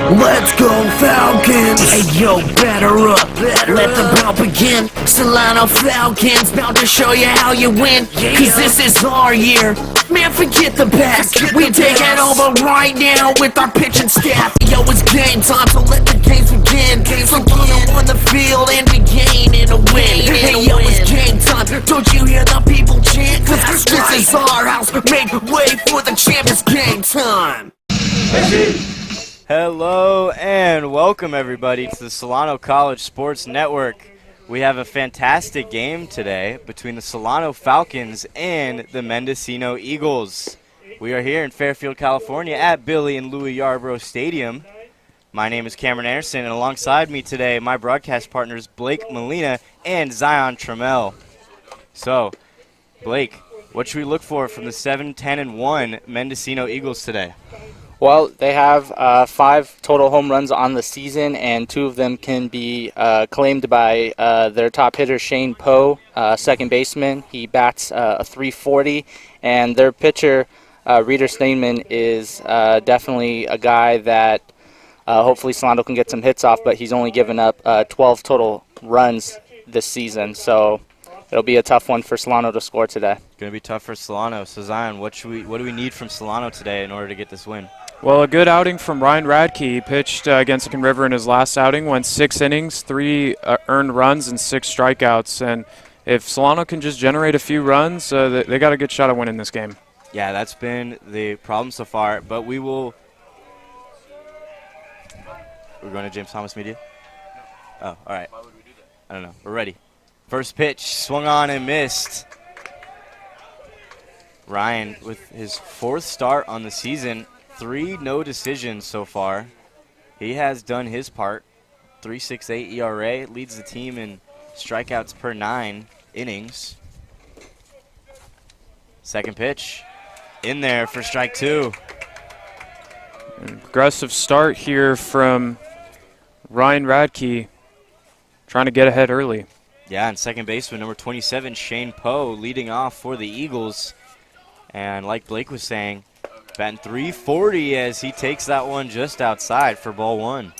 Let's go Falcons! Hey yo, batter up, let the ball begin. Solano Falcons, bout to show you how you win. Cause this is our year, man forget the past. We take it over right now with our pitching staff. Yo, it's game time, so let the games begin. So put them on the field and we gain in a win. Hey yo, it's game time, don't you hear the people chant? Cause this is our house, make way for the champ, it's game time. Hello and welcome everybody to the Solano College Sports Network. We have a fantastic game today between the Solano Falcons and the Mendocino Eagles. We are here in Fairfield, California at Billy and Louis Yarbrough Stadium. My name is Cameron Anderson, and alongside me today, my broadcast partners Blake Molina and Zion Trammell. So, Blake, what should we look for from the 7-10-1 Mendocino Eagles today? Well, they have 5 total home runs on the season, and 2 of them can be claimed by their top hitter, Shane Poe, second baseman. He bats a .340, and their pitcher, Reeder Steinman, is definitely a guy that hopefully Solano can get some hits off, but he's only given up 12 total runs this season, so it'll be a tough one for Solano to score today. Going to be tough for Solano. So, Zion, what do we need from Solano today in order to get this win? Well, a good outing from Ryan Radke. He pitched against Lincoln River in his last outing, went 6 innings, 3 earned runs, and 6 strikeouts. And if Solano can just generate a few runs, they got a good shot at winning this game. Yeah, that's been the problem so far, but we're going to James Thomas Media? Oh, all right. Why would we do that? I don't know. We're ready. First pitch, swung on and missed. Ryan with his 4th start on the season. 3 no decisions so far. He has done his part. 3.68 ERA, leads the team in strikeouts per 9 innings. Second pitch, in there for strike 2. An aggressive start here from Ryan Radke, trying to get ahead early. Yeah, and second baseman number 27, Shane Poe, leading off for the Eagles. And like Blake was saying, batting .340 as he takes that one just outside for ball 1.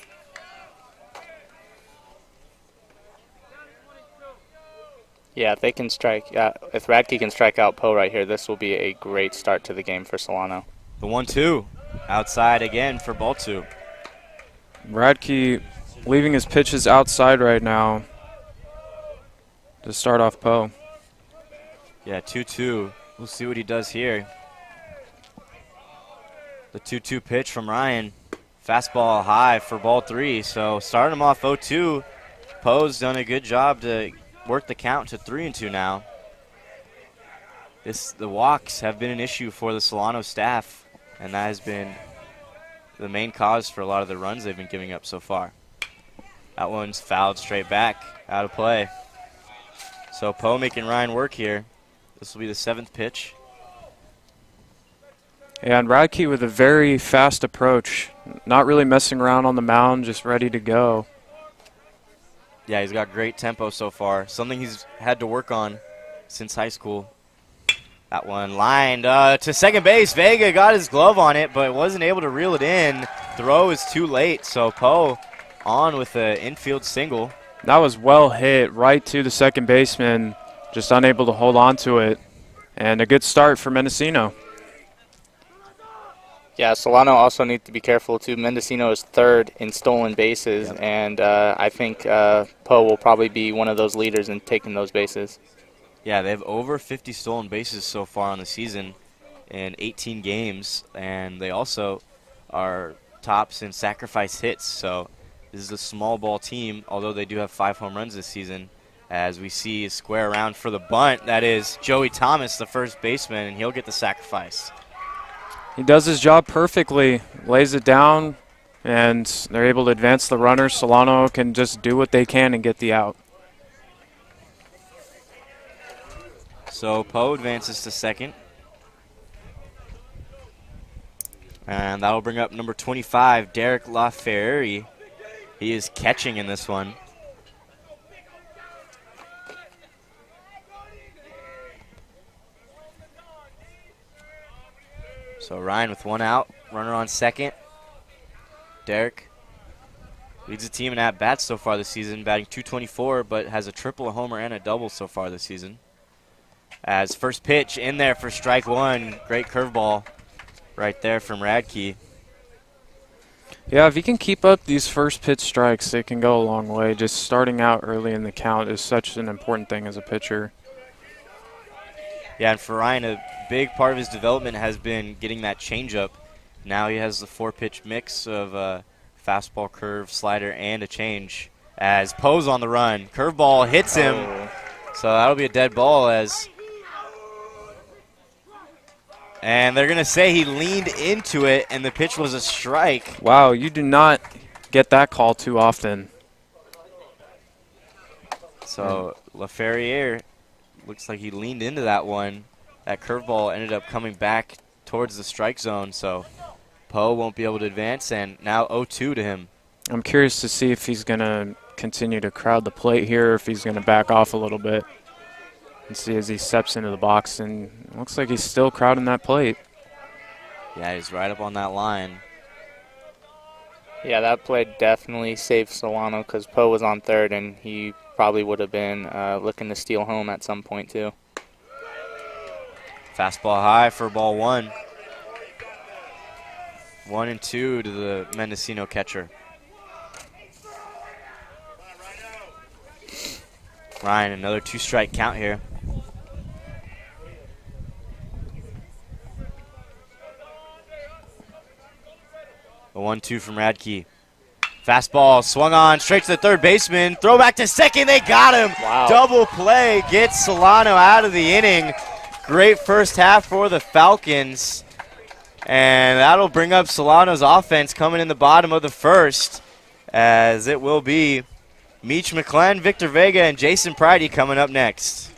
Yeah, if they can strike, if Radke can strike out Poe right here, this will be a great start to the game for Solano. The 1-2, outside again for ball 2. Radke leaving his pitches outside right now to start off Poe. Yeah, 2-2. We'll see what he does here. The 2-2 pitch from Ryan. Fastball high for ball 3. So starting him off 0-2. Poe's done a good job to work the count to 3-2 now. The walks have been an issue for the Solano staff, and that has been the main cause for a lot of the runs they've been giving up so far. That one's fouled straight back, out of play. So Poe making Ryan work here. This will be the 7th pitch. Yeah, and Radke with a very fast approach, not really messing around on the mound, just ready to go. Yeah, he's got great tempo so far, something he's had to work on since high school. That one lined to second base. Vega got his glove on it, but wasn't able to reel it in. Throw is too late, so Poe on with an infield single. That was well hit right to the second baseman, just unable to hold on to it. And a good start for Mendocino. Yeah, Solano also needs to be careful, too. Mendocino is 3rd in stolen bases, and I think Poe will probably be one of those leaders in taking those bases. Yeah, they have over 50 stolen bases so far on the season in 18 games, and they also are tops in sacrifice hits. So this is a small ball team, although they do have 5 home runs this season. As we see a square around for the bunt, that is Joey Thomas, the first baseman, and he'll get the sacrifice. He does his job perfectly, lays it down, and they're able to advance the runner. Solano can just do what they can and get the out. So Poe advances to second. And that'll bring up number 25, Derek LaFerrari. He is catching in this one. So Ryan with 1 out, runner on second. Derek Leads the team in at-bats so far this season, batting .224, but has a triple, a homer, and a double so far this season. As first pitch in there for strike one. Great curveball right there from Radke. Yeah, if he can keep up these first pitch strikes, it can go a long way. Just starting out early in the count is such an important thing as a pitcher. Yeah, and for Ryan, a big part of his development has been getting that changeup. Now he has the 4-pitch mix of fastball, curve, slider, and a change. As Poe's on the run, curveball hits him, so that'll be a dead ball. And they're gonna say he leaned into it, and the pitch was a strike. Wow, you do not get that call too often. So LaFerriere looks like he leaned into that one. That curveball ended up coming back towards the strike zone, so Poe won't be able to advance, and now 0-2 to him. I'm curious to see if he's going to continue to crowd the plate here, or if he's going to back off a little bit and see as he steps into the box. And it looks like he's still crowding that plate. Yeah, he's right up on that line. Yeah, that play definitely saved Solano because Poe was on third, and he probably would have been looking to steal home at some point too. Fastball high for ball one. 1-2 to the Mendocino catcher. Ryan, another 2-strike count here. A 1-2 from Radke. Fastball swung on straight to the third baseman. Throw back to second. They got him. Wow. Double play gets Solano out of the inning. Great first half for the Falcons. And that'll bring up Solano's offense coming in the bottom of the first, as it will be Meech McClenn, Victor Vega, and Jason Pridey coming up next.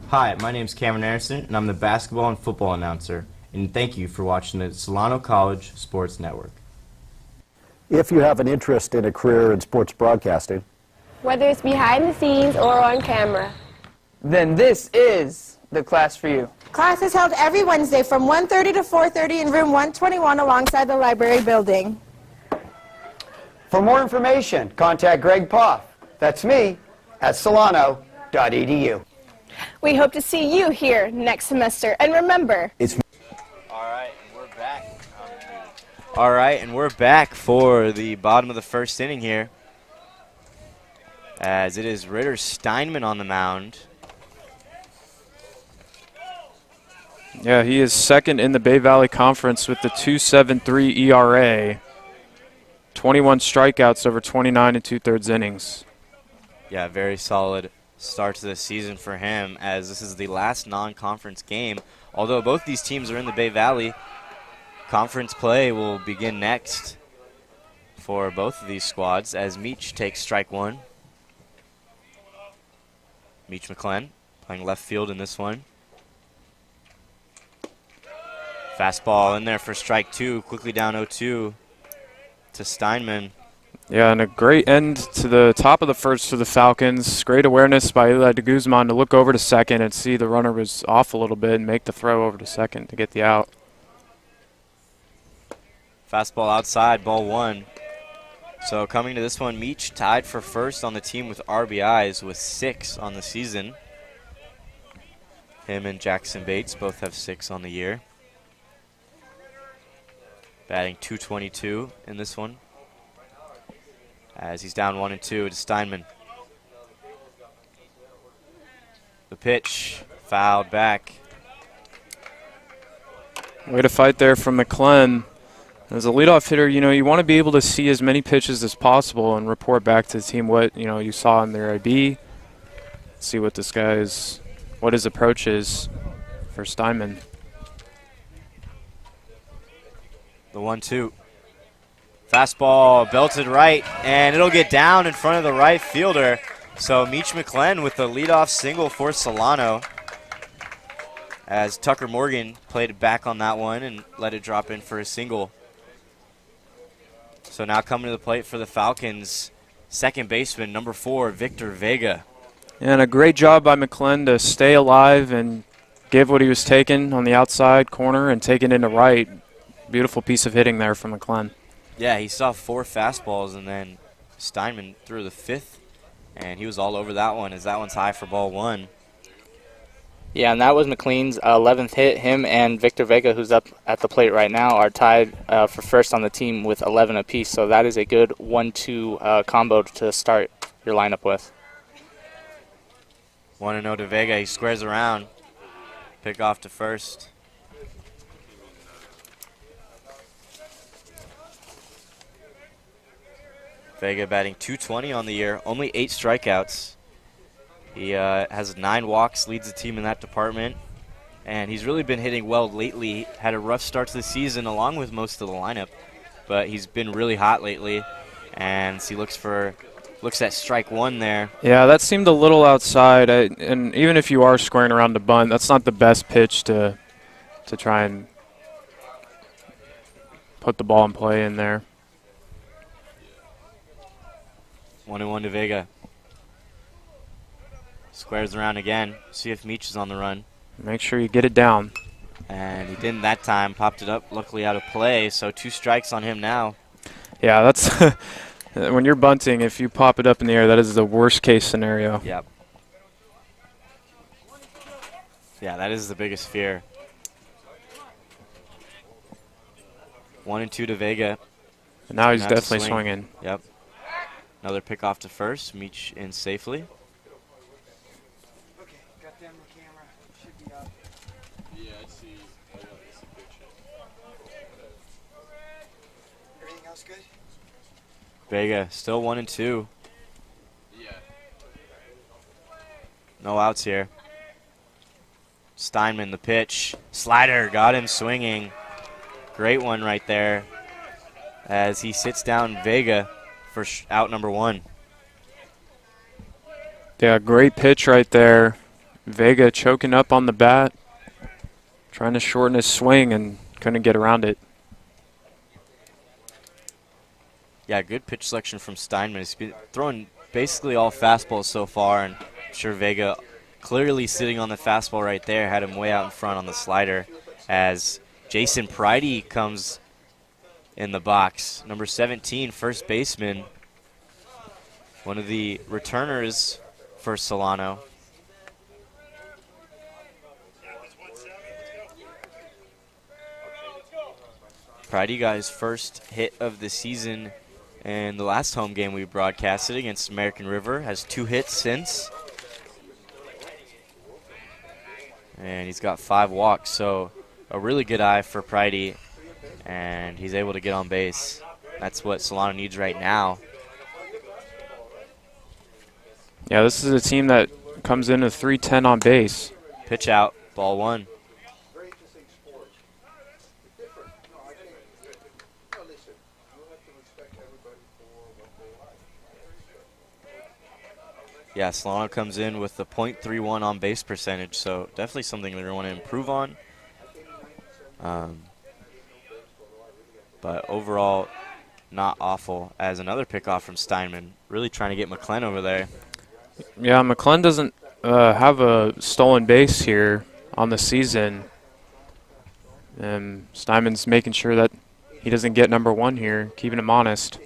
Hi, my name is Cameron Anderson, and I'm the basketball and football announcer, and thank you for watching the Solano College Sports Network. If you have an interest in a career in sports broadcasting, whether it's behind the scenes or on camera, then this is the class for you. Class is held every Wednesday from 1:30 to 4:30 in room 121 alongside the library building. For more information, contact Greg Poff. That's me at solano.edu. We hope to see you here next semester. And remember, All right, and we're back for the bottom of the first inning here, as it is Ritter Steinman on the mound. Yeah, he is second in the Bay Valley Conference with the 2.73 ERA. 21 strikeouts over 29 2/3 innings. Yeah, very solid start to the season for him, as this is the last non-conference game. Although both these teams are in the Bay Valley, conference play will begin next for both of these squads, as Meech takes strike one. Meech McClenn playing left field in this one. Fastball in there for strike 2, quickly down 0-2 to Steinman. Yeah, and a great end to the top of the first for the Falcons. Great awareness by Eli de Guzman to look over to second and see the runner was off a little bit and make the throw over to second to get the out. Fastball outside, ball 1. So coming to this one, Meach tied for first on the team with RBIs with 6 on the season. Him and Jackson Bates both have 6 on the year. Batting .222 in this one, as he's down 1-2 to Steinman. The pitch, fouled back. Way to fight there from McClellan. As a leadoff hitter, you want to be able to see as many pitches as possible and report back to the team what, you saw in their IB. See what what his approach is for Steinman. The 1-2. Fastball belted right, and it'll get down in front of the right fielder. So Meach McClellan with the leadoff single for Solano, as Tucker Morgan played it back on that one and let it drop in for a single. So now coming to the plate for the Falcons, second baseman, number 4, Victor Vega. And a great job by McClellan to stay alive and give what he was taking on the outside corner and take it into right. Beautiful piece of hitting there from McClellan. Yeah, he saw 4 fastballs, and then Steinman threw the 5th, and he was all over that one, as that one's high for ball 1. Yeah, and that was McLean's 11th hit. Him and Victor Vega, who's up at the plate right now, are tied for first on the team with 11 apiece. So that is a good 1-2 combo to start your lineup with. 1-0 to Vega. He squares around. Pick off to first. Vega batting .220 on the year, only 8 strikeouts. He has 9 walks, leads the team in that department, and he's really been hitting well lately. Had a rough start to the season along with most of the lineup, but he's been really hot lately, and he looks at strike 1 there. Yeah, that seemed a little outside, and even if you are squaring around the bunt, that's not the best pitch to try and put the ball in play in there. 1-1 to Vega. Squares around again. See if Meach is on the run. Make sure you get it down. And he didn't that time. Popped it up, luckily out of play. So 2 strikes on him now. Yeah, that's when you're bunting, if you pop it up in the air, that is the worst case scenario. Yep. Yeah, that is the biggest fear. 1-2 to Vega. And now he's definitely swinging. Yep. Another pick off to first. Meach in safely. Okay, got them on camera. Should be up. Yeah, I see. I got this picture. Everything else good? Vega still 1-2. Yeah. No outs here. Steinman the pitch. Slider got him swinging. Great one right there, as he sits down Vega for out number 1. Yeah, great pitch right there. Vega choking up on the bat, trying to shorten his swing and couldn't get around it. Yeah, good pitch selection from Steinman. He's been throwing basically all fastballs so far, and I'm sure Vega clearly sitting on the fastball right there had him way out in front on the slider, as Jason Pridey comes in the box. Number 17, first baseman, one of the returners for Solano. Pridey got his first hit of the season in the last home game we broadcasted against American River. Has 2 hits since. And he's got 5 walks, so a really good eye for Pridey, and he's able to get on base. That's what Solano needs right now. Yeah, this is a team that comes in at .310 on base. Pitch out, ball 1. Yeah, Solano comes in with the .31 on base percentage, so definitely something they're going to want to improve on. But overall, not awful. As another pickoff from Steinman, really trying to get McClenn over there. Yeah, McClenn doesn't have a stolen base here on the season. And Steinman's making sure that he doesn't get number one here, keeping him honest.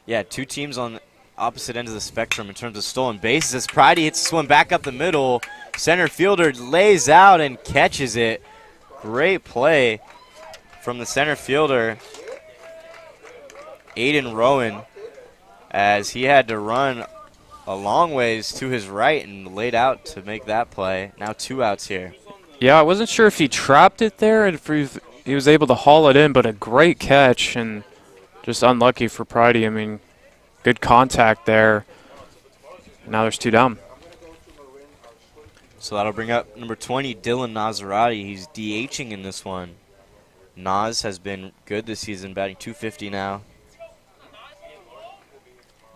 Yeah, two teams on opposite ends of the spectrum in terms of stolen bases. As Pridey hits this one back up the middle, center fielder lays out and catches it. Great play from the center fielder, Aiden Rowan, as he had to run a long ways to his right and laid out to make that play. Now 2 outs here. Yeah, I wasn't sure if he trapped it there and if he was able to haul it in, but a great catch and just unlucky for Pridey. I mean, good contact there. Now there's 2 down. So that'll bring up number 20, Dylan Nazarati. He's DHing in this one. Naz has been good this season, batting .250 now.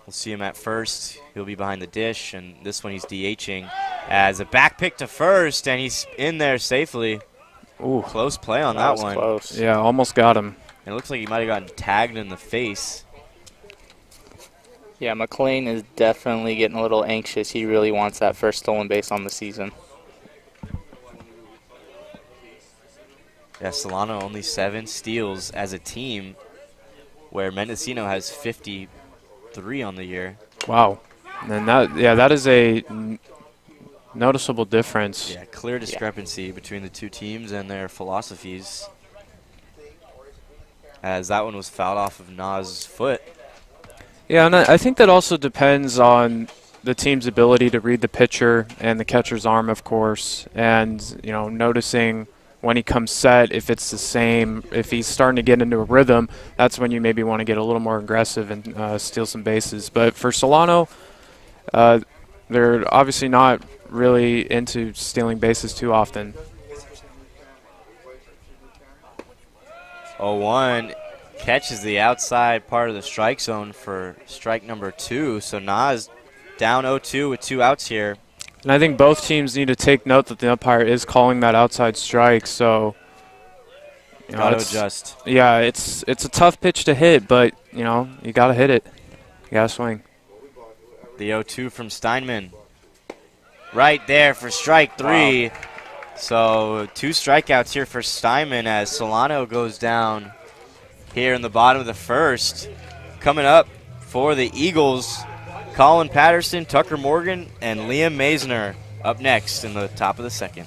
We'll see him at first. He'll be behind the dish, and this one he's DHing as a back pick to first, and he's in there safely. Ooh, close play on that one. Close. Yeah, almost got him. And it looks like he might have gotten tagged in the face. Yeah, McLean is definitely getting a little anxious. He really wants that first stolen base on the season. Yeah, Solano only 7 steals as a team, where Mendocino has 53 on the year. Wow. And that is a noticeable difference. Yeah, clear discrepancy between the two teams and their philosophies, as that one was fouled off of Naz's foot. Yeah, and I think that also depends on the team's ability to read the pitcher and the catcher's arm, of course, and noticing when he comes set, if it's the same, if he's starting to get into a rhythm, that's when you maybe want to get a little more aggressive and steal some bases. But for Solano, they're obviously not really into stealing bases too often. 0-1 catches the outside part of the strike zone for strike number 2. So Nas down 0-2 with 2 outs here. And I think both teams need to take note that the umpire is calling that outside strike. So, gotta adjust. Yeah, it's a tough pitch to hit, but you gotta hit it. You gotta swing. The 0-2 from Steinman, right there for strike 3. Wow. So 2 strikeouts here for Steinman as Solano goes down here in the bottom of the first. Coming up for the Eagles, Colin Patterson, Tucker Morgan, and Liam Maisner up next in the top of the second.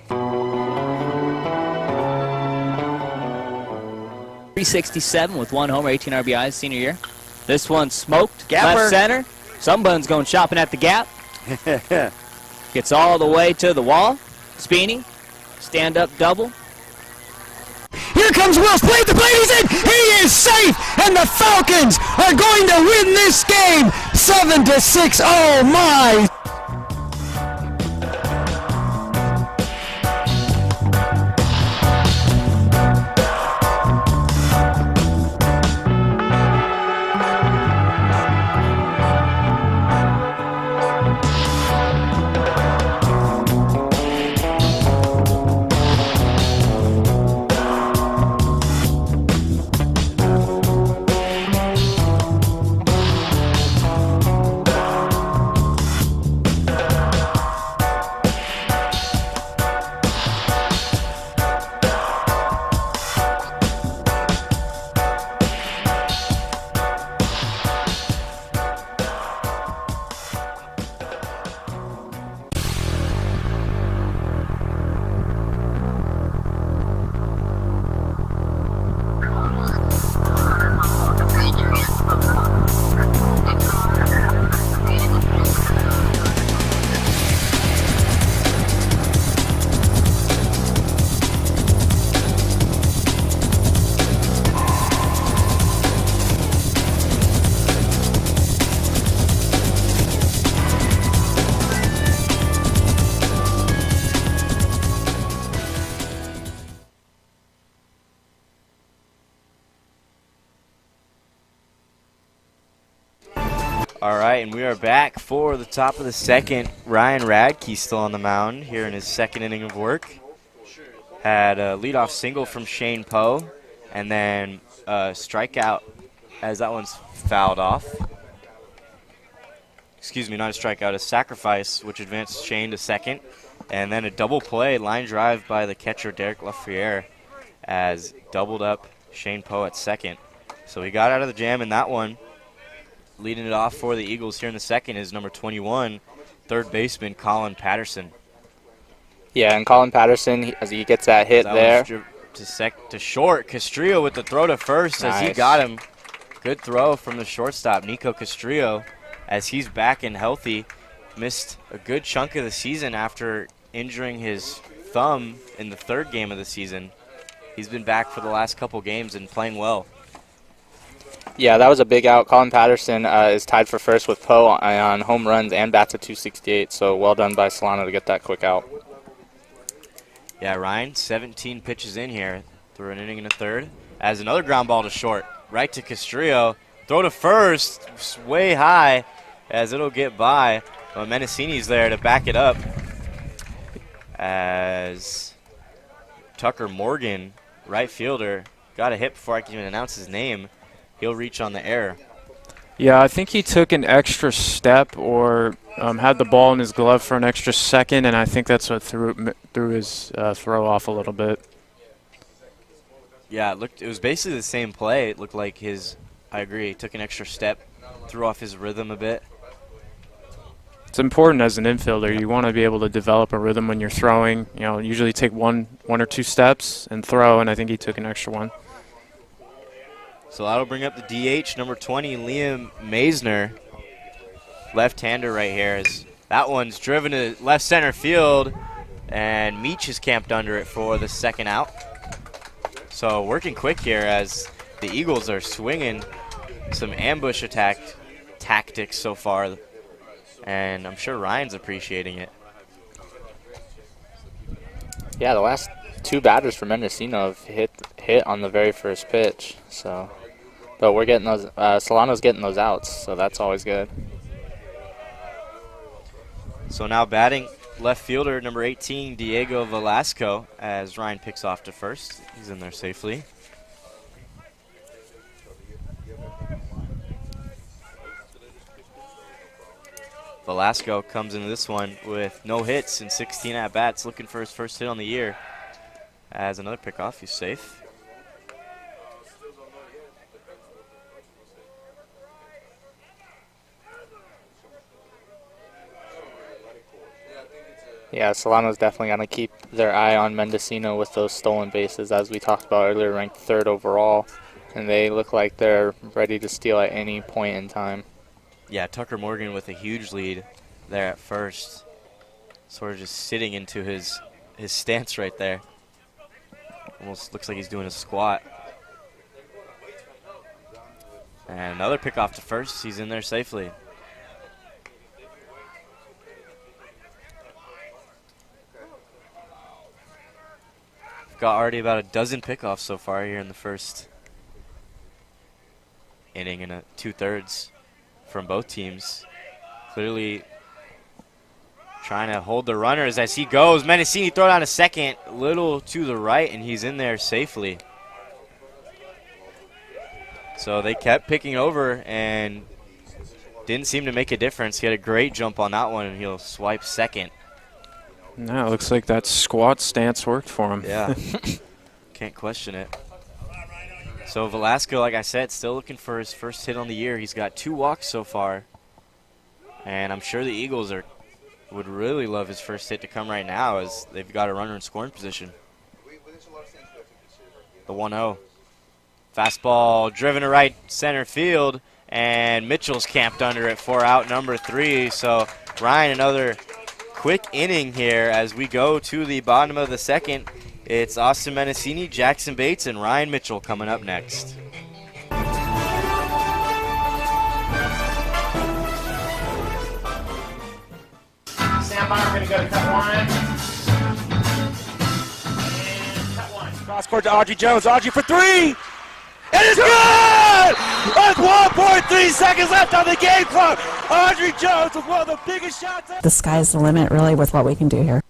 .367 with 1 homer, 18 RBIs, senior year. This one smoked, Gapper. left center. Somebody's going shopping at the gap. Gets all the way to the wall. Speeney, stand-up double. Here comes Wills, played the plate, he's in, he is safe, and the Falcons are going to win this game 7-6. Oh my! All right, and we are back for the top of the second. Ryan Radke still on the mound here in his second inning of work. had a leadoff single from Shane Poe, and then a strikeout as that one's fouled off. Excuse me, not a strikeout, a sacrifice, which advanced Shane to second. And then a double play, line drive by the catcher, Derek Lafreniere, as doubled up Shane Poe at second. So he got out of the jam in that one. Leading it off for the Eagles here in the second is number 21, third baseman Colin Patterson. Yeah, and Colin Patterson, as he gets that hit there. To short. Castrillo with the throw to first as he got him. Good throw from the shortstop, Nico Castrillo, as he's back and healthy. Missed a good chunk of the season after injuring his thumb in the third game of the season. He's been back for the last couple games and playing well. Yeah, that was a big out. Colin Patterson is tied for first with Poe on home runs and bats at 268, so well done by Solano to get that quick out. Yeah, Ryan, 17 pitches in here through an inning and a third. As another ground ball to short, right to Castrillo. Throw to first, way high, as it'll get by. Well, Mendocino's there to back it up. As Tucker Morgan, right fielder, got a hit before I can even announce his name. He'll reach on the air. Yeah, I think he took an extra step or had the ball in his glove for an extra second, and I think that's what threw his throw off a little bit. Yeah, it was basically the same play. It looked like I agree, he took an extra step, threw off his rhythm a bit. It's important as an infielder. You want to be able to develop a rhythm when you're throwing. You know, usually take one or two steps and throw, and I think he took an extra one. So that'll bring up the DH, number 20, Liam Maisner. Left-hander right here. That one's driven to left center field, and Meach is camped under it for the second out. So working quick here as the Eagles are swinging some ambush attack tactics so far, and I'm sure Ryan's appreciating it. Yeah, the last two batters for Mendocino have hit on the very first pitch. So, but we're getting those. Solano's getting those outs, so that's always good. So now batting left fielder number 18, Diego Velasco, as Ryan picks off to first. He's in there safely. Velasco comes into this one with no hits and 16 at-bats, looking for his first hit on the year. As another pickoff, he's safe. Yeah, Solano's definitely going to keep their eye on Mendocino with those stolen bases, as we talked about earlier, ranked third overall, and they look like they're ready to steal at any point in time. Yeah, Tucker Morgan with a huge lead there at first. Sort of just sitting into his stance right there. Almost looks like he's doing a squat. And another pickoff to first. He's in there safely. Got already about a dozen pickoffs so far here in the first inning and 2/3 from both teams. Clearly trying to hold the runners as he goes. Mendocino throw down a second, a little to the right, and he's in there safely. So they kept picking over and didn't seem to make a difference. He had a great jump on that one, and he'll swipe second. No, it looks like that squat stance worked for him. Yeah, can't question it. So Velasco, like I said, still looking for his first hit on the year. He's got 2 walks so far, and I'm sure the Eagles would really love his first hit to come right now, as they've got a runner in scoring position. The 1-0. Fastball driven to right center field, and Mitchell's camped under it for out number 3. So Ryan, another quick inning here as we go to the bottom of the second. It's Austin Mendocino, Jackson Bates, and Ryan Mitchell coming up next. Stand by, we're going to go to cut one. And cut one. Cross court to Audrey Jones. Audrey for 3. It is good! With 1.3 seconds left on the game clock. Audrey Jones with one of the biggest shots. The sky's the limit, really, with what we can do here.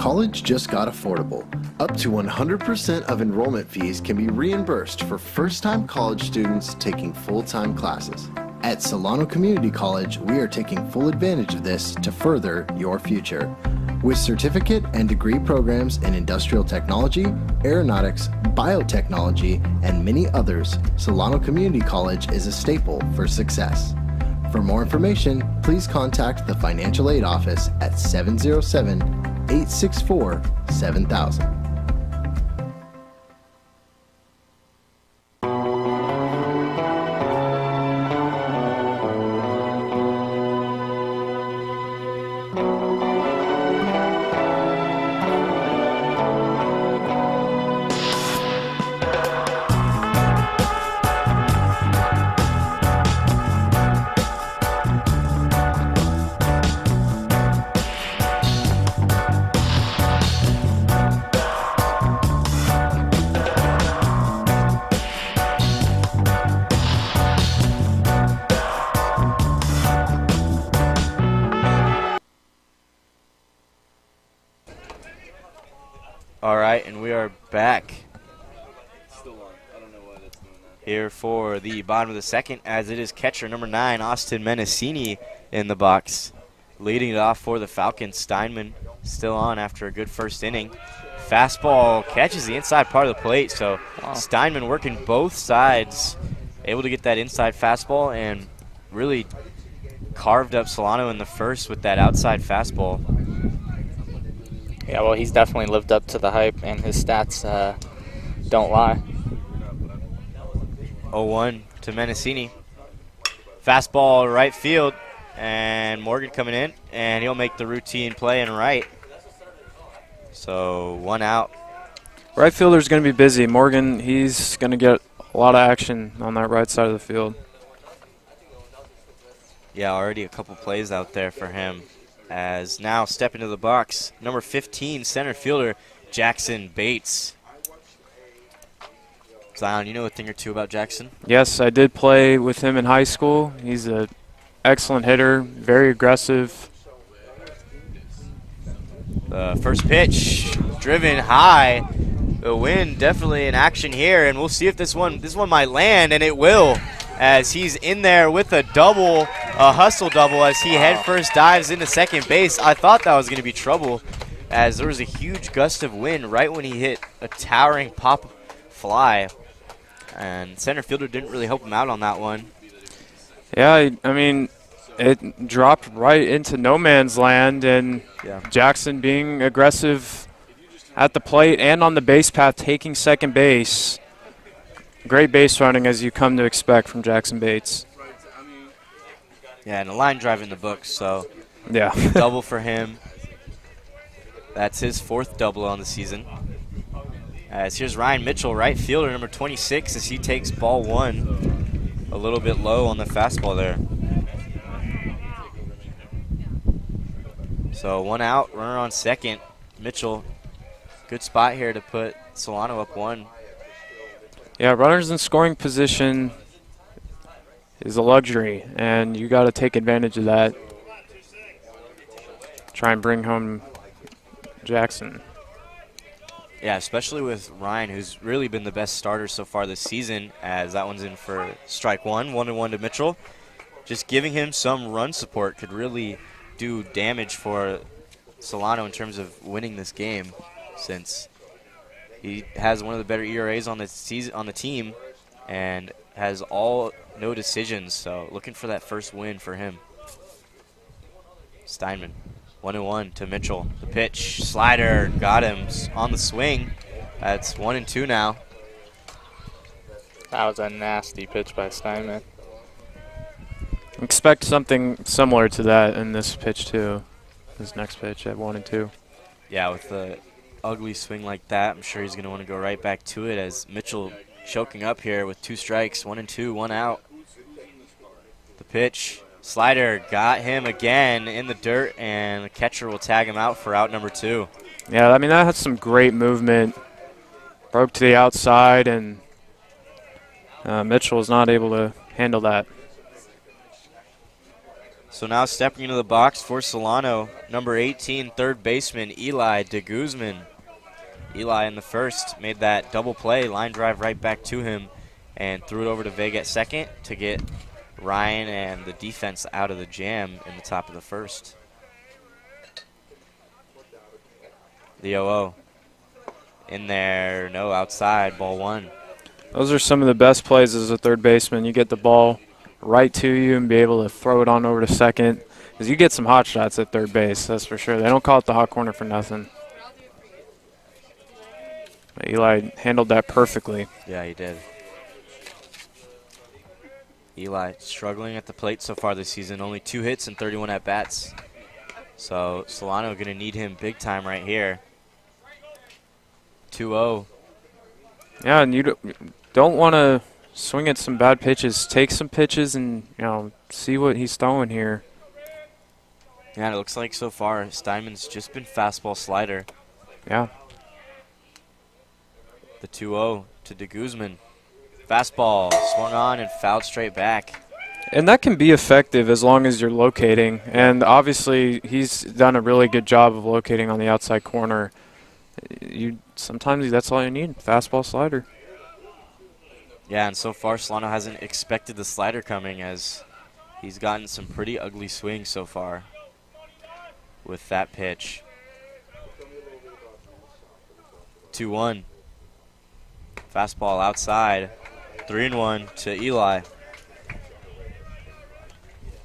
college just got affordable. Up to 100% of enrollment fees can be reimbursed for first-time college students taking full-time classes. At Solano Community College, we are taking full advantage of this to further your future. With certificate and degree programs in industrial technology, aeronautics, biotechnology, and many others, Solano Community College is a staple for success. For more information, please contact the Financial Aid Office at 707-864-7000. All right, and we are back Still on. I don't know why that's doing that. here for the bottom of the second, as it is catcher number 9, Austin Mendocino, in the box. Leading it off for the Falcons, Steinman still on after a good first inning. Fastball catches the inside part of the plate, so Steinman working both sides, able to get that inside fastball and really carved up Solano in the first with that outside fastball. Yeah, well, he's definitely lived up to the hype, and his stats don't lie. 0-1 to Mendocino. Fastball right field, and Morgan coming in, and he'll make the routine play in right. So 1 out. Right fielder's going to be busy. Morgan, he's going to get a lot of action on that right side of the field. Yeah, already a couple plays out there for him. As now stepping to the box, number 15, center fielder, Jackson Bates. Zion, you know a thing or two about Jackson? Yes, I did play with him in high school. He's an excellent hitter, very aggressive. The first pitch, driven high. The wind definitely in action here, and we'll see if this one might land, and it will, as he's in there with a double, a hustle double, as he head first dives into second base. I thought that was going to be trouble, as there was a huge gust of wind right when he hit a towering pop fly, and center fielder didn't really help him out on that one. Yeah, I mean, it dropped right into no man's land, and Jackson being aggressive at the plate and on the base path, taking second base. Great base running, as you come to expect from Jackson Bates. Yeah, and a line drive in the books, so yeah, double for him. That's his 4th double on the season. As here's Ryan Mitchell, right fielder, number 26, as he takes ball 1. A little bit low on the fastball there. So 1 out, runner on second. Mitchell, good spot here to put Solano up 1. Yeah, runners in scoring position is a luxury, and you got to take advantage of that. Try and bring home Jackson. Yeah, especially with Ryan, who's really been the best starter so far this season, as that one's in for strike 1, 1-1 to Mitchell. Just giving him some run support could really do damage for Solano in terms of winning this game, since he has one of the better ERAs on the season, on the team, and has no decisions. So looking for that first win for him. Steinman, 1-1 to Mitchell. The pitch, slider, got him on the swing. That's 1-2 now. That was a nasty pitch by Steinman. Expect something similar to that in this pitch too. This next pitch at 1-2. Yeah, with the ugly swing like that, I'm sure he's going to want to go right back to it, as Mitchell choking up here with 2 strikes, 1-2, 1 out. The pitch, slider, got him again in the dirt, and the catcher will tag him out for out number 2. Yeah, I mean, that had some great movement. Broke to the outside, and Mitchell was not able to handle that. So now stepping into the box for Solano, number 18, third baseman Eli de Guzman. Eli in the first made that double play, line drive right back to him, and threw it over to Vega at second to get Ryan and the defense out of the jam in the top of the first. The 0-0. In there, no, outside, ball one. Those are some of the best plays as a third baseman. You get the ball right to you and be able to throw it on over to second. Because you get some hot shots at third base, that's for sure. They don't call it the hot corner for nothing. But Eli handled that perfectly. Yeah, he did. Eli struggling at the plate so far this season. Only 2 hits and 31 at-bats. So Solano going to need him big time right here. 2-0. Yeah, and you don't want to swing at some bad pitches. Take some pitches and, see what he's throwing here. Yeah, and it looks like so far Steinman's just been fastball slider. Yeah. The 2-0 to de Guzman. Fastball swung on and fouled straight back. And that can be effective as long as you're locating. And obviously he's done a really good job of locating on the outside corner. Sometimes that's all you need, fastball slider. Yeah, and so far Solano hasn't expected the slider coming, as he's gotten some pretty ugly swings so far with that pitch. 2-1. Fastball outside. 3-1 to Eli.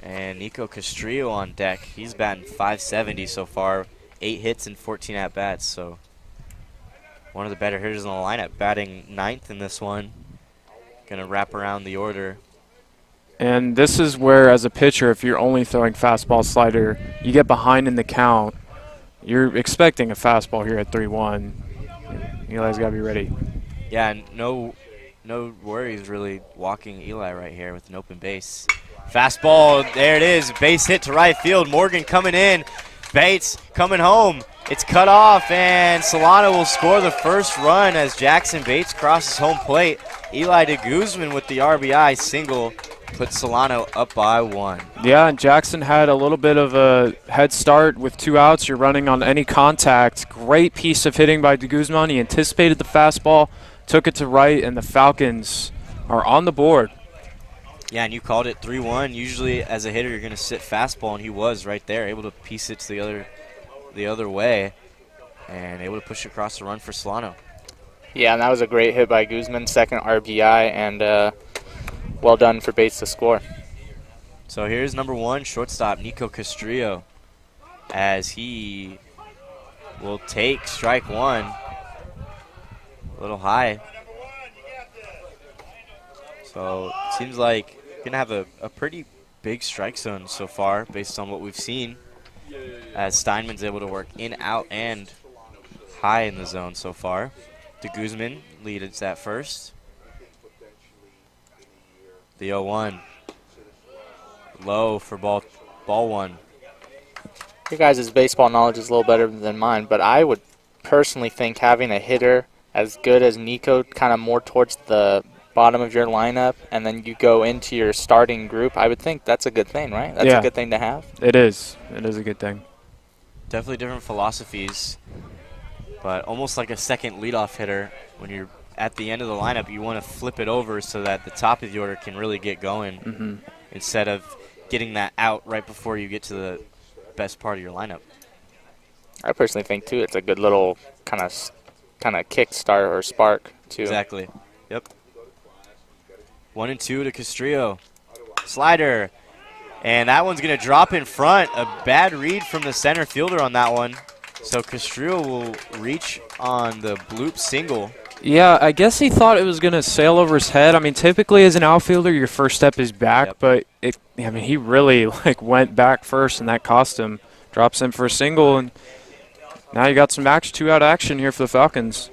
And Nico Castrillo on deck. He's batting .570 so far. 8 hits and 14 at-bats, so one of the better hitters in the lineup, batting 9th in this one. Going to wrap around the order. And this is where, as a pitcher, if you're only throwing fastball slider, you get behind in the count. You're expecting a fastball here at 3-1. Eli's got to be ready. Yeah, and no worries really walking Eli right here with an open base. Fastball, there it is, base hit to right field. Morgan coming in, Bates coming home. It's cut off, and Solano will score the first run as Jackson Bates crosses home plate. Eli de Guzman with the RBI single puts Solano up by 1. Yeah, and Jackson had a little bit of a head start with 2 outs. You're running on any contact. Great piece of hitting by de Guzman. He anticipated the fastball, took it to right, and the Falcons are on the board. Yeah, and you called it 3-1. Usually as a hitter you're going to sit fastball, and he was right there, able to piece it to the other way and able to push across the run for Solano. Yeah, and that was a great hit by Guzman, second RBI, and well done for Bates to score. So here's number 1, shortstop Nico Castrillo, as he will take strike 1. A little high. So it seems like going to have a pretty big strike zone so far based on what we've seen, as Steinman's able to work in, out, and high in the zone so far. De Guzman leads at first. The 0-1. Low for ball 1. Your guys' baseball knowledge is a little better than mine, but I would personally think having a hitter as good as Nico kind of more towards the bottom of your lineup, and then you go into your starting group, I would think that's a good thing, right? That's a good thing to have. It is. It is a good thing. Definitely different philosophies, but almost like a second leadoff hitter. When you're at the end of the lineup, you want to flip it over so that the top of the order can really get going, instead of getting that out right before you get to the best part of your lineup. I personally think, too, it's a good little kind of kick start or spark, too. Exactly. Yep. 1-2 to Castrillo. Slider. And that one's going to drop in front. A bad read from the center fielder on that one. So Castrillo will reach on the bloop single. Yeah, I guess he thought it was going to sail over his head. I mean, typically as an outfielder, your first step is back, but he really went back first, and that cost him. Drops in for a single, and now you got some 2-out action here for the Falcons.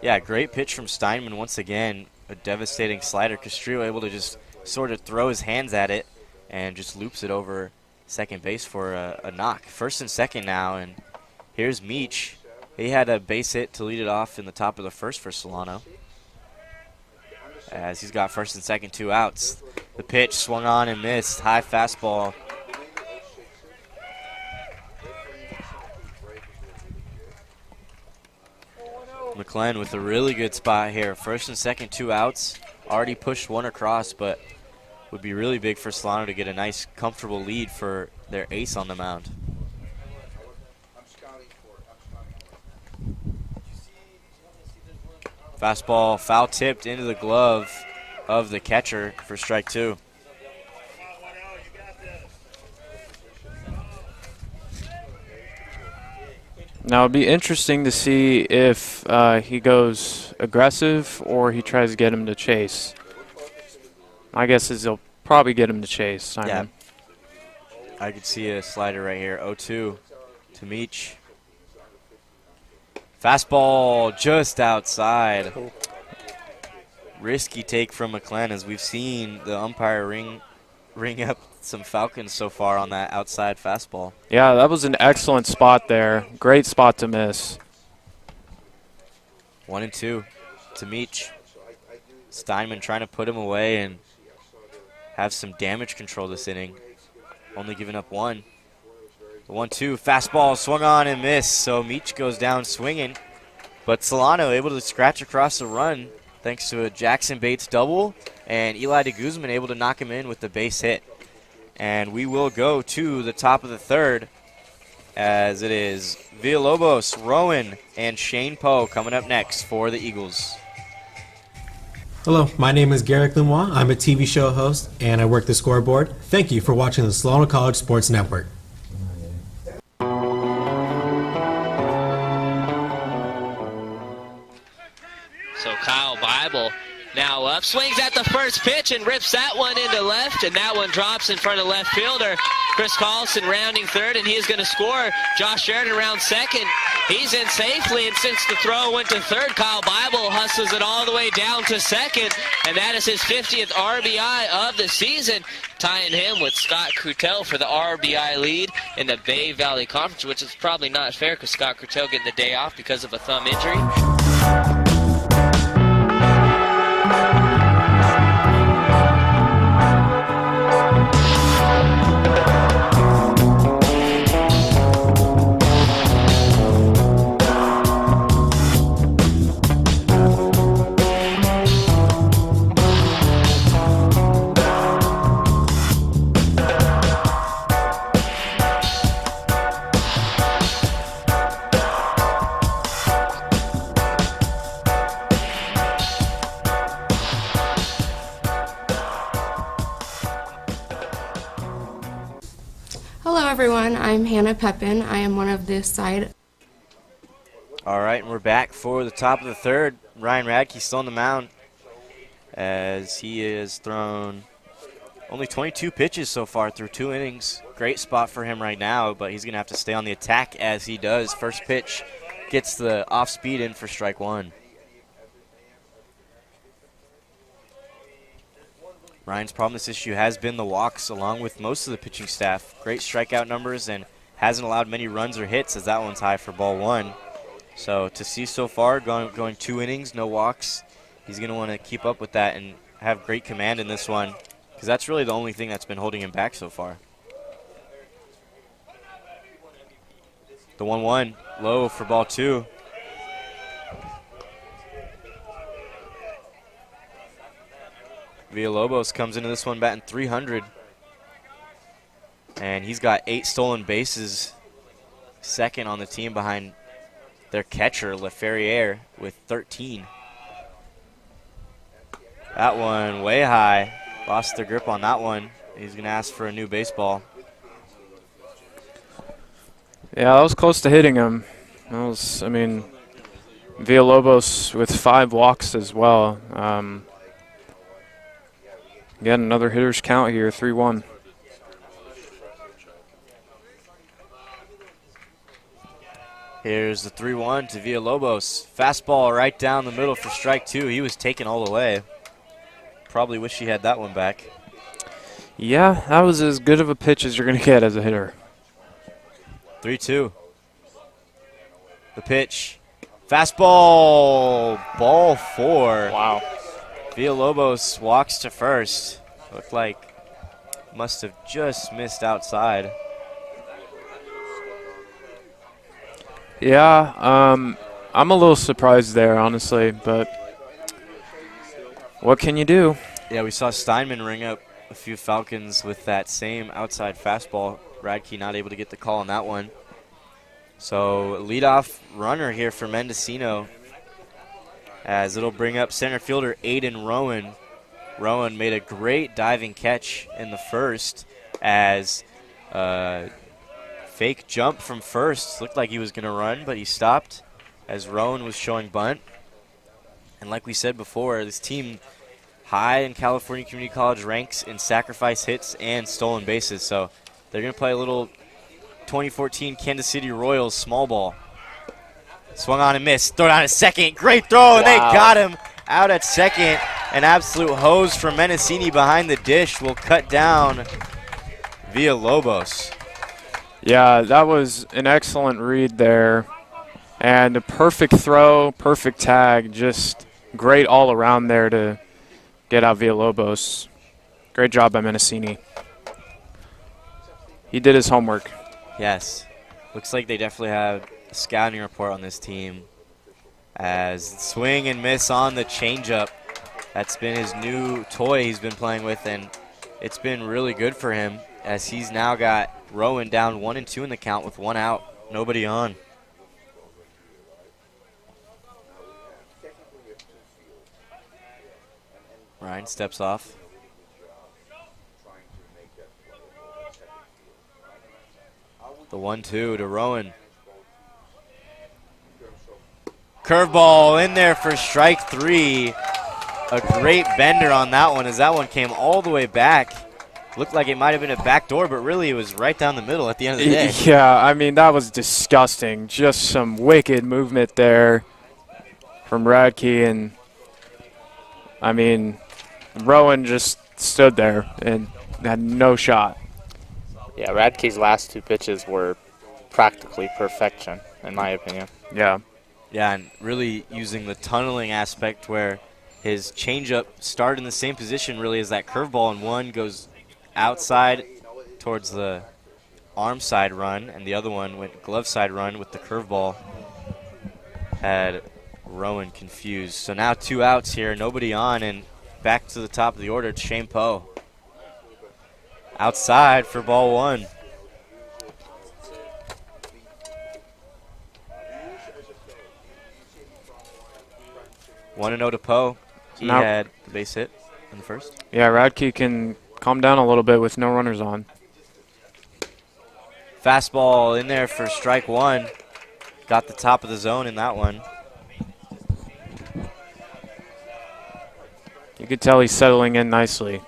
Yeah, great pitch from Steinman once again. A devastating slider. Castrillo able to just sort of throw his hands at it and just loops it over second base for a knock. First and second now, and here's Meach. He had a base hit to lead it off in the top of the first for Solano, as he's got first and second, 2 outs. The pitch swung on and missed. High fastball McClenn with a really good spot here. First and second, 2 outs. Already pushed one across, but would be really big for Solano to get a nice, comfortable lead for their ace on the mound. Fastball foul tipped into the glove of the catcher for strike 2. Now it'd be interesting to see if he goes aggressive or he tries to get him to chase. My guess is he'll probably get him to chase. Simon. Yeah. I could see a slider right here. 0-2 to Meach. Fastball just outside. Risky take from McClenn, as we've seen the umpire ring up some Falcons so far on that outside fastball. Yeah, that was an excellent spot there. Great spot to miss. 1-2 to Meach. Steinman trying to put him away and have some damage control this inning. Only giving up 1. The 1-2 fastball swung on and missed, so Meach goes down swinging. But Solano able to scratch across the run thanks to a Jackson Bates double, and Eli de Guzman able to knock him in with the base hit. And we will go to the top of the third, as it is Villalobos, Rowan, and Shane Poe coming up next for the Eagles. Hello, my name is Garrick Lenoir. I'm a TV show host, and I work the scoreboard. Thank you for watching the Solano College Sports Network. So Kyle Bible now up, swings at the first pitch and rips that one into left, and that one drops in front of left fielder. Chris Carlson rounding third, and he is going to score. Josh Sheridan around second. He's in safely, and since the throw went to third, Kyle Bible hustles it all the way down to second, and that is his 50th RBI of the season, tying him with Scott Crutel for the RBI lead in the Bay Valley Conference, which is probably not fair because Scott Crutel getting the day off because of a thumb injury. Hello everyone, I'm Hannah Pepin. I am one of this side. All right, and we're back for the top of the third. Ryan Radke still on the mound, as he has thrown only 22 pitches so far through 2 innings. Great spot for him right now, but he's going to have to stay on the attack as he does. First pitch gets the off speed in for strike 1. Ryan's problem this issue has been the walks, along with most of the pitching staff. Great strikeout numbers and hasn't allowed many runs or hits, as that one's high for ball 1. So to see so far, going 2 innings, no walks, he's going to want to keep up with that and have great command in this one, because that's really the only thing that's been holding him back so far. The 1-1 low for ball 2. Villalobos comes into this one batting .300. And he's got 8 stolen bases, second on the team behind their catcher, LaFerriere, with 13. That one way high. Lost their grip on that one. He's going to ask for a new baseball. Yeah, that was close to hitting him. That was, I mean, Villalobos with 5 walks as well. Again, another hitter's count here, 3-1. Here's the 3-1 to Villalobos. Fastball right down the middle for strike 2. He was taken all the way. Probably wish he had that one back. Yeah, that was as good of a pitch as you're going to get as a hitter. 3-2. The pitch. Fastball. Ball 4. Wow. Villalobos walks to first. Looked like must have just missed outside. Yeah, I'm a little surprised there, honestly, but what can you do? Yeah, we saw Steinman ring up a few Falcons with that same outside fastball. Radke not able to get the call on that one. So leadoff runner here for Mendocino, as it'll bring up center fielder Aiden Rowan. Rowan made a great diving catch in the first, as fake jump from first. Looked like he was going to run, but he stopped as Rowan was showing bunt. And like we said before, this team high in California Community College ranks in sacrifice hits and stolen bases. So they're going to play a little 2014 Kansas City Royals small ball. Swung on and missed. Throw down at second. Great throw, and they got him out at second. An absolute hose from Mendocino behind the dish will cut down Villalobos. Yeah, that was an excellent read there. And a perfect throw, perfect tag, just great all around there to get out Villalobos. Great job by Mendocino. He did his homework. Yes. Looks like they definitely have a scouting report on this team. As swing and miss on the changeup. That's been his new toy he's been playing with, and it's been really good for him, as he's now got Rowan down 1-2 in the count with 1 out, nobody on. Ryan steps off. The 1-2 to Rowan. Curveball in there for strike 3. A great bender on that one, as that one came all the way back. Looked like it might have been a back door, but really it was right down the middle at the end of the day. Yeah, I mean, that was disgusting. Just some wicked movement there from Radke, and I mean, Rowan just stood there and had no shot. Yeah, Radke's last 2 pitches were practically perfection, in my opinion. Yeah. Yeah, and really using the tunneling aspect where his changeup started in the same position really as that curveball, and one goes outside towards the arm side run, and the other one went glove side run with the curveball. Had Rowan confused. So now 2 outs here, nobody on, and back to the top of the order, it's Shane Poe. Outside for ball 1. One and 0 to Poe. He had the base hit in the first. Yeah, Radke can calm down a little bit with no runners on. Fastball in there for strike 1. Got the top of the zone in that one. You could tell he's settling in nicely.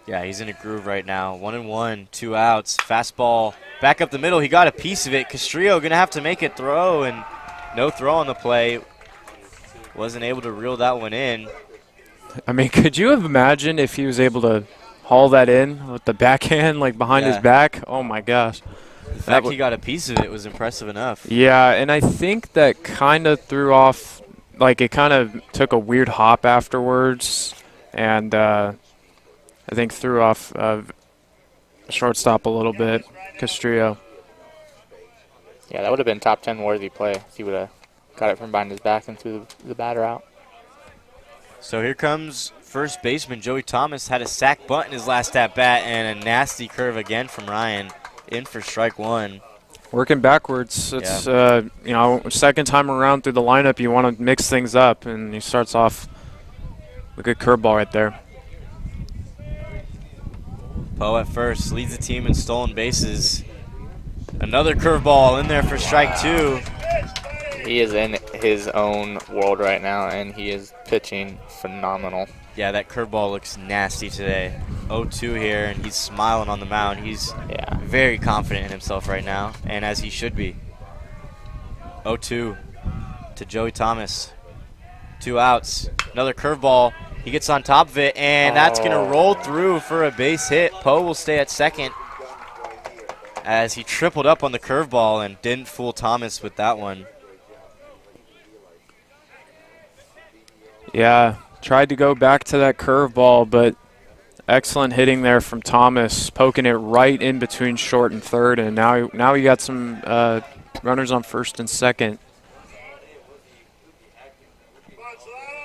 Yeah, he's in a groove right now. 1-1, 2 outs. Fastball back up the middle. He got a piece of it. Castrillo going to have to make a throw, and no throw on the play. Wasn't able to reel that one in. I mean, could you have imagined if he was able to haul that in with the backhand, like behind his back? Oh, my gosh. The fact he got a piece of it was impressive enough. Yeah, and I think that kind of threw off, like it kind of took a weird hop afterwards, and I think threw off shortstop a little bit, Castrillo. Yeah, that would have been top 10 worthy play if he would have got it from behind his back and threw the batter out. So here comes first baseman Joey Thomas. Had a sac bunt in his last at bat, and a nasty curve again from Ryan. In for strike 1. Working backwards. It's you know, second time around through the lineup, you want to mix things up, and he starts off with a good curveball right there. Poe at first leads the team in stolen bases. Another curveball in there for strike 2. He is in his own world right now, and he is pitching phenomenal. Yeah, that curveball looks nasty today. 0-2 here, and he's smiling on the mound. He's very confident in himself right now, and as he should be. 0-2 to Joey Thomas. 2 outs. Another curveball. He gets on top of it, and that's going to roll through for a base hit. Poe will stay at second as he tripled up on the curveball and didn't fool Thomas with that one. Yeah, tried to go back to that curveball, but excellent hitting there from Thomas, poking it right in between short and third, and now he got some Runners on first and second.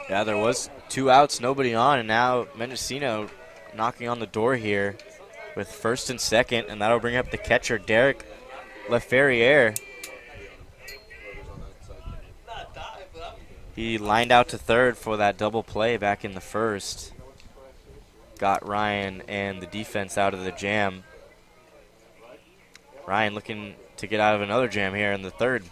Yeah, there was 2 outs, nobody on, and now Mendocino knocking on the door here with first and second, and that'll bring up the catcher, Derek LaFerriere. He lined out to third for that double play back in the first. Got Ryan and the defense out of the jam. Ryan looking to get out of another jam here in the third.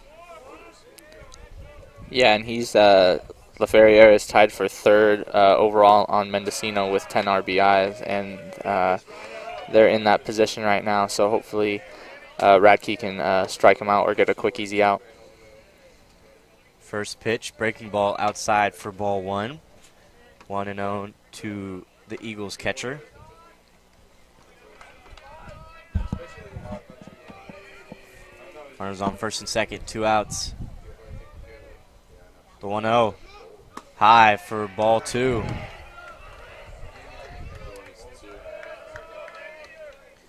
Yeah, and he's LaFerriere is tied for third overall on Mendocino with 10 RBIs, and they're in that position right now. So hopefully Radke can strike him out or get a quick, easy out. First pitch, breaking ball outside for ball 1. 1-0 to the Eagles catcher. Runners on first and second, 2 outs. The 1-0. High for ball 2.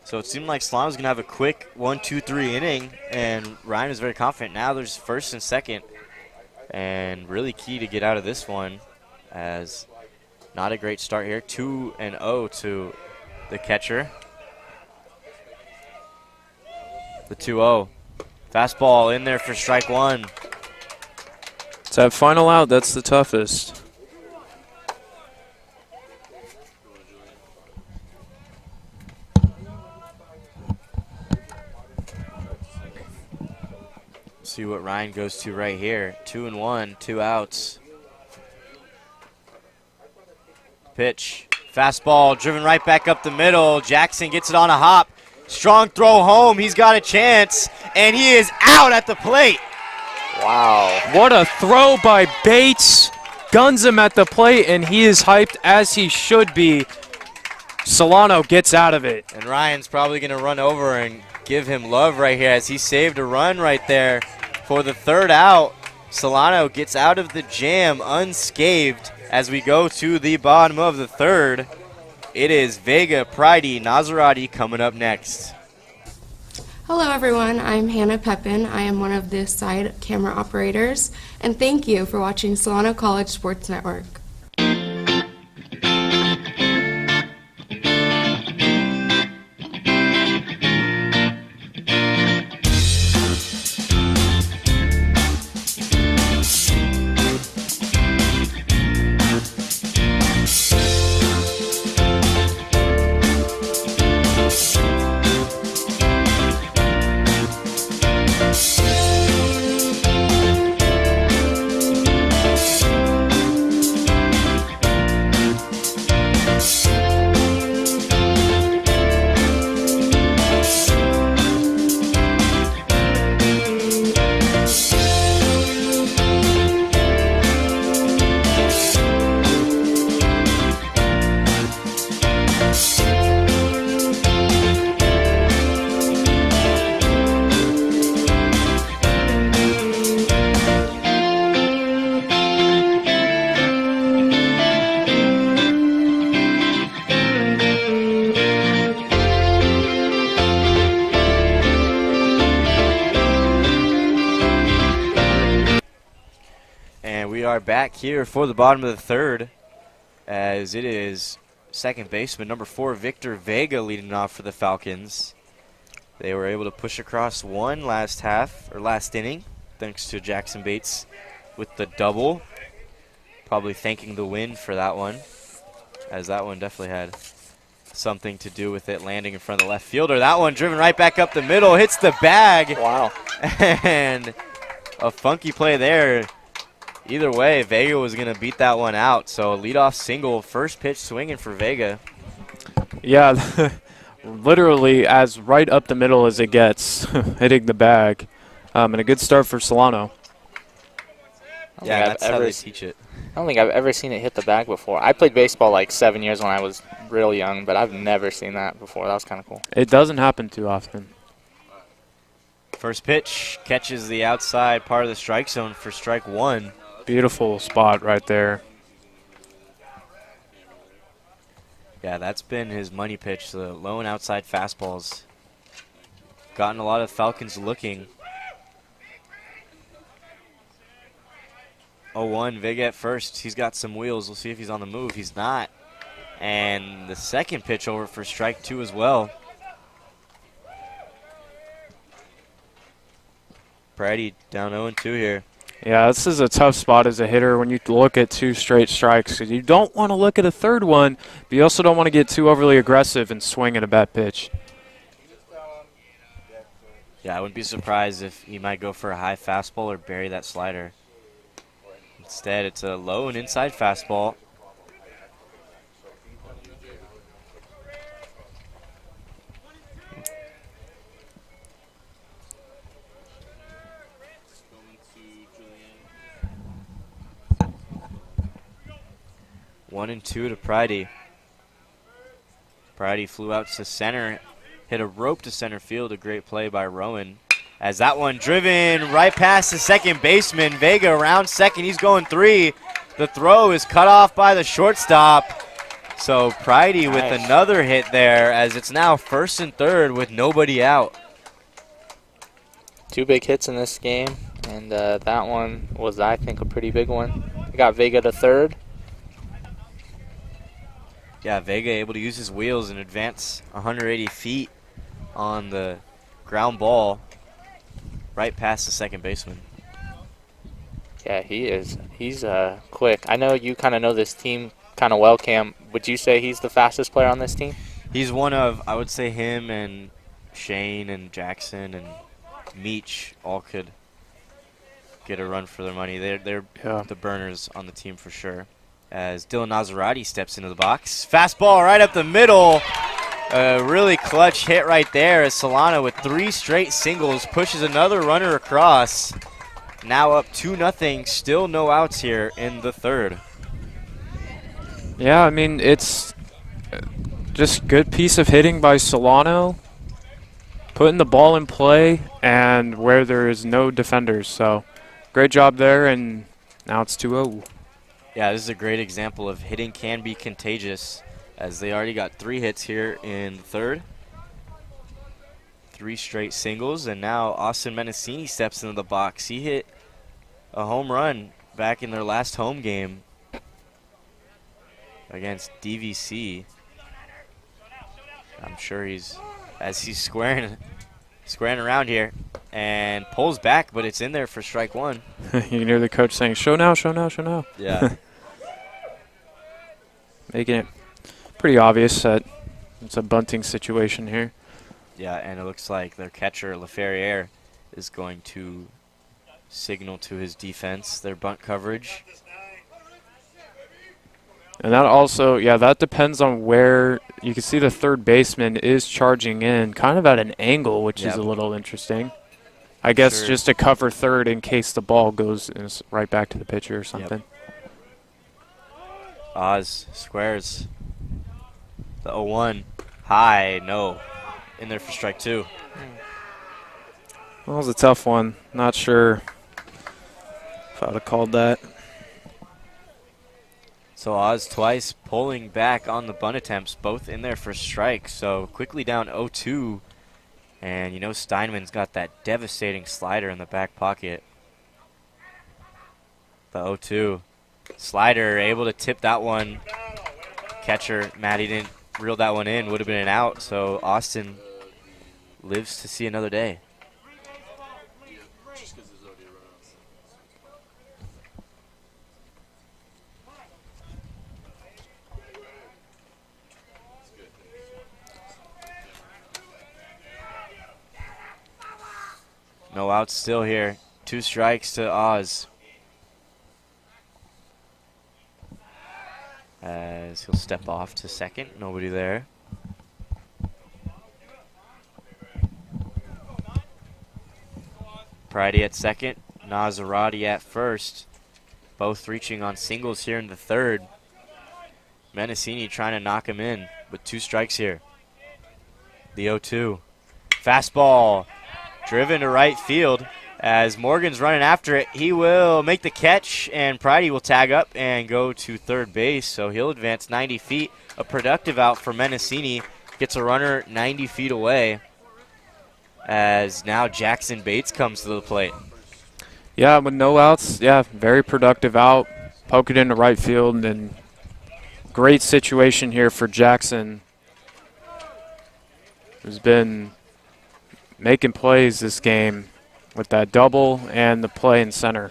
So it seemed like Solano's going to have a quick 1-2-3 inning, and Ryan is very confident. Now there's first and second, and really key to get out of this one, as not a great start here. 2-0 to the catcher. The 2-0. Fastball in there for strike 1. It's that final out that's the toughest. See what Ryan goes to right here. 2-1, 2 outs. Pitch. Fastball driven right back up the middle. Jackson gets it on a hop. Strong throw home. He's got a chance, and he is out at the plate. Wow. What a throw by Bates. Guns him at the plate, and he is hyped as he should be. Solano gets out of it. And Ryan's probably going to run over and give him love right here as he saved a run right there for the third out. Solano gets out of the jam unscathed as we go to the bottom of the third. It is Vega, Pridey, Nazarati coming up next. Hello everyone, I'm Hannah Pepin. I am one of the side camera operators, and thank you for watching Solano College Sports Network. Back here for the bottom of the third, as it is second baseman number 4 Victor Vega leading off for the Falcons. They were able to push across one last inning thanks to Jackson Bates with the double. Probably thanking the wind for that one, as that one definitely had something to do with it landing in front of the left fielder. That one driven right back up the middle, hits the bag. Wow. And a funky play there. Either way, Vega was going to beat that one out. So a leadoff single, first pitch swinging for Vega. Yeah, literally as right up the middle as it gets, hitting the bag. And a good start for Solano. Yeah, that's how they teach it. I don't think I've ever seen it hit the bag before. I played baseball like 7 years when I was real young, but I've never seen that before. That was kind of cool. It doesn't happen too often. First pitch catches the outside part of the strike zone for strike 1. Beautiful spot right there. Yeah, that's been his money pitch, the low and outside fastballs. Gotten a lot of Falcons looking. 0-1, Vega at first. He's got some wheels. We'll see if he's on the move. He's not. And the second pitch over for strike 2 as well. Brady down 0-2 here. Yeah, this is a tough spot as a hitter when you look at 2 straight strikes. 'Cause you don't want to look at a third one, but you also don't want to get too overly aggressive and swing at a bad pitch. Yeah, I wouldn't be surprised if he might go for a high fastball or bury that slider. Instead, it's a low and inside fastball. One and 2 to Pridey. Pridey flew out to center, hit a rope to center field. A great play by Rowan. As that one driven right past the second baseman. Vega around second. He's going 3. The throw is cut off by the shortstop. So Pridey with another hit there, as it's now 1st and 3rd with nobody out. 2 big hits in this game, and that one was, I think, a pretty big one. We got Vega to 3rd. Yeah, Vega able to use his wheels and advance 180 feet on the ground ball right past the second baseman. Yeah, he is. He's quick. I know you kind of know this team kind of well, Cam. Would you say he's the fastest player on this team? He's one of, I would say, him and Shane and Jackson and Meach all could get a run for their money. They're the burners on the team for sure. As Dylan Nazarati steps into the box. Fastball right up the middle. A really clutch hit right there as Solano with 3 straight singles pushes another runner across. Now up 2-0. Still no outs here in the 3rd. Yeah, I mean, it's just good piece of hitting by Solano. Putting the ball in play and where there is no defenders. So great job there, and now it's 2-0. Yeah, this is a great example of hitting can be contagious, as they already got 3 hits here in the 3rd. 3 straight singles, and now Austin Mendocino steps into the box. He hit a home run back in their last home game against DVC. I'm sure he's squaring around here and pulls back, but it's in there for strike 1. You can hear the coach saying, "Show now, show now, show now." Yeah. Making it pretty obvious that it's a bunting situation here. Yeah, and it looks like their catcher, LaFerriere, is going to signal to his defense their bunt coverage. And that also, yeah, that depends on where you can see the third baseman is charging in kind of at an angle, which is a little interesting. I guess just to cover third in case the ball goes right back to the pitcher or something. Oz squares the 0-1. High, no. In there for strike 2. Well, it was a tough one. Not sure if I would have called that. So Oz twice pulling back on the bunt attempts, both in there for strikes. So quickly down 0-2. And you know Steinman's got that devastating slider in the back pocket. The 0-2. Slider able to tip that one. Catcher, Matty didn't reel that one in. Would have been an out. So Austin lives to see another day. No outs still here. 2 strikes to Oz. As he'll step off to second. Nobody there. Pridey at second. Nazarati at first. Both reaching on singles here in the 3rd. Mendocino trying to knock him in with 2 strikes here. The 0-2. Fastball. Driven to right field as Morgan's running after it. He will make the catch, and Pridey will tag up and go to third base. So he'll advance 90 feet. A productive out for Mendocino. Gets a runner 90 feet away as now Jackson Bates comes to the plate. Yeah, with no outs, yeah, very productive out. Poke it into right field, and great situation here for Jackson, who's been making plays this game with that double and the play in center.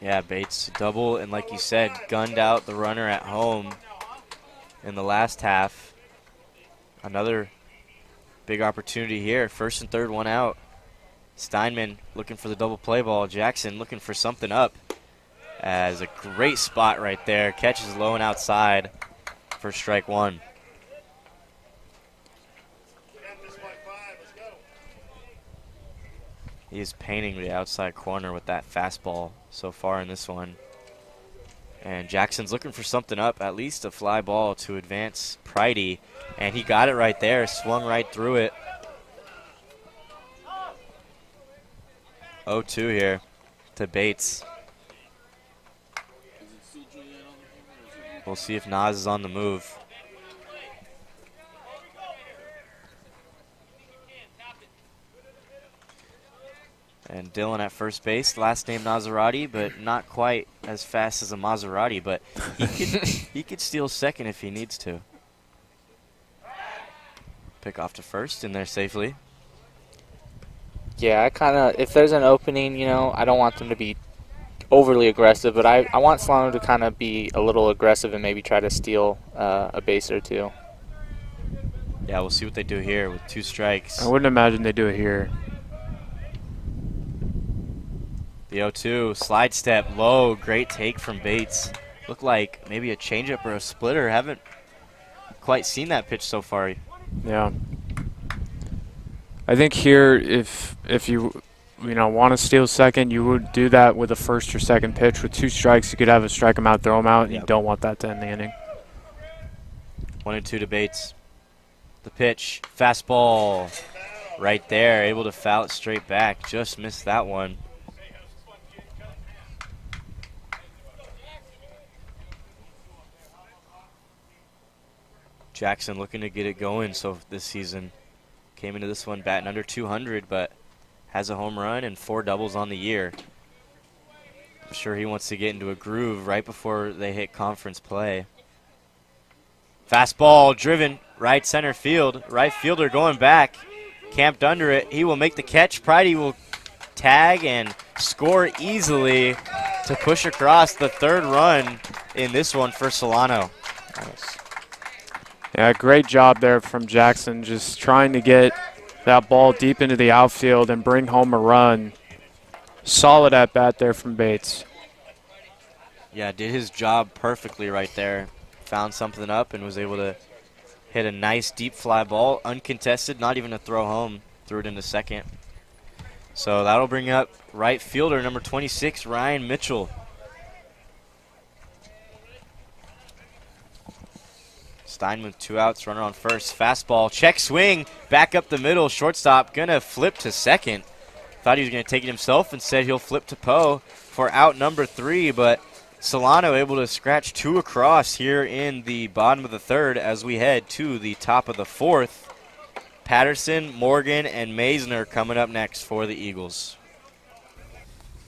Yeah, Bates double, and like you said, gunned out the runner at home in the last half. Another big opportunity here. First and third, one out. Steinman looking for the double play ball. Jackson looking for something up. As a great spot right there. Catches low and outside for strike one. He is painting the outside corner with that fastball so far in this one. And Jackson's looking for something up, at least a fly ball to advance Pridey. And he got it right there, swung right through it. 0-2 here to Bates. We'll see if Nas is on the move. And Dylan at first base, last name Maserati, but not quite as fast as a Maserati, but he could steal second if he needs to. Pick off to first in there safely. Yeah, I kind of, if there's an opening, you know, I don't want them to be overly aggressive, but I want Solano to kind of be a little aggressive and maybe try to steal a base or two. Yeah, we'll see what they do here with 2 strikes. I wouldn't imagine they do it here. The 0-2, slide step, low, great take from Bates. Looked like maybe a changeup or a splitter. Haven't quite seen that pitch so far. Yeah. I think here, if you want to steal second, you would do that with a first or second pitch. With 2 strikes, you could have a strike him out, throw him out. Yep. You don't want that to end the inning. 1-2 to Bates. The pitch, fastball, right there, able to foul it straight back. Just missed that one. Jackson looking to get it going so this season. Came into this one batting under 200, but has a home run and 4 doubles on the year. I'm sure he wants to get into a groove right before they hit conference play. Fastball driven right center field. Right fielder going back. Camped under it. He will make the catch. Pridey will tag and score easily to push across the 3rd run in this one for Solano. Nice. Yeah, great job there from Jackson, just trying to get that ball deep into the outfield and bring home a run. Solid at bat there from Bates. Yeah, did his job perfectly right there. Found something up and was able to hit a nice deep fly ball, uncontested, not even a throw home. Threw it into second. So that'll bring up right fielder number 26, Ryan Mitchell. Steinman with 2 outs, runner on first. Fastball, check swing, back up the middle. Shortstop gonna flip to second. Thought he was gonna take it himself and said he'll flip to Poe for out number 3, but Solano able to scratch 2 across here in the bottom of the 3rd as we head to the top of the 4th. Patterson, Morgan, and Maisner coming up next for the Eagles.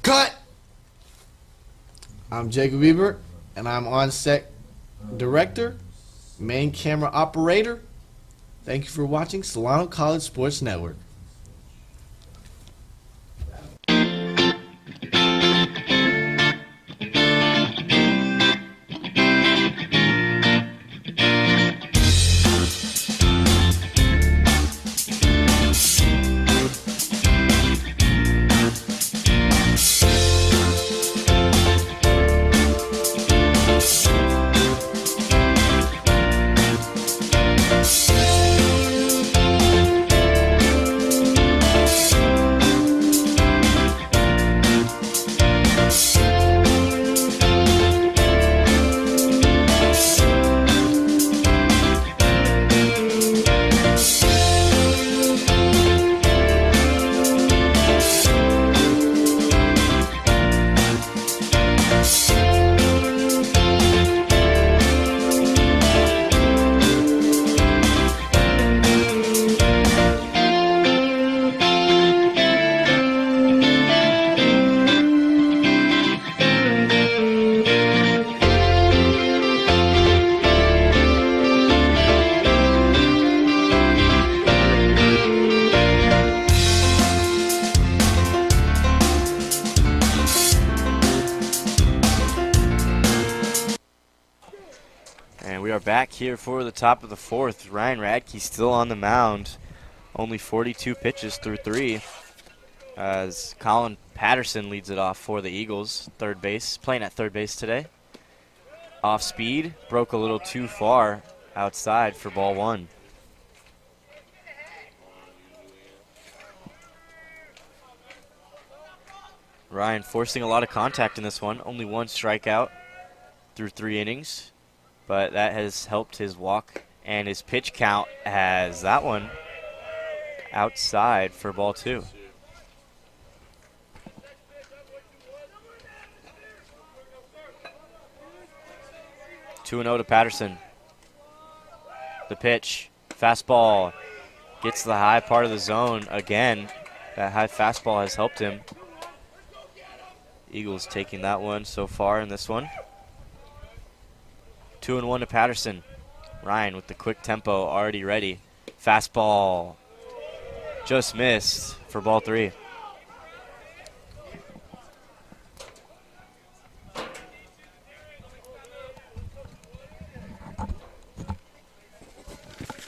Cut! I'm Jacob Ebert, and I'm on-set director, main camera operator. Thank you for watching Solano College Sports Network. back here for the top of the fourth. Ryan Radke still on the mound. Only 42 pitches through 3. As Colin Patterson leads it off for the Eagles. Third base, playing at third base today. Off speed, broke a little too far outside for ball 1. Ryan forcing a lot of contact in this one. Only 1 strikeout through 3 innings. But that has helped his walk. And his pitch count has that one outside for ball 2. Two and 0 to Patterson. The pitch, fastball, gets the high part of the zone again. That high fastball has helped him. Eagles taking that one so far in this one. 2 and 1 to Patterson. Ryan with the quick tempo already ready. Fastball just missed for ball 3.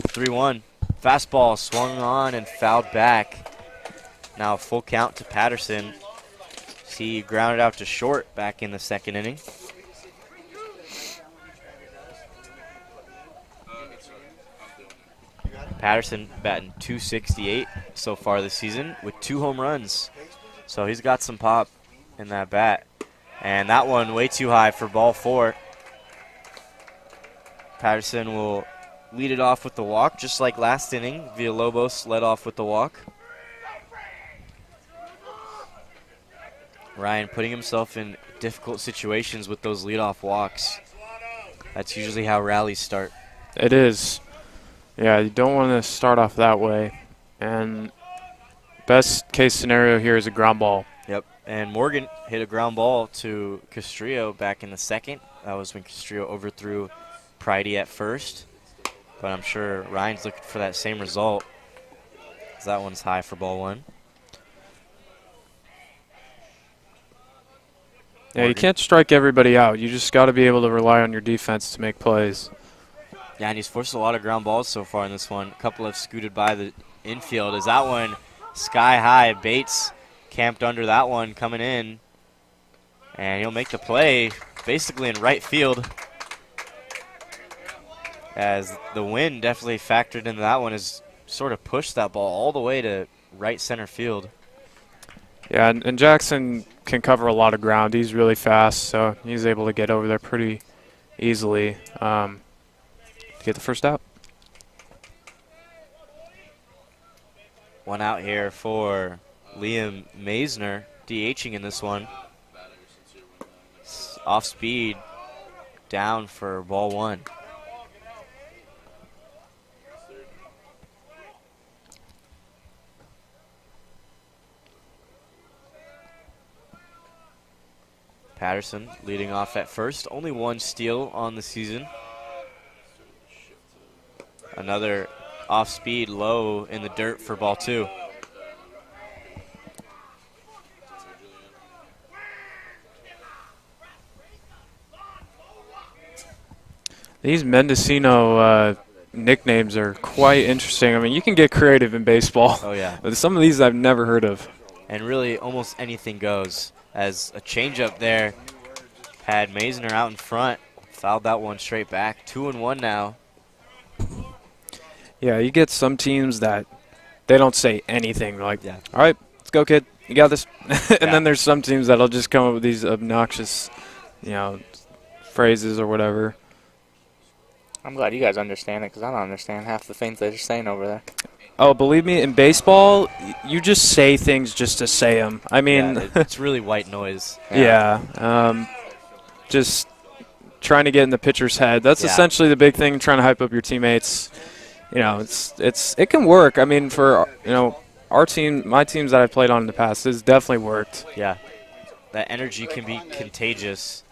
Three-one. Fastball swung on and fouled back. Now a full count to Patterson. He grounded out to short back in the second inning. Patterson batting .268 so far this season with 2 home runs. So he's got some pop in that bat. And that one way too high for ball 4. Patterson will lead it off with the walk, just like last inning. Villalobos led off with the walk. Ryan putting himself in difficult situations with those leadoff walks. That's usually how rallies start. It is. Yeah, you don't want to start off that way. And best case scenario here is a ground ball. Yep, and Morgan hit a ground ball to Castrillo back in the second. That was when Castrillo overthrew Pridey at first. But I'm sure Ryan's looking for that same result. That one's high for ball 1. Yeah, you can't strike everybody out. You just got to be able to rely on your defense to make plays. Yeah, and he's forced a lot of ground balls so far in this one. A couple have scooted by the infield. Is that one sky high? Bates camped under that one coming in. And he'll make the play basically in right field. As the wind definitely factored into that one, has sort of pushed that ball all the way to right center field. Yeah, and Jackson can cover a lot of ground. He's really fast, so he's able to get over there pretty easily to get the first out. One out here for Liam Maisner, DHing in this one. Off speed, down for ball 1. Patterson leading off at first. Only 1 steal on the season. Another off-speed low in the dirt for ball 2. These Mendocino nicknames are quite interesting. I mean, you can get creative in baseball. Oh, yeah. But some of these I've never heard of. And really, almost anything goes. As a changeup there had Maisner out in front. Fouled that one straight back. 2 and 1 now. Yeah, you get some teams that they don't say anything. They're like, yeah. All right, let's go, kid. You got this. And then there's some teams that'll just come up with these obnoxious, phrases or whatever. I'm glad you guys understand it because I don't understand half the things they're saying over there. Oh, believe me, in baseball, you just say things just to say them. I mean, it's really white noise. Yeah. Just trying to get in the pitcher's head. That's essentially the big thing, trying to hype up your teammates. It can work. I mean, for, our team, my teams that I've played on in the past, it's definitely worked. Yeah. That energy can be contagious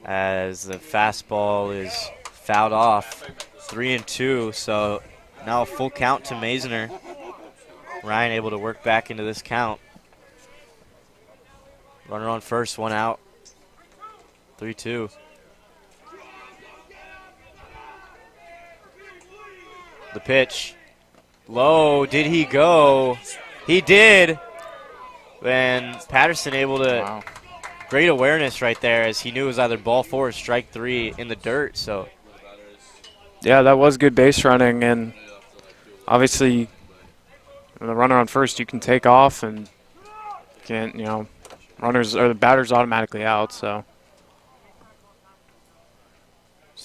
as the fastball is fouled off. 3 and 2, so now a full count to Maisner. Ryan able to work back into this count. Runner on first, 1 out. 3-2. The pitch. Low. Did he go? He did. And Patterson able to great awareness right there, as he knew it was either ball 4 or strike 3 in the dirt. So yeah, that was good base running, and obviously the runner on first, you can take off and can't, runners or the batter's automatically out. So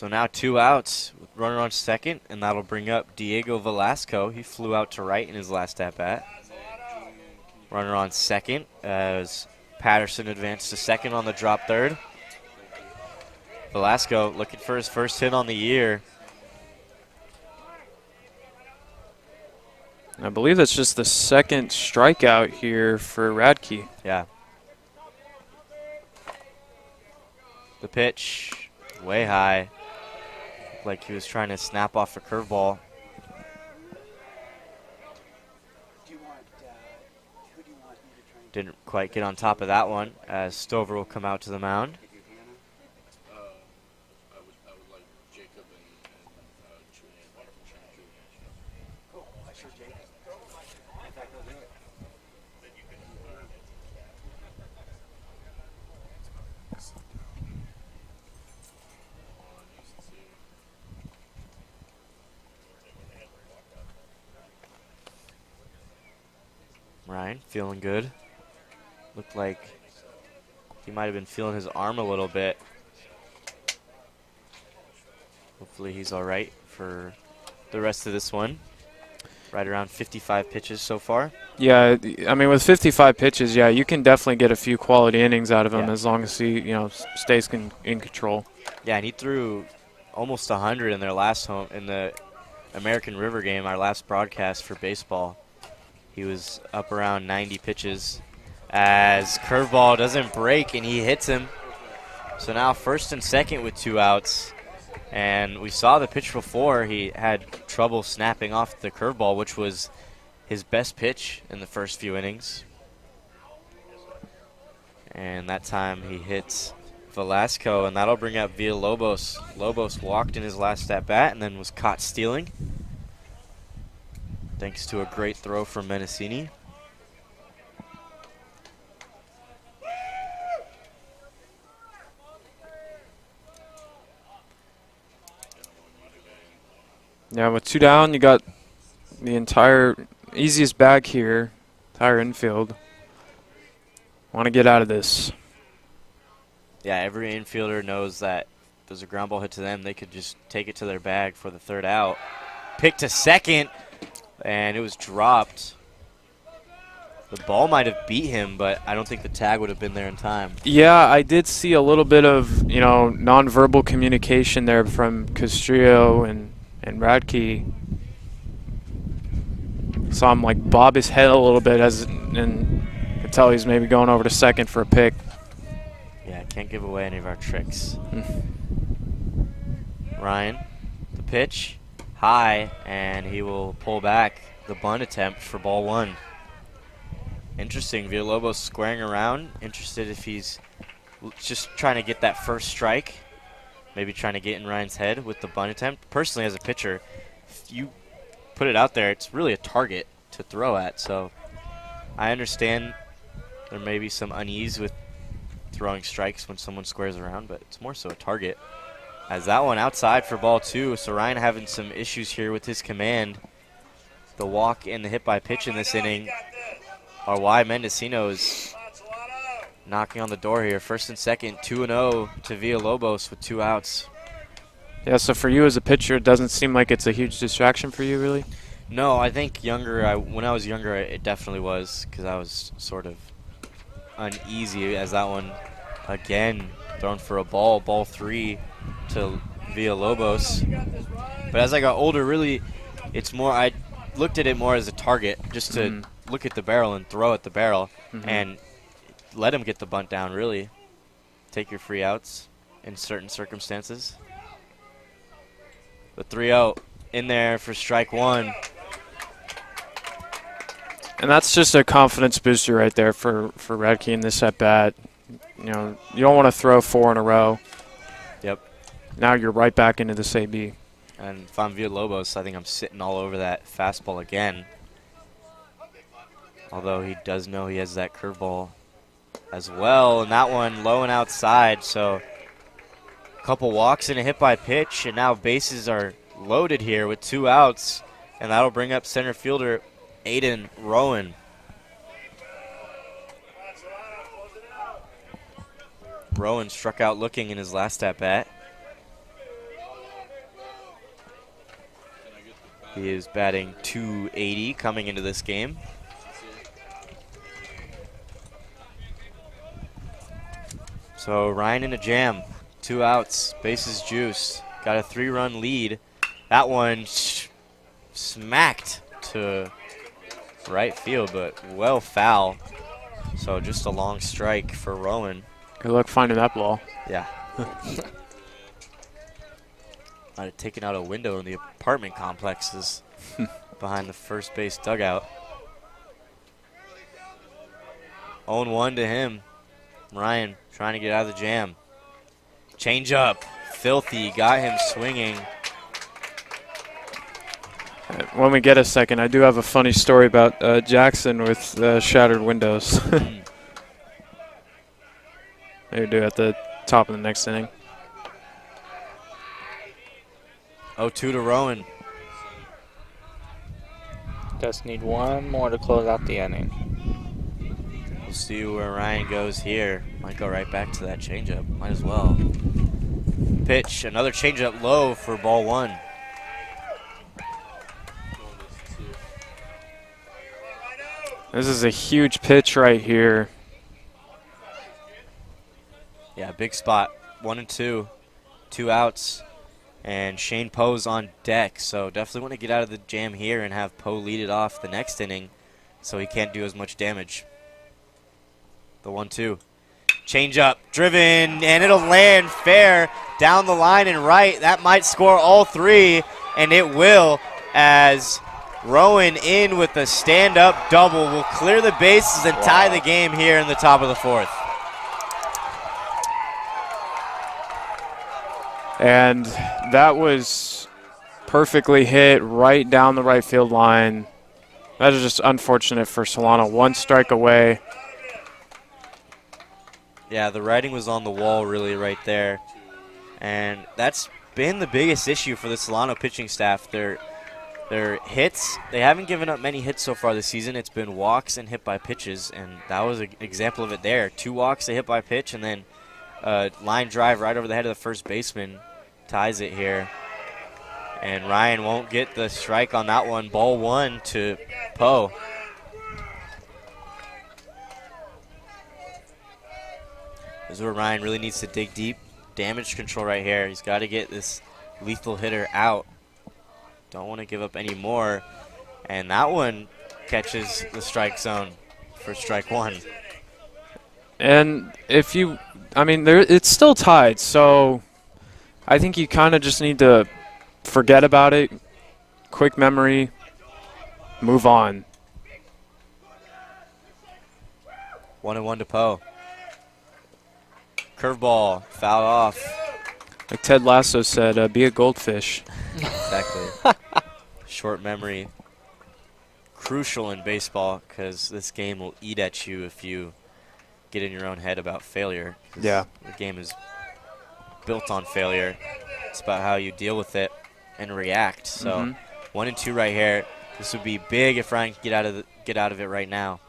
now 2 outs with runner on second, and that'll bring up Diego Velasco. He flew out to right in his last at bat. Runner on second as Patterson advanced to second on the drop third. Velasco looking for his first hit on the year. I believe that's just the second strikeout here for Radke. Yeah. The pitch, way high. Like he was trying to snap off a curveball. Didn't quite get on top of that one, as Stover will come out to the mound. Ryan feeling good. Looked like he might have been feeling his arm a little bit. Hopefully he's all right for the rest of this one. Right around 55 pitches so far. Yeah, I mean, with 55 pitches, yeah, you can definitely get a few quality innings out of him as long as he, stays in control. Yeah, and he threw almost 100 in their last home in the American River game, our last broadcast for baseball. He was up around 90 pitches. As curveball doesn't break and he hits him. So now first and second with 2 outs. And we saw the pitch before. He had trouble snapping off the curveball, which was his best pitch in the first few innings. And that time he hits Velasco, and that'll bring up Villalobos. Lobos walked in his last at bat and then was caught stealing, thanks to a great throw from Mendocino. Yeah, with 2 down, you got the entire easiest bag here, entire infield. Want to get out of this. Yeah, every infielder knows that if there's a ground ball hit to them, they could just take it to their bag for the 3rd out. Pick to second, and it was dropped. The ball might have beat him, but I don't think the tag would have been there in time. Yeah, I did see a little bit of, nonverbal communication there from Castrillo and Radke. Saw him bob his head a little bit and could tell he's maybe going over to second for a pick. Yeah, can't give away any of our tricks. Ryan, the pitch, high, and he will pull back the bunt attempt for ball 1. Interesting, Villalobos squaring around, interested if he's just trying to get that first strike. Maybe trying to get in Ryan's head with the bunt attempt. Personally, as a pitcher, if you put it out there, it's really a target to throw at. So I understand there may be some unease with throwing strikes when someone squares around, but it's more so a target. As that one outside for ball 2, so Ryan having some issues here with his command. The walk and the hit by pitch in this inning are why Mendocino is knocking on the door here. First and second, 2-0 to Villalobos with 2 outs. Yeah, so for you as a pitcher, it doesn't seem like it's a huge distraction for you, really? No, I think when I was younger, it definitely was, because I was sort of uneasy as that one, again, thrown for a ball 3 to Villalobos. But as I got older, really, it's more, I looked at it more as a target, just to look at the barrel and throw at the barrel, and let him get the bunt down, really. Take your free outs in certain circumstances. The 3-0 in there for strike 1. And that's just a confidence booster right there for Radke in this at-bat. You don't want to throw 4 in a row. Yep. Now you're right back into this AB. And if I'm Villalobos, I think I'm sitting all over that fastball again. Although he does know he has that curveball as well. And that one low and outside. So a couple walks and a hit by pitch. And now bases are loaded here with 2 outs. And that'll bring up center fielder Aiden Rowan. Rowan struck out looking in his last at-bat. He is batting .280 coming into this game. So Ryan in a jam, 2 outs, bases juice. Got a 3-run lead. That one smacked to right field, but well foul. So just a long strike for Rowan. Good luck finding that ball. Yeah. Might have taken out a window in the apartment complexes behind the first base dugout. 0-1 to him. Ryan trying to get out of the jam. Change up. Filthy. Got him swinging. When we get a second, I do have a funny story about Jackson with shattered windows. Maybe do at the top of the next inning. 0-2 to Rowan. Just need one more to close out the inning. We'll see where Ryan goes here. Might go right back to that changeup. Might as well. Pitch. Another changeup low for ball 1. This is a huge pitch right here. Yeah, big spot. 1-2. 2 outs. And Shane Poe's on deck, so definitely want to get out of the jam here and have Poe lead it off the next inning so he can't do as much damage. The 1-2. Change up, driven, and it'll land fair down the line and right. That might score all 3, and it will, as Rowan in with a stand-up double will clear the bases and tie the game here in the top of the 4th. And that was perfectly hit right down the right field line. That is just unfortunate for Solano. 1 strike away. Yeah, the writing was on the wall really right there. And that's been the biggest issue for the Solano pitching staff. Their hits, they haven't given up many hits so far this season. It's been walks and hit by pitches, and that was an example of it there. 2 walks, a hit by pitch, and then line drive right over the head of the first baseman ties it here. And Ryan won't get the strike on that one. Ball 1 to Poe. This is where Ryan really needs to dig deep. Damage control right here. He's got to get this lethal hitter out. Don't want to give up any more. And that one catches the strike zone for strike 1. And if you, I mean, it's still tied, so I think you kind of just need to forget about it. Quick memory, move on. 1-1 to Poe. Curveball, fouled off. Like Ted Lasso said, be a goldfish. Exactly. Short memory. Crucial in baseball because this game will eat at you if you get in your own head about failure. Yeah. The game is built on failure. It's about how you deal with it and react. So 1-2 right here. This would be big if Ryan can get out of it right now.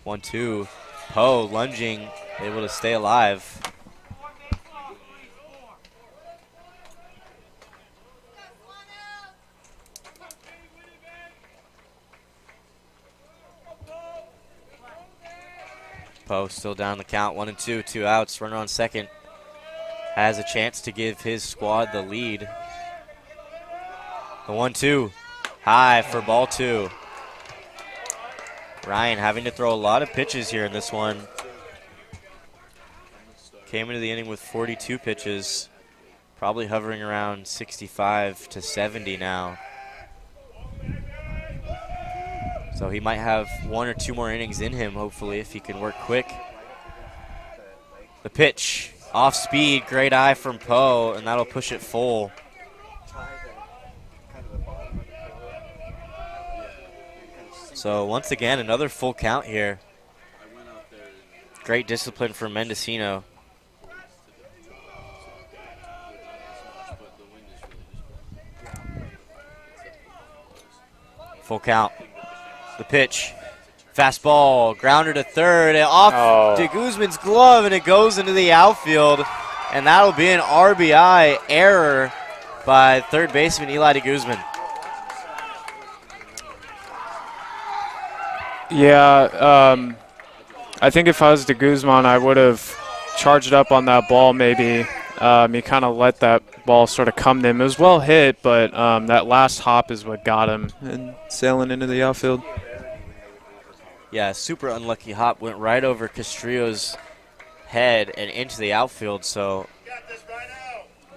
1-2. Poe lunging, able to stay alive. Poe still down the count, 1-2, 2 outs, runner on second. Has a chance to give his squad the lead. The 1-2, high for ball 2. Ryan having to throw a lot of pitches here in this one. Came into the inning with 42 pitches, probably hovering around 65 to 70 now. So he might have 1 or 2 more innings in him, hopefully, if he can work quick. The pitch, off speed, great eye from Poe, and that'll push it full. So once again, another full count here. Great discipline for Mendocino. Full count. The pitch. Fastball, grounder to third, and off De Guzman's glove, and it goes into the outfield. And that'll be an RBI error by third baseman Eli De Guzman. Yeah, I think if I was De Guzman, I would have charged up on that ball maybe. He kind of let that ball sort of come to him. It was well hit, but that last hop is what got him and sailing into the outfield. Yeah, super unlucky hop. Went right over Castrillo's head and into the outfield, so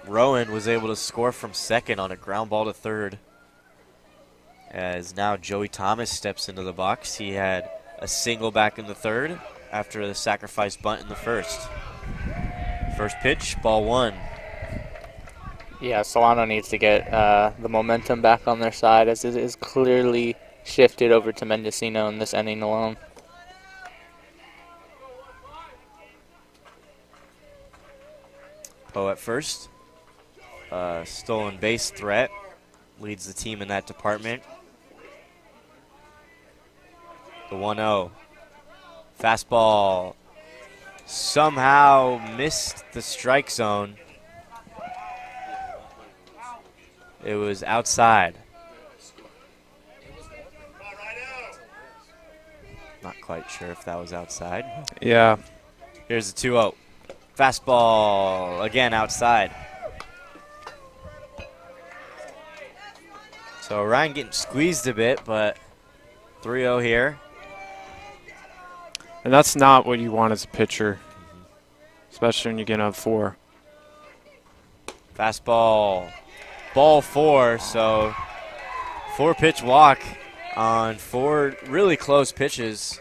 Rowan was able to score from second on a ground ball to third. As now Joey Thomas steps into the box. He had a single back in the third after the sacrifice bunt in the first. First pitch, ball one. Yeah, Solano needs to get the momentum back on their side, as it is clearly shifted over to Mendocino in this inning alone. Poe at first. Stolen base threat. Leads the team in that department. The 1-0. Fastball. Somehow missed the strike zone. It was outside. Not quite sure if that was outside. Yeah. Here's the 2-0. Fastball, again outside. So Ryan getting squeezed a bit, but 3-0 here. And that's not what you want as a pitcher, especially when you get on 4. Fastball, ball 4, so 4-pitch walk on 4 really close pitches.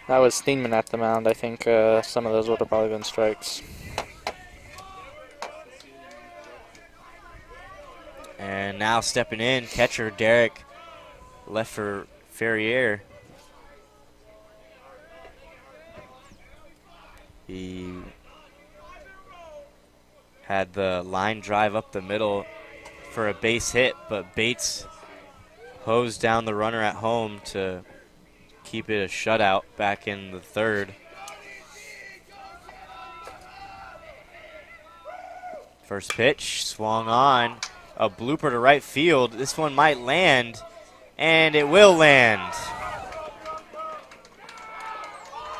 That was Steenman at the mound. I think some of those would have probably been strikes. And now stepping in, catcher Derek, left for Ferrier. He had the line drive up the middle for a base hit, but Bates hosed down the runner at home to keep it a shutout back in the third. First pitch, swung on. A blooper to right field. This one might land, and it will land.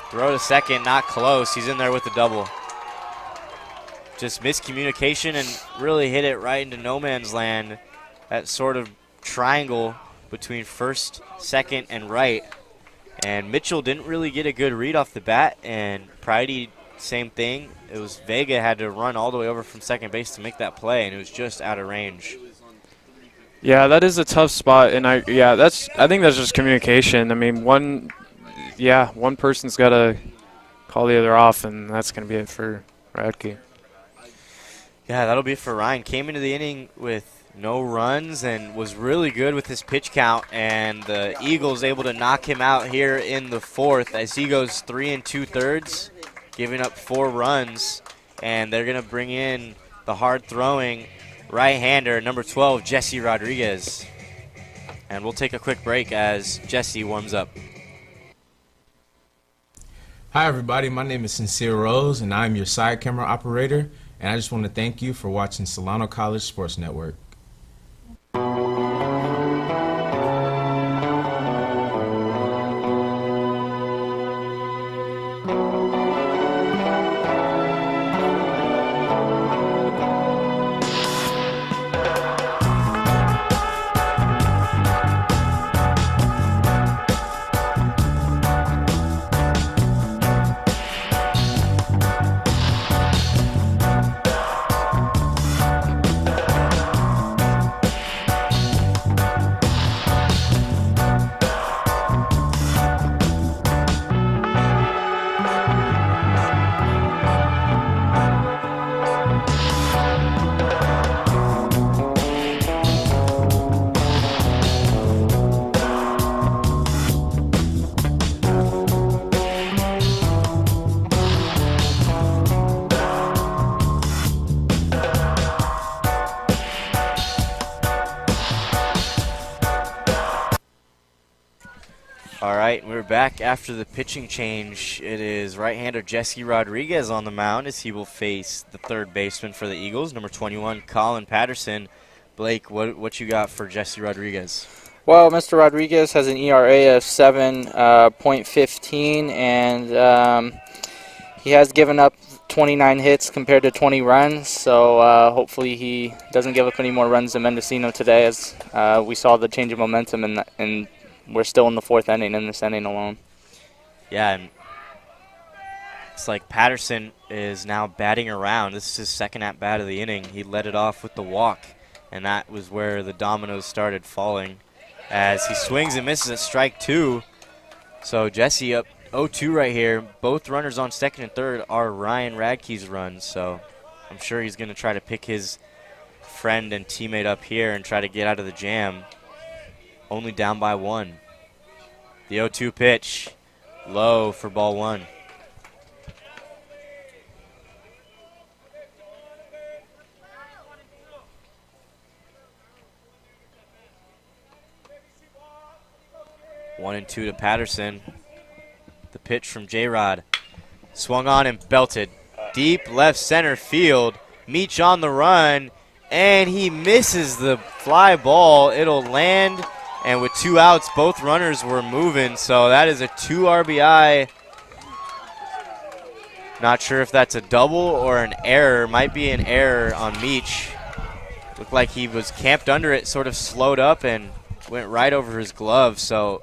Throw to second, not close. He's in there with the double. Just miscommunication and really hit it right into no man's land. That sort of triangle between first, second, and right. And Mitchell didn't really get a good read off the bat, and Pridey, same thing. It was Vega had to run all the way over from second base to make that play, and it was just out of range. Yeah, that is a tough spot, and I think that's just communication. I mean, one person's got to call the other off, and that's going to be it for Radke. Yeah, that'll be it for Ryan. Came into the inning with no runs and was really good with his pitch count, and the Eagles able to knock him out here in the fourth as he goes 3 2/3, giving up 4 runs, and they're going to bring in the hard-throwing right-hander, number 12, Jesse Rodriguez. And we'll take a quick break as Jesse warms up. Hi, everybody. My name is Sincere Rose, and I'm your side camera operator. And I just want to thank you for watching Solano College Sports Network. right, we're back after the pitching change. It is right-hander Jesse Rodriguez on the mound as he will face the third baseman for the Eagles, number 21, Colin Patterson. Blake, what you got for Jesse Rodriguez? Well, Mr. Rodriguez has an ERA of 7.15, and he has given up 29 hits compared to 20 runs, so hopefully he doesn't give up any more runs than Mendocino today, as we saw the change of momentum, and we're still in the fourth inning in this inning alone. Yeah, and it's like Patterson is now batting around. This is his second at-bat of the inning. He led it off with the walk, and that was where the dominoes started falling as he swings and misses at strike 2. So Jesse up 0-2 right here. Both runners on second and third are Ryan Radke's runs, so I'm sure he's going to try to pick his friend and teammate up here and try to get out of the jam. Only down by 1. The 0-2 pitch, low for ball 1. One and 2 to Patterson. The pitch from J-Rod. Swung on and belted. Deep left center field. Meach on the run. And he misses the fly ball. It'll land. And with 2 outs, both runners were moving. So that is a 2 RBI. Not sure if that's a double or an error. Might be an error on Meach. Looked like he was camped under it, sort of slowed up and went right over his glove. So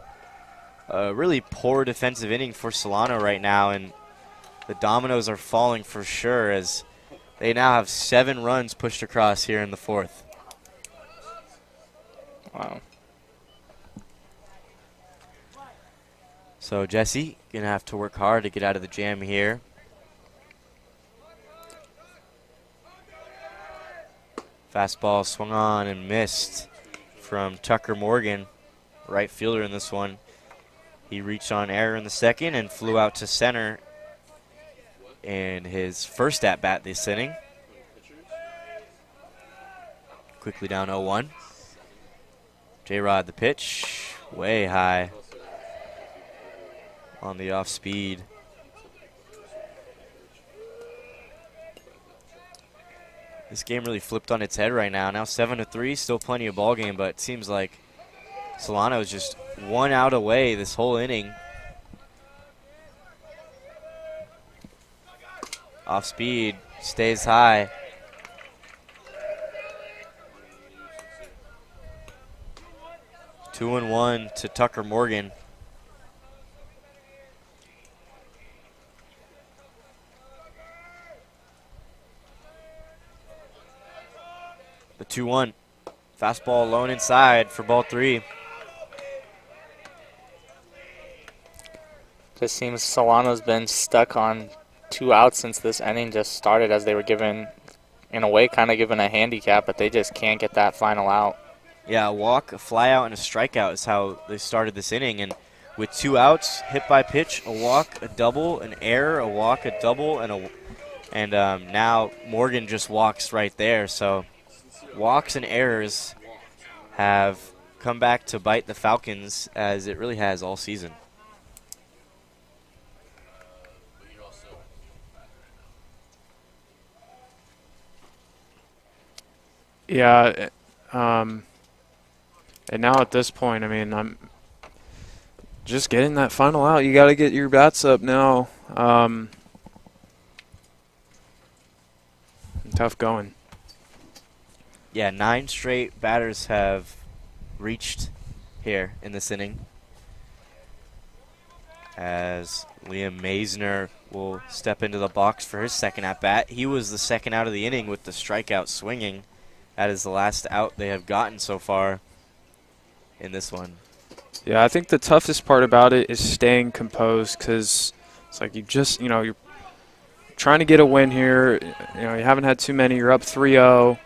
a really poor defensive inning for Solano right now, and the dominoes are falling for sure as they now have 7 runs pushed across here in the fourth. Wow. So Jesse gonna have to work hard to get out of the jam here. Fastball swung on and missed from Tucker Morgan, right fielder in this one. He reached on error in the second and flew out to center in his first at-bat this inning. Quickly down 0-1. J-Rod the pitch, way high on the off speed. This game really flipped on its head right now. Now 7-3, still plenty of ball game, but it seems like Solano is just 1 out away this whole inning. Off speed, stays high. Two and 1 to Tucker Morgan. The 2-1. Fastball alone inside for ball 3. Just seems Solano's been stuck on 2 outs since this inning just started, as they were given, in a way, kind of given a handicap, but they just can't get that final out. Yeah, a walk, a fly out, and a strikeout is how they started this inning. And with 2 outs, hit by pitch, a walk, a double, an error, a walk, a double, and now Morgan just walks right there. So walks and errors have come back to bite the Falcons, as it really has all season. Yeah, and now at this point, I mean, I'm just getting that final out. You got to get your bats up now. Tough going. Yeah, 9 straight batters have reached here in this inning, as Liam Maisner will step into the box for his second at-bat. He was the second out of the inning with the strikeout swinging. That is the last out they have gotten so far in this one. Yeah, I think the toughest part about it is staying composed, because it's like you're trying to get a win here. You haven't had too many. You're up 3-0,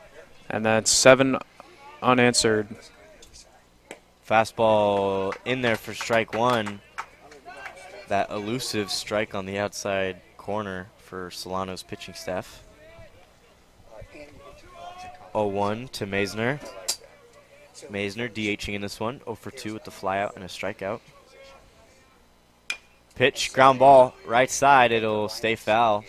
and that's 7 unanswered. Fastball in there for strike 1. That elusive strike on the outside corner for Solano's pitching staff. 0-1 to Maisner. Maisner DHing in this one, 0 for 2 with the flyout and a strikeout. Pitch, ground ball, right side. It'll stay foul.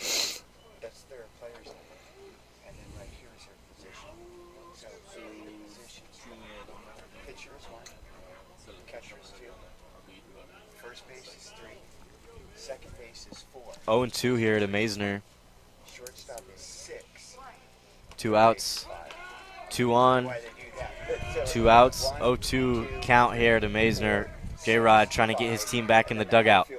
Oh and 2 here to Maisner. 2 outs. 2 on. 2 outs. 0-2 count here to Maisner. J-Rod trying to get his team back in the dugout.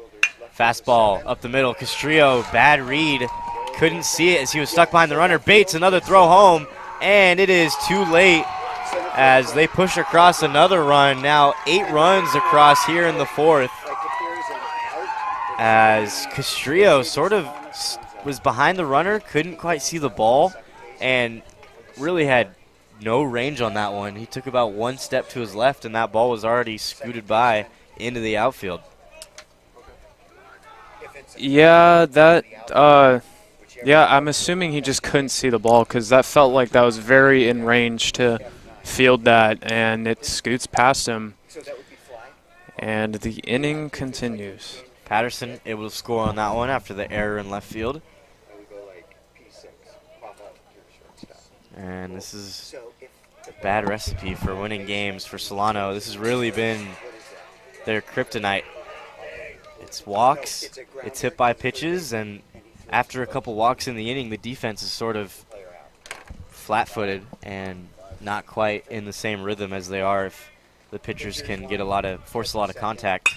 Fastball up the middle. Castrillo, bad read. Couldn't see it as he was stuck behind the runner. Bates, another throw home. And it is too late as they push across another run. Now 8 runs across here in the 4th. As Castrillo sort of was behind the runner, couldn't quite see the ball, and really had no range on that one. He took about 1 step to his left, and that ball was already scooted by into the outfield. Yeah, I'm assuming he just couldn't see the ball because that felt like that was very in range to field that, and it scoots past him. And the inning continues. Patterson able to score on that one after the error in left field. And this is a bad recipe for winning games for Solano. This has really been their kryptonite. It's walks, it's hit by pitches, and after a couple walks in the inning, the defense is sort of flat-footed and not quite in the same rhythm as they are if the pitchers can get force a lot of contact.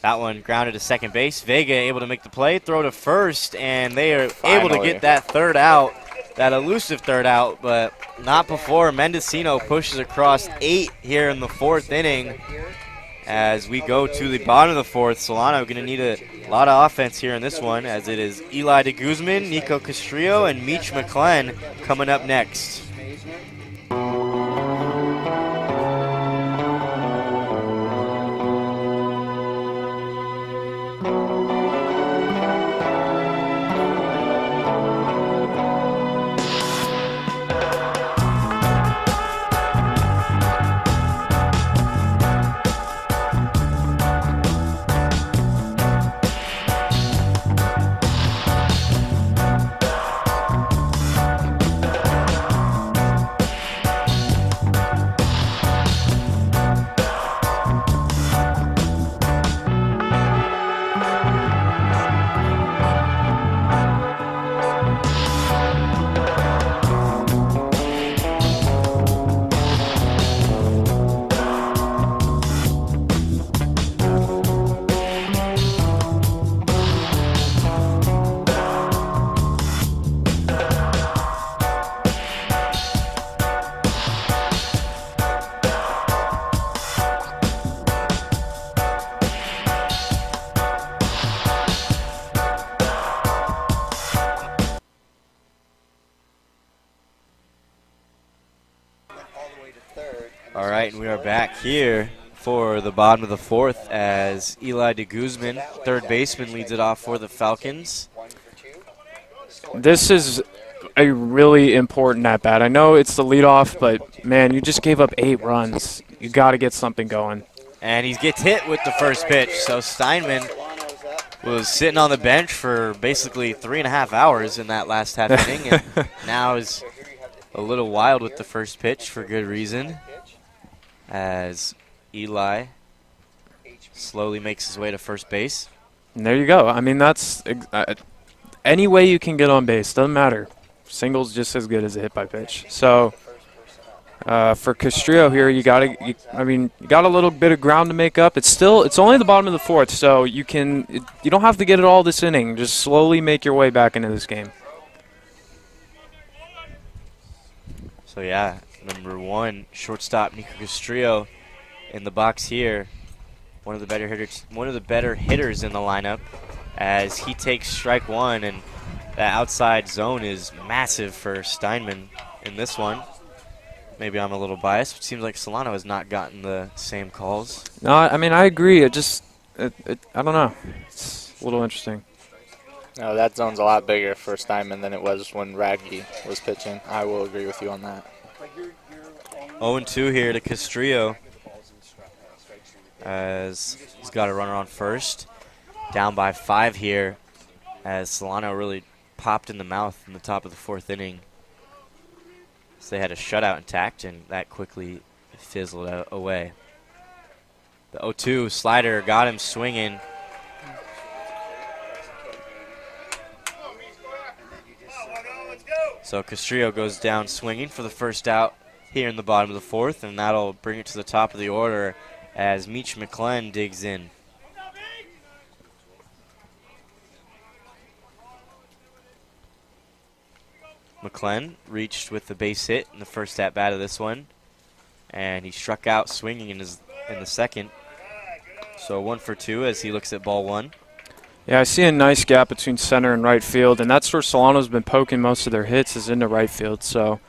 That one grounded to second base. Vega able to make the play, throw to first, and they are able to get that third out, that elusive third out, but not before Mendocino pushes across 8 here in the 4th inning. As we go to the bottom of the 4th, Solano going to need a lot of offense here in this one, as it is Eli de Guzman, Nico Castrillo, and Meech McClenn coming up next. All right, and we are back here for the bottom of the 4th as Eli de Guzman, third baseman, leads it off for the Falcons. This is a really important at-bat. I know it's the leadoff, but, man, you just gave up 8 runs. You got to get something going. And he gets hit with the first pitch, so Steinman was sitting on the bench for basically 3.5 hours in that last half inning, and now is a little wild with the first pitch for good reason, as Eli slowly makes his way to first base. And there you go. I mean, that's any way you can get on base. Doesn't matter. Single's just as good as a hit by pitch. So for Castrillo here, you got a little bit of ground to make up. It's only the bottom of the 4th, so you don't have to get it all this inning. Just slowly make your way back into this game. So yeah, number 1, shortstop Nico Castrillo in the box here. One of the better hitters in the lineup, as he takes strike 1, and that outside zone is massive for Steinman in this one. Maybe I'm a little biased. It seems like Solano has not gotten the same calls. No, I mean, I agree. I don't know. It's a little interesting. No, that zone's a lot bigger for Steinman than it was when Radke was pitching. I will agree with you on that. 0-2 here to Castrillo, as he's got a runner on first. down by 5 here as Solano really popped in the mouth in the top of the 4th inning. So they had a shutout intact, and that quickly fizzled away. The 0-2 slider got him swinging. So Castrillo goes down swinging for the first out here in the bottom of the 4th, and that'll bring it to the top of the order as Meech McClenn digs in. McClenn reached with the base hit in the first at-bat of this one, and he struck out swinging in the second. So 1 for 2 as he looks at ball 1. Yeah, I see a nice gap between center and right field, and that's where Solano's been poking most of their hits is into right field. So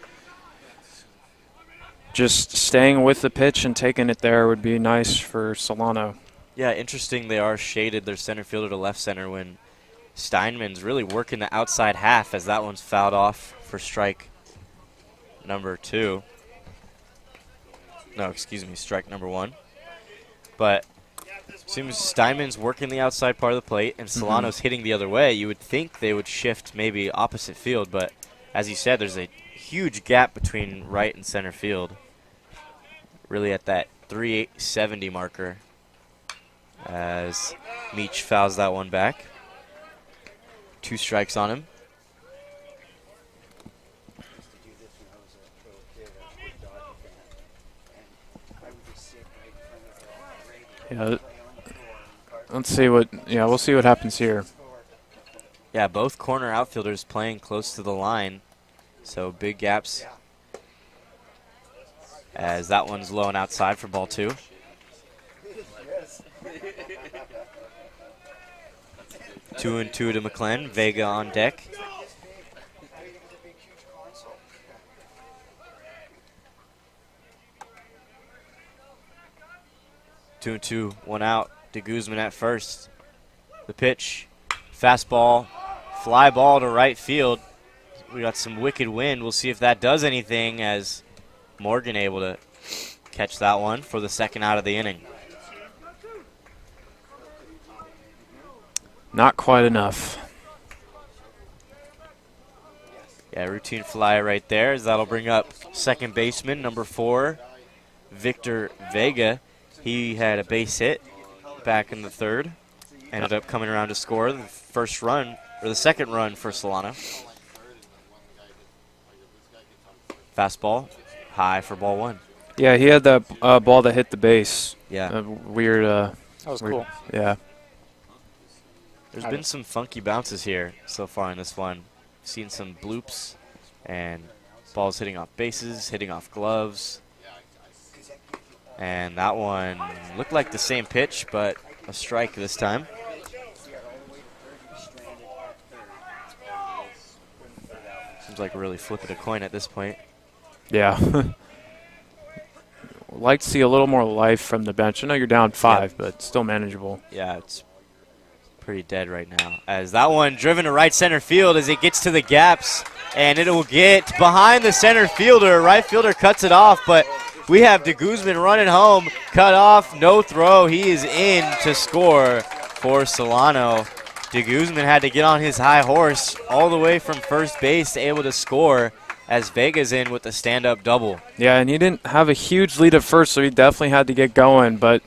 just staying with the pitch and taking it there would be nice for Solano. Yeah, interesting they are shaded their center fielder to left center when Steinman's really working the outside half as that one's fouled off for strike number 2. No, excuse me, strike number 1. But seems Steinman's working the outside part of the plate and Solano's hitting the other way. You would think they would shift maybe opposite field, but as you said, there's a huge gap between right and center field. Really at that 370 marker as Meech fouls that one back. 2 strikes on him. Yeah, let's see what. Yeah, we'll see what happens here. Yeah, both corner outfielders playing close to the line, so big gaps. As that one's low and outside for ball 2. Two and 2 to McClenn. Vega on deck. Two and 2, 1 out. De Guzman at first. The pitch, fastball, fly ball to right field. We got some wicked wind. We'll see if that does anything as Morgan able to catch that one for the second out of the inning. Not quite enough. Yeah, routine fly right there as that'll bring up second baseman, number 4, Victor Vega. He had a base hit back in the 3rd. Ended up coming around to score the first run, or the second run for Solano. Fastball, high for ball 1. Yeah, he had that ball that hit the base. Yeah. Weird. That was weird, cool. Yeah. There's been some funky bounces here so far in this one. Seen some bloops and balls hitting off bases, hitting off gloves. And that one looked like the same pitch, but a strike this time. Seems like we're really flipping a coin at this point. Yeah. Like to see a little more life from the bench. I know you're down 5, but still manageable. Yeah, it's pretty dead right now. As that one driven to right center field as it gets to the gaps, and it will get behind the center fielder. Right fielder cuts it off, but we have De Guzman running home. Cut off, no throw. He is in to score for Solano. De Guzman had to get on his high horse all the way from first base, able to score as Vega's in with the stand-up double. Yeah, and he didn't have a huge lead at first, so he definitely had to get going. But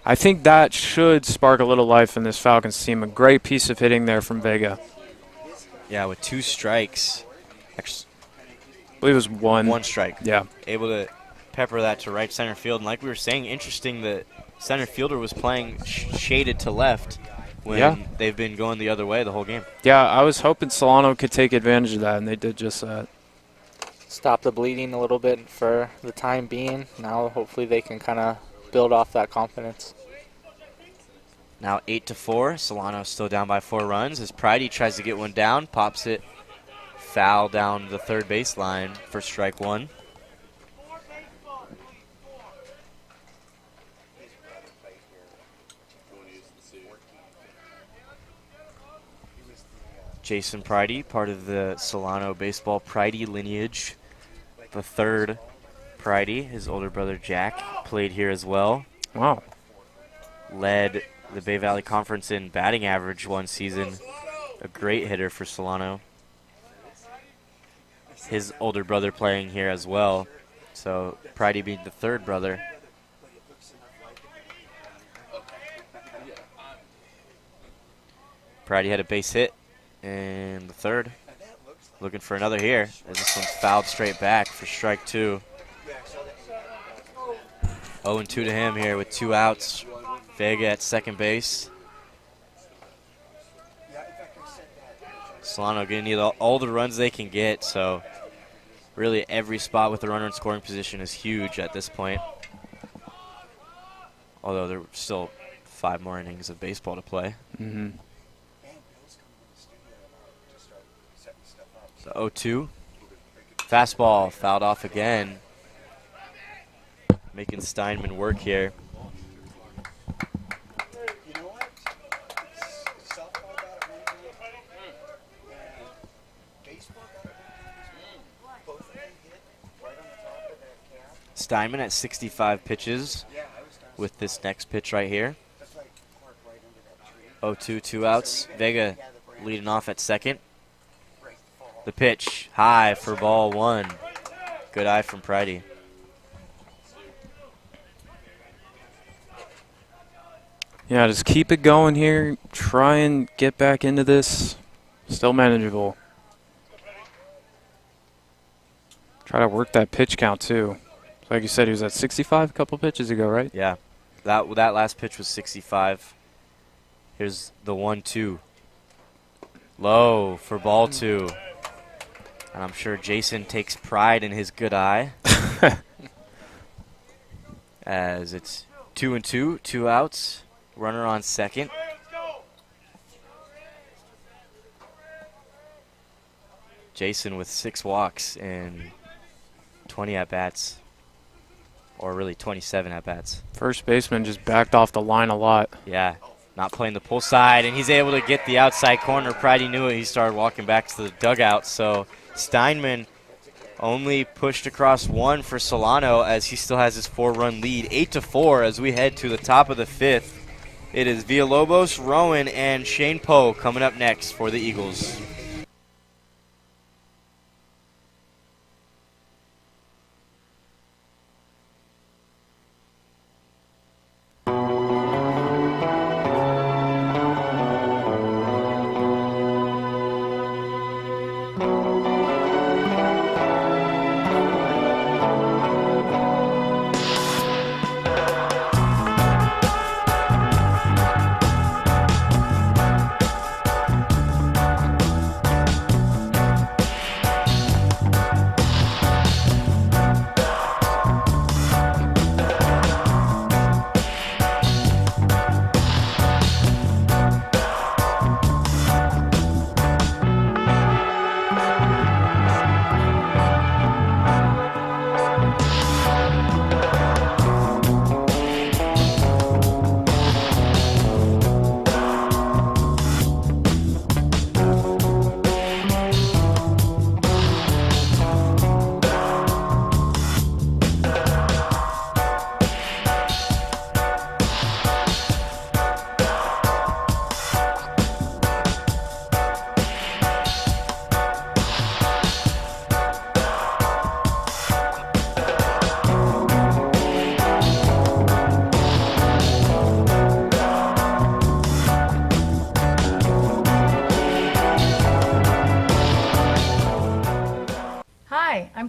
I think that should spark a little life in this Falcons team. A great piece of hitting there from Vega. Yeah, with 2 strikes. Actually, I believe it was 1. 1 strike. Yeah. Able to pepper that to right center field. And like we were saying, interesting that center fielder was playing shaded to left when they've been going the other way the whole game. Yeah, I was hoping Solano could take advantage of that, and they did just that. Stop the bleeding a little bit for the time being. Now hopefully they can kind of build off that confidence. Now 8-4. Solano still down by 4 runs as Pridey tries to get one down, pops it foul down the third baseline for strike 1. Jason Pridey, part of the Solano baseball Pridey lineage. The 3rd Pridey, his older brother Jack, played here as well. Wow. Led the Bay Valley Conference in batting average one season. A great hitter for Solano. His older brother playing here as well. So Pridey being the third brother. Pridey had a base hit in the third. Looking for another here as this one's fouled straight back for strike 2. 0-2 to him here with 2 outs. Vega at second base. Solano going to need all the runs they can get, so really every spot with the runner in scoring position is huge at this point. Although there are still 5 more innings of baseball to play. Mm-hmm. So 0-2. Fastball fouled off again. Making Steinman work here. Steinman at 65 pitches with this next pitch right here. 0-2, 2 outs. Vega leading off at second. The pitch, high for ball 1. Good eye from Pridey. Yeah, just keep it going here. Try and get back into this. Still manageable. Try to work that pitch count too. Like you said, he was at 65 a couple pitches ago, right? Yeah, that last pitch was 65. Here's the 1-2. Low for ball 2. And I'm sure Jason takes pride in his good eye. As it's 2-2, 2 outs. Runner on second. Jason with 6 walks and 20 at-bats. Or really 27 at-bats. First baseman just backed off the line a lot. Yeah, not playing the pull side, and he's able to get the outside corner. Pridey knew it. He started walking back to the dugout. So Steinman only pushed across 1 for Solano as he still has his 4-run lead. 8-4 as we head to the top of the 5th. It is Villalobos, Rowan, and Shane Poe coming up next for the Eagles.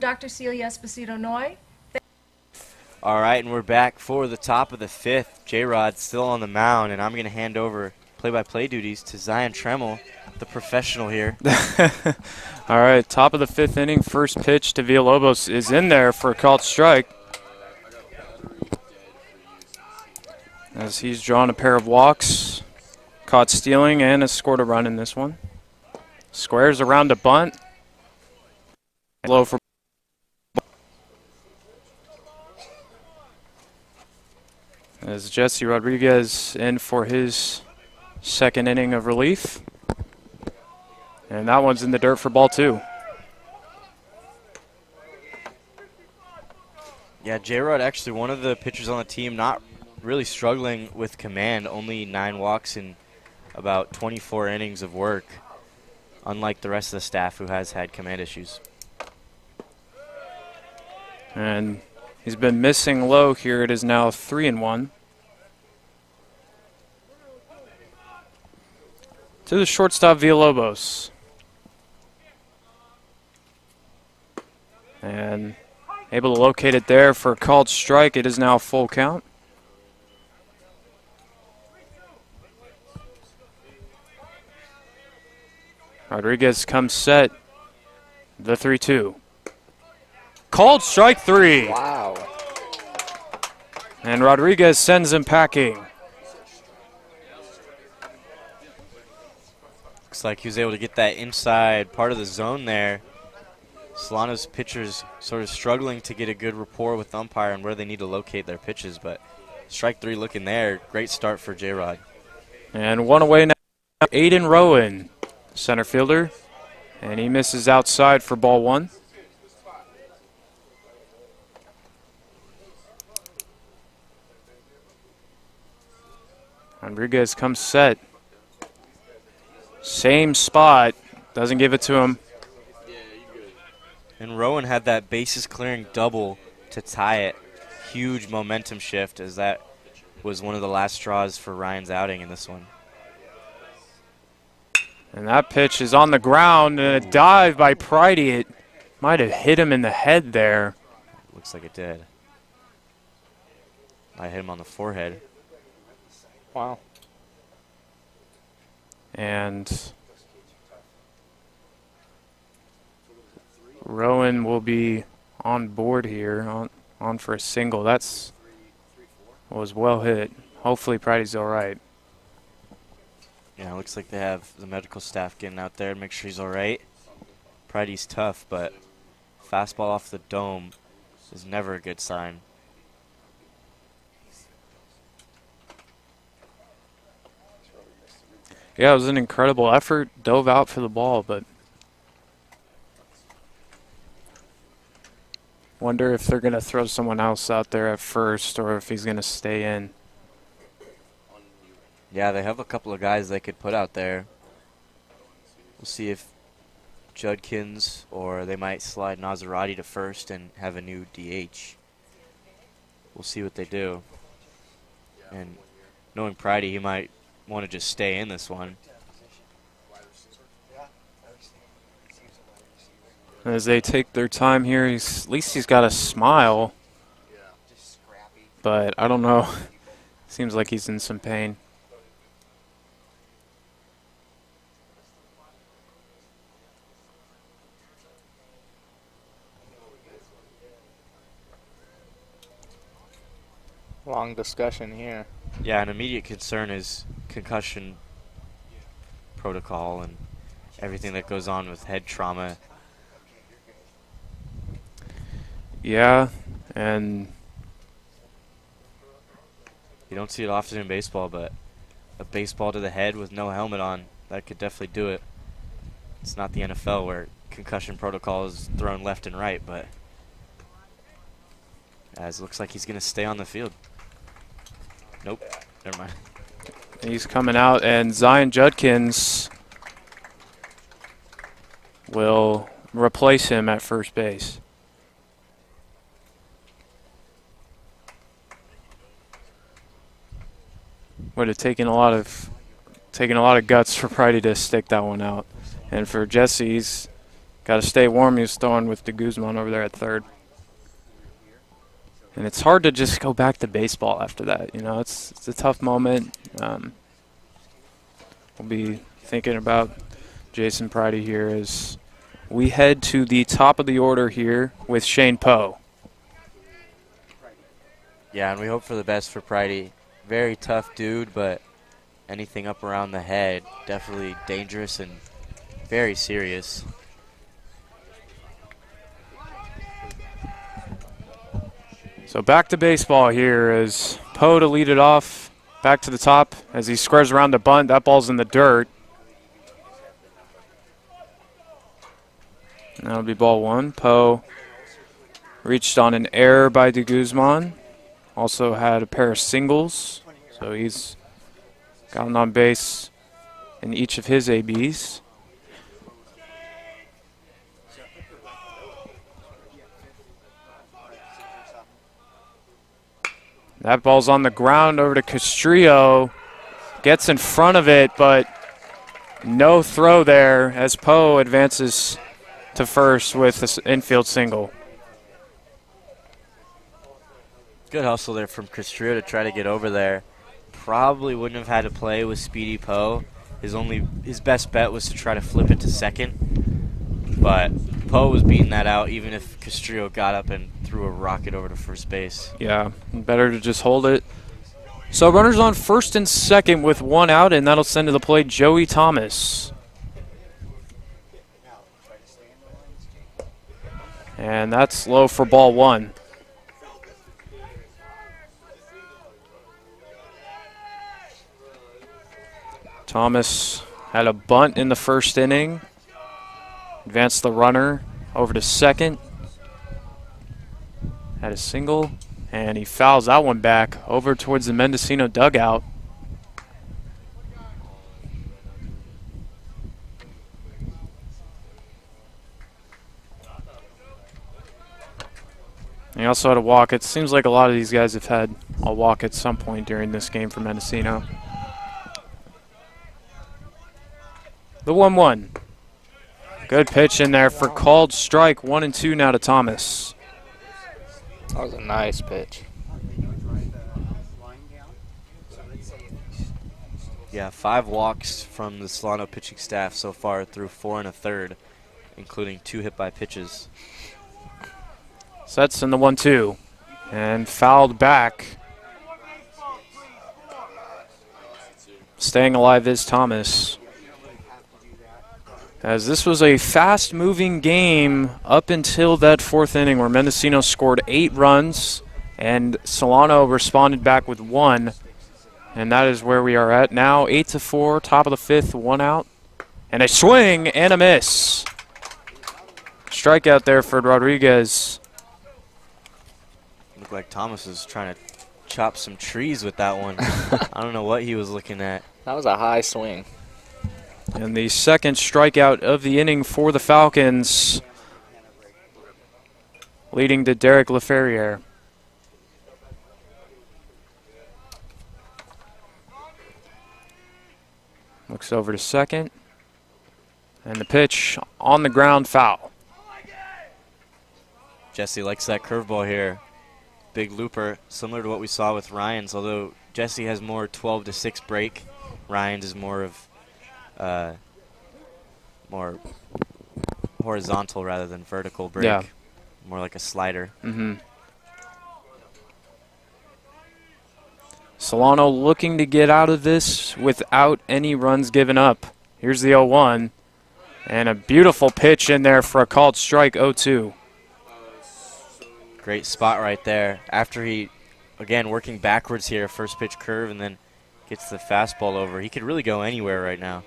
Dr. Celia Esposito-Noy. All right, and we're back for the top of the 5th. J-Rod's still on the mound, and I'm going to hand over play-by-play duties to Zion Tremmel, the professional here. All right, top of the 5th inning, first pitch to Villalobos is in there for a called strike. As he's drawn a pair of walks, caught stealing, and has scored a run in this one. Squares around a bunt. Low for as Jesse Rodriguez in for his second inning of relief. And that one's in the dirt for ball 2. Yeah, J-Rod actually one of the pitchers on the team not really struggling with command. Only 9 walks in about 24 innings of work, unlike the rest of the staff who has had command issues. And he's been missing low here. It is now 3-1. To the shortstop, Villalobos. And able to locate it there for a called strike. It is now a full count. Rodriguez comes set. The 3-2. Called strike 3. Wow. And Rodriguez sends him packing. Looks like he was able to get that inside part of the zone there. Solano's pitchers sort of struggling to get a good rapport with the umpire on where they need to locate their pitches, but strike 3 looking there. Great start for J-Rod. And one away now, Aiden Rowan, center fielder. And he misses outside for ball 1. Rodriguez comes set. Same spot. Doesn't give it to him. And Rowan had that bases clearing double to tie it. Huge momentum shift, as that was one of the last straws for Ryan's outing in this one. And that pitch is on the ground, and a dive by Pridey. It might have hit him in the head there. Looks like it did. I hit him on the forehead. Wow. And Rowan will be on board here, on for a single. That's was well hit. Hopefully Pridey's all right. Yeah, it looks like they have the medical staff getting out there to make sure he's all right. Pridey's tough, but fastball off the dome is never a good sign. Yeah, it was an incredible effort. Dove out for the ball, but wonder if they're going to throw someone else out there at first or if he's going to stay in. Yeah, they have a couple of guys they could put out there. We'll see if Judkins, or they might slide Nazarati to first and have a new DH. We'll see what they do. And knowing Pridey, he might want to just stay in this one. As they take their time here, at least he's got a smile. But I don't know. Seems like he's in some pain. Long discussion here. Yeah, an immediate concern is concussion protocol and everything that goes on with head trauma. Yeah, and you don't see it often in baseball, but a baseball to the head with no helmet on, that could definitely do it. It's not the NFL where concussion protocol is thrown left and right, but as it looks like he's going to stay on the field. Nope, never mind. He's coming out, and Zion Judkins will replace him at first base. Would have taken a lot of guts for Pridey to stick that one out, and for Jesse, he's got to stay warm. He's throwing with de Guzman over there at third. And it's hard to just go back to baseball after that. You know, it's a tough moment. We'll be thinking about Jason Pridey here as we head to the top of the order here with Shane Poe. Yeah, and we hope for the best for Pridey. Very tough dude, but anything up around the head, definitely dangerous and very serious. So back to baseball here as Poe to lead it off. Back to the top as he squares around the bunt. That ball's in the dirt. And that'll be ball 1. Poe reached on an error by de Guzman. Also had a pair of singles, so he's gotten on base in each of his ABs. That ball's on the ground over to Castrillo. Gets in front of it, but no throw there as Poe advances to first with this infield single. Good hustle there from Castrillo to try to get over there. Probably wouldn't have had to play with Speedy Poe. His best bet was to try to flip it to second. But Poe was beating that out even if Castrillo got up and threw a rocket over to first base. Yeah, better to just hold it. So runners on first and second with one out, and that'll send to the plate Joey Thomas. And that's low for ball one. Thomas had a bunt in the first inning. Advanced the runner over to second. Had a single, and he fouls that one back over towards the Mendocino dugout. He also had a walk. It seems like a lot of these guys have had a walk at some point during this game for Mendocino. The 1-1. Good pitch in there for called strike. 1-2 now to Thomas. That was a nice pitch. Yeah, 5 walks from the Solano pitching staff so far through 4 1/3, including 2 hit by pitches. Sets in the 1-2 and fouled back. Staying alive is Thomas. As this was a fast-moving game up until that 4th inning where Mendocino scored 8 runs and Solano responded back with 1. And that is where we are at now. 8-4, top of the 5th, 1 out. And a swing and a miss. Strikeout there for Rodriguez. Looked like Thomas was trying to chop some trees with that one. I don't know what he was looking at. That was a high swing. And the second strikeout of the inning for the Falcons, leading to Derek LaFerriere. Looks over to second. And the pitch on the ground, foul. Jesse likes that curveball here. Big looper, similar to what we saw with Ryan's, although Jesse has more 12-6 break. Ryan's is more of more horizontal rather than vertical break. Yeah. More like a slider. Mm-hmm. Solano looking to get out of this without any runs given up. Here's the 0-1. And a beautiful pitch in there for a called strike, 0-2. Great spot right there. After he, again, working backwards here, first pitch curve, and then gets the fastball over. He could really go anywhere right now.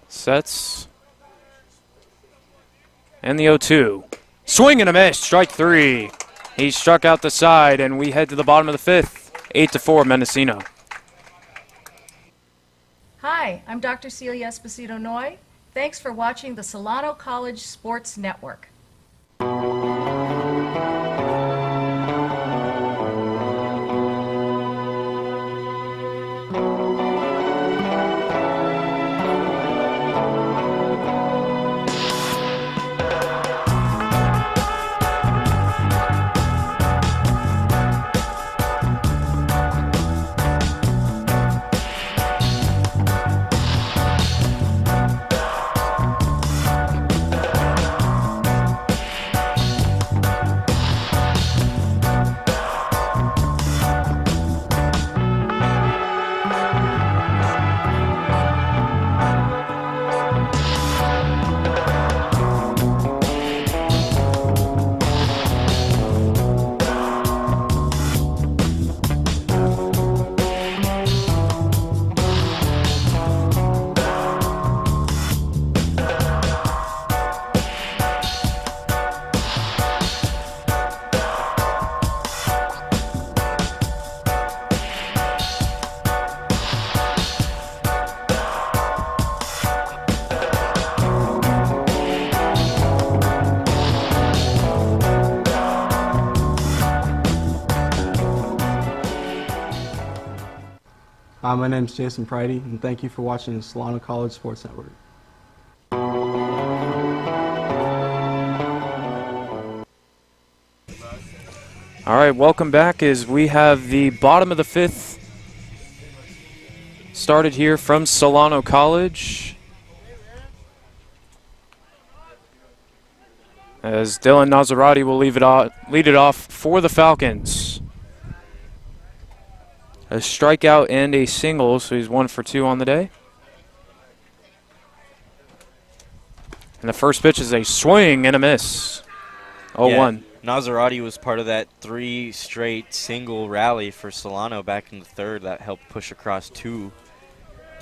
Sets. And the 0-2. Swing and a miss, strike 3. He struck out the side, and we head to the bottom of the 5th. 8-4, Mendocino. Hi, I'm Dr. Celia Esposito Noy. Thanks for watching the Solano College Sports Network. Hi, my name is Jason Pridey, and thank you for watching the Solano College Sports Network. All right, welcome back as we have the bottom of the fifth started here from Solano College. As Dylan Nazarati will lead it off for the Falcons. A strikeout and a single, so he's 1 for 2 on the day. And the first pitch is a swing and a miss. 0-1. Yeah, Nazarati was part of that 3 straight single rally for Solano back in the third that helped push across 2.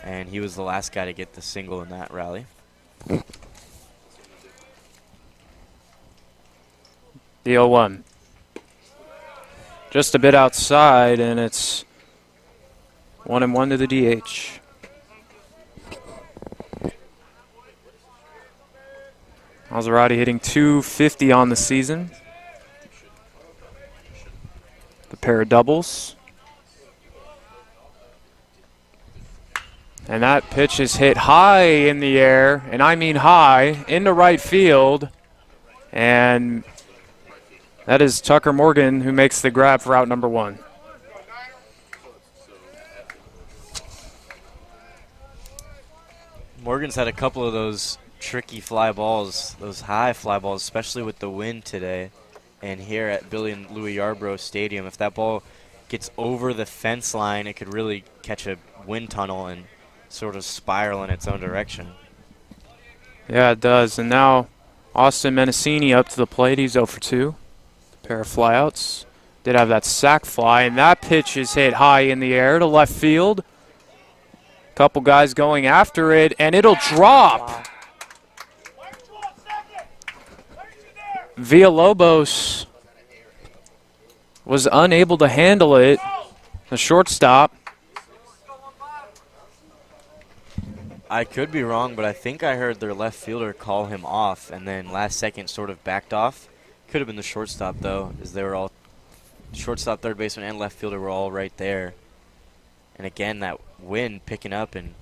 And he was the last guy to get the single in that rally. The 0-1. Just a bit outside, and it's 1-1 to the DH. Maserati hitting .250 on the season. The pair of doubles. And that pitch is hit high in the air, and I mean high, into right field. And that is Tucker Morgan who makes the grab for out number 1. Morgan's had a couple of those tricky fly balls, those high fly balls, especially with the wind today. And here at Billy and Louis Yarbrough Stadium, if that ball gets over the fence line, it could really catch a wind tunnel and sort of spiral in its own direction. Yeah, it does. And now Austin Mendocino up to the plate. He's 0 for 2. Pair of flyouts. Did have that sac fly, and that pitch is hit high in the air to left field. Couple guys going after it, and it'll drop. Villalobos was unable to handle it. The shortstop. I could be wrong, but I think I heard their left fielder call him off, and then last second sort of backed off. Could have been the shortstop, though, as they were all shortstop, third baseman, and left fielder were all right there. And again, that wind picking up and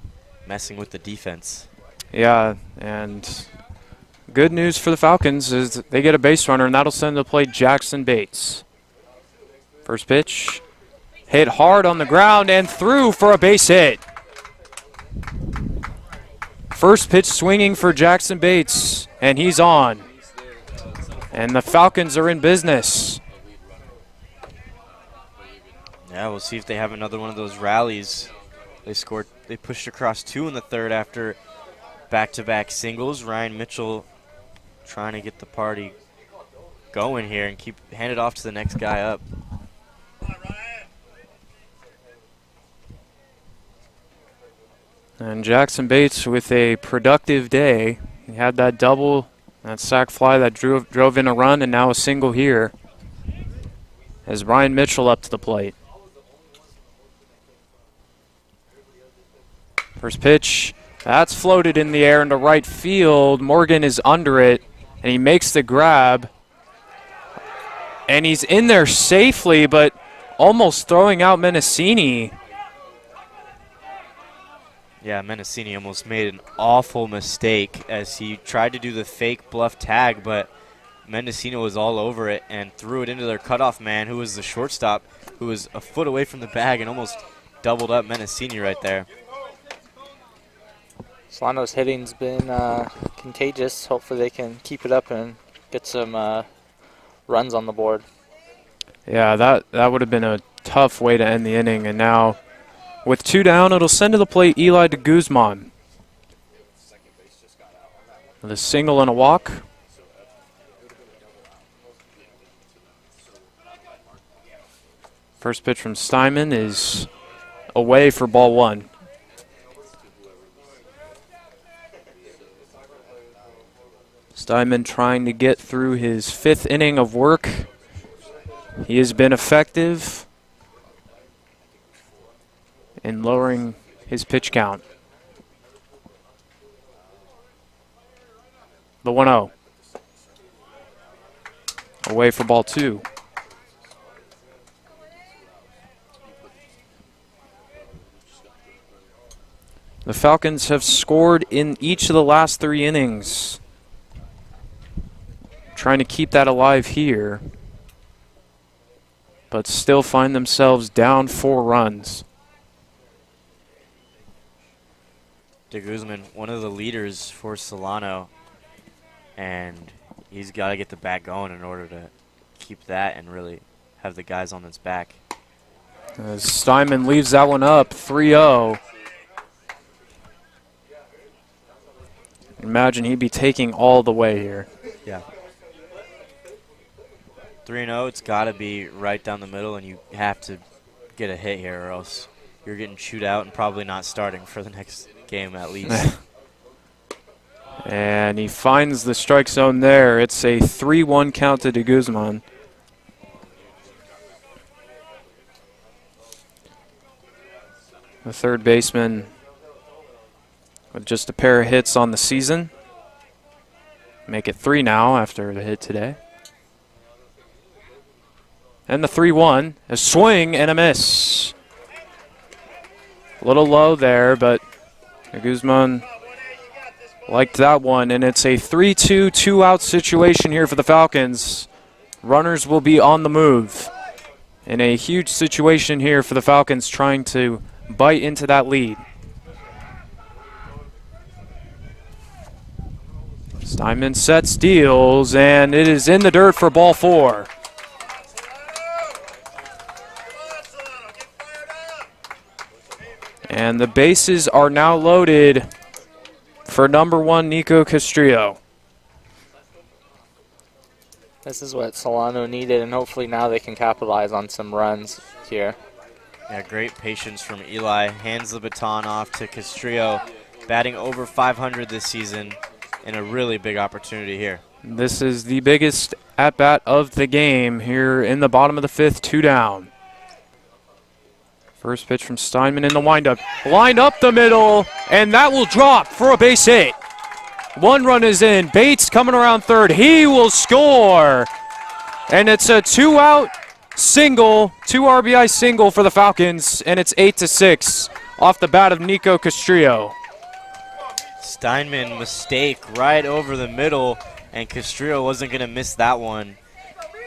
messing with the defense. Yeah, and good news for the Falcons is that they get a base runner, and that'll send to play Jackson Bates. First pitch, hit hard on the ground and through for a base hit. First pitch swinging for Jackson Bates, and he's on. And the Falcons are in business. Yeah, we'll see if they have another one of those rallies. They pushed across 2 in the third after back-to-back singles. Ryan Mitchell trying to get the party going here and hand it off to the next guy up. And Jackson Bates with a productive day. He had that double, that sac fly that drove in a run, and now a single here. As Ryan Mitchell up to the plate. First pitch, that's floated in the air into right field. Morgan is under it, and he makes the grab. And he's in there safely, but almost throwing out Mendocino. Yeah, Mendocino almost made an awful mistake as he tried to do the fake bluff tag, but Mendocino was all over it and threw it into their cutoff man, who was the shortstop, who was a foot away from the bag and almost doubled up Mendocino right there. Solano's hitting's been contagious. Hopefully they can keep it up and get some runs on the board. Yeah, that would have been a tough way to end the inning, and now with 2 down, it'll send to the plate Eli de Guzman. With a single and a walk. First pitch from Steinman is away for ball 1. Steinman trying to get through his 5th inning of work. He has been effective in lowering his pitch count. The 1-0. Away for ball 2. The Falcons have scored in each of the last 3 innings. Trying to keep that alive here, but still find themselves down 4 runs. De Guzman, one of the leaders for Solano, and he's got to get the bat going in order to keep that and really have the guys on his back. As Steinman leaves that one up, 3-0. Imagine he'd be taking all the way here. Yeah. 3-0, it's got to be right down the middle, and you have to get a hit here or else you're getting chewed out and probably not starting for the next game at least. And he finds the strike zone there. It's a 3-1 count to De Guzman. The third baseman with just a pair of hits on the season. Make it 3 now after the hit today. And the 3-1, a swing and a miss. A little low there, but De Guzman liked that one, and it's a 3-2, 2-out situation here for the Falcons. Runners will be on the move. In a huge situation here for the Falcons, trying to bite into that lead. Steinman sets, deals, and it is in the dirt for ball 4. And the bases are now loaded for number 1, Nico Castrillo. This is what Solano needed, and hopefully now they can capitalize on some runs here. Yeah, great patience from Eli. Hands the baton off to Castrillo, batting over 500 this season, and a really big opportunity here. This is the biggest at-bat of the game here in the bottom of the 5th, 2 down. First pitch from Steinman in the windup. Lined up the middle, and that will drop for a base hit. 1 run is in. Bates coming around third. He will score. And it's a 2-out single, 2 RBI single for the Falcons, and it's 8-6 off the bat of Nico Castrillo. Steinman mistake right over the middle, and Castrillo wasn't going to miss that one.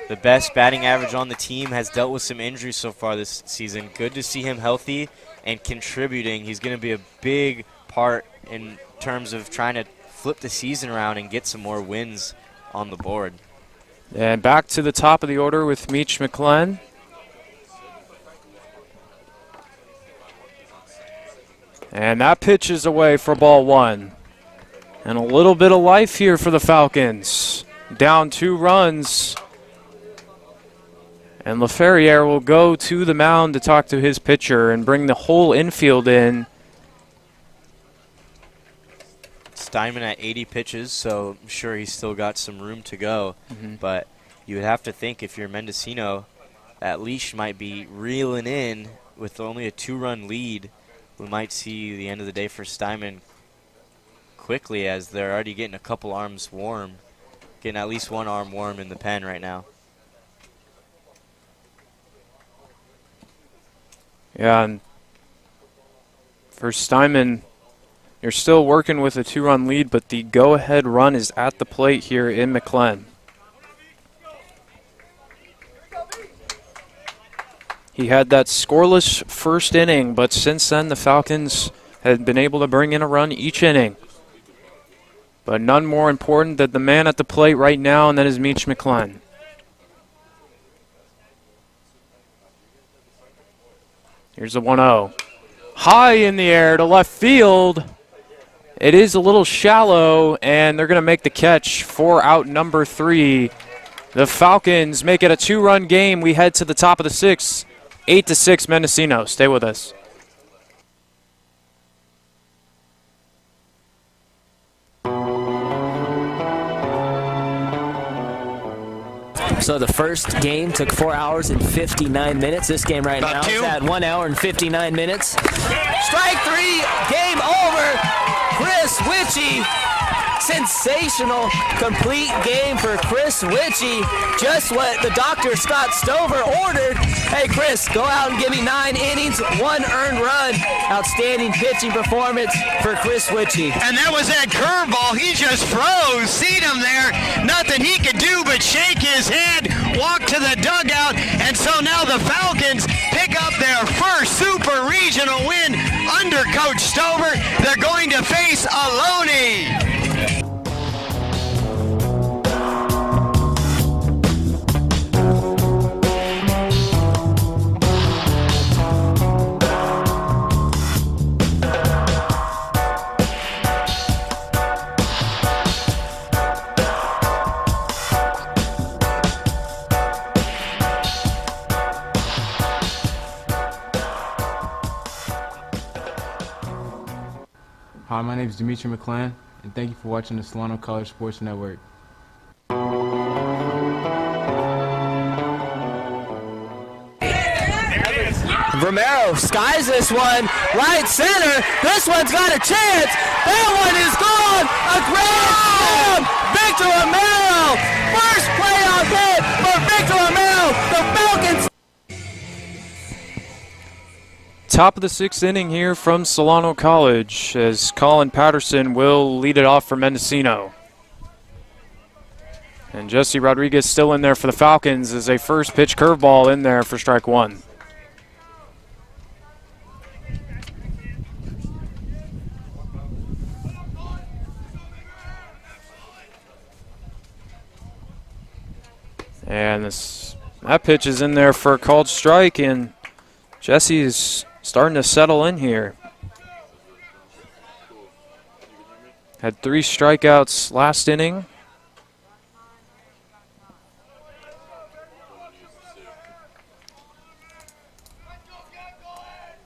The best batting average on the team, has dealt with some injuries so far this season. Good to see him healthy and contributing. He's going to be a big part in terms of trying to flip the season around and get some more wins on the board. And back to the top of the order with Meech McClenn. And that pitch is away for ball 1. And a little bit of life here for the Falcons. Down 2 runs. And LaFerriere will go to the mound to talk to his pitcher and bring the whole infield in. Steinman at 80 pitches, so I'm sure he's still got some room to go. But you would have to think if you're Mendocino, at least you might be reeling in with only a 2-run lead. We might see the end of the day for Steinman quickly, as they're already getting a couple arms warm, getting at least 1 arm warm in the pen right now. Yeah, and for Steinman, you're still working with a 2-run lead, but the go-ahead run is at the plate here in McClenn. He had that scoreless first inning, but since then the Falcons had been able to bring in a run each inning. But none more important than the man at the plate right now, and that is Meech McClenn. Here's the 1-0. High in the air to left field. It is a little shallow, and they're going to make the catch for out number 3. The Falcons make it a 2-run game. We head to the top of the 6th. 8-6 Mendocino. Stay with us. So the first game took 4 hours and 59 minutes. This game right now is at 1 hour and 59 minutes. Strike 3, game over. Chris Witchy sensational complete game for Chris Witchy. Just what the Dr. Scott Stover ordered. Hey, Chris, go out and give me 9 innings, 1 earned run. Outstanding pitching performance for Chris Witchy. And that was that curveball. He just froze. Seen him there. Nothing he could do but shake his head, walk to the dugout, and so now the Falcons pick up their first Super Regional win under Coach Stover. They're going to face Aloni. Hi, my name is Dimitri McClan, and thank you for watching the Solano College Sports Network. Romero skies this one, right center. This one's got a chance. That one is gone. A grand slam. Victor Romero. First playoff hit for Victor Romero. The Falcons. Top of the 6th inning here from Solano College as Colin Patterson will lead it off for Mendocino. And Jesse Rodriguez still in there for the Falcons as a first pitch curveball in there for strike 1. And that pitch is in there for a called strike, and Jesse is starting to settle in here. Had 3 strikeouts last inning.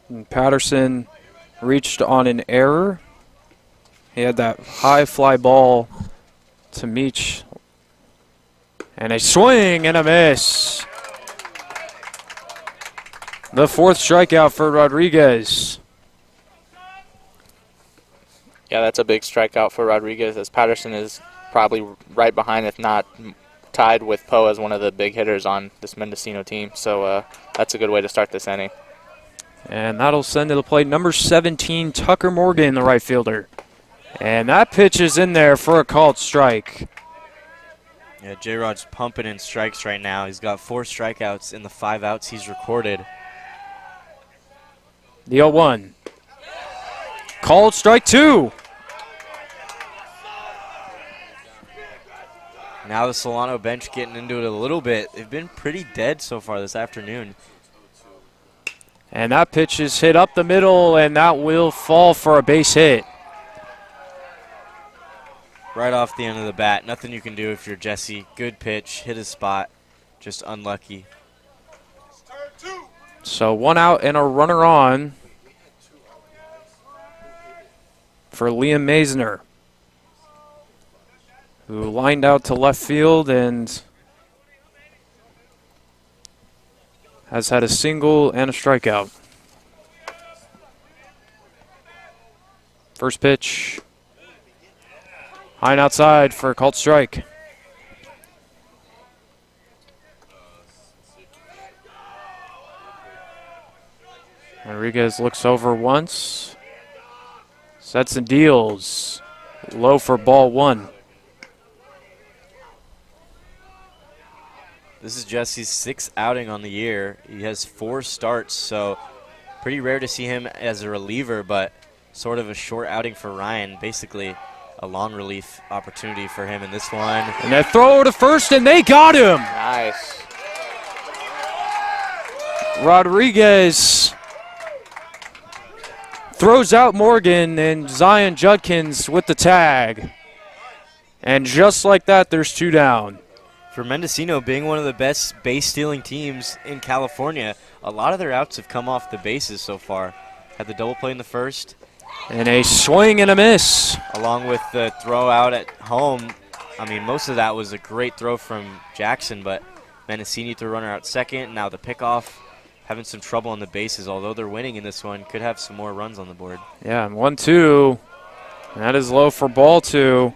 And Patterson reached on an error. He had that high fly ball to Meach. And a swing and a miss. The 4th strikeout for Rodriguez. Yeah, that's a big strikeout for Rodriguez, as Patterson is probably right behind, if not tied with Poe as one of the big hitters on this Mendocino team. So that's a good way to start this inning. And that'll send to the plate number 17, Tucker Morgan, the right fielder. And that pitch is in there for a called strike. Yeah, J-Rod's pumping in strikes right now. He's got 4 strikeouts in the 5 outs he's recorded. The 0-1. Called strike 2. Now the Solano bench getting into it a little bit. They've been pretty dead so far this afternoon. And that pitch is hit up the middle, and that will fall for a base hit. Right off the end of the bat. Nothing you can do if you're Jesse. Good pitch, hit his spot, just unlucky. So 1 out and a runner on for Liam Maisner, who lined out to left field and has had a single and a strikeout. First pitch, high and outside for a called strike. Rodriguez looks over once, sets and deals, low for ball 1. This is Jesse's 6th outing on the year. He has 4 starts, so pretty rare to see him as a reliever, but sort of a short outing for Ryan, basically a long relief opportunity for him in this one. And that throw to first, and they got him. Nice. Rodriguez throws out Morgan, and Zion Judkins with the tag. And just like that, there's 2 down. For Mendocino being one of the best base-stealing teams in California, a lot of their outs have come off the bases so far. Had the double play in the first. And a swing and a miss. Along with the throw out at home. I mean, most of that was a great throw from Jackson, but Mendocino threw runner out second. Now the pickoff, having some trouble on the bases, although they're winning in this one, could have some more runs on the board. Yeah, and 1-2. And that is low for ball 2.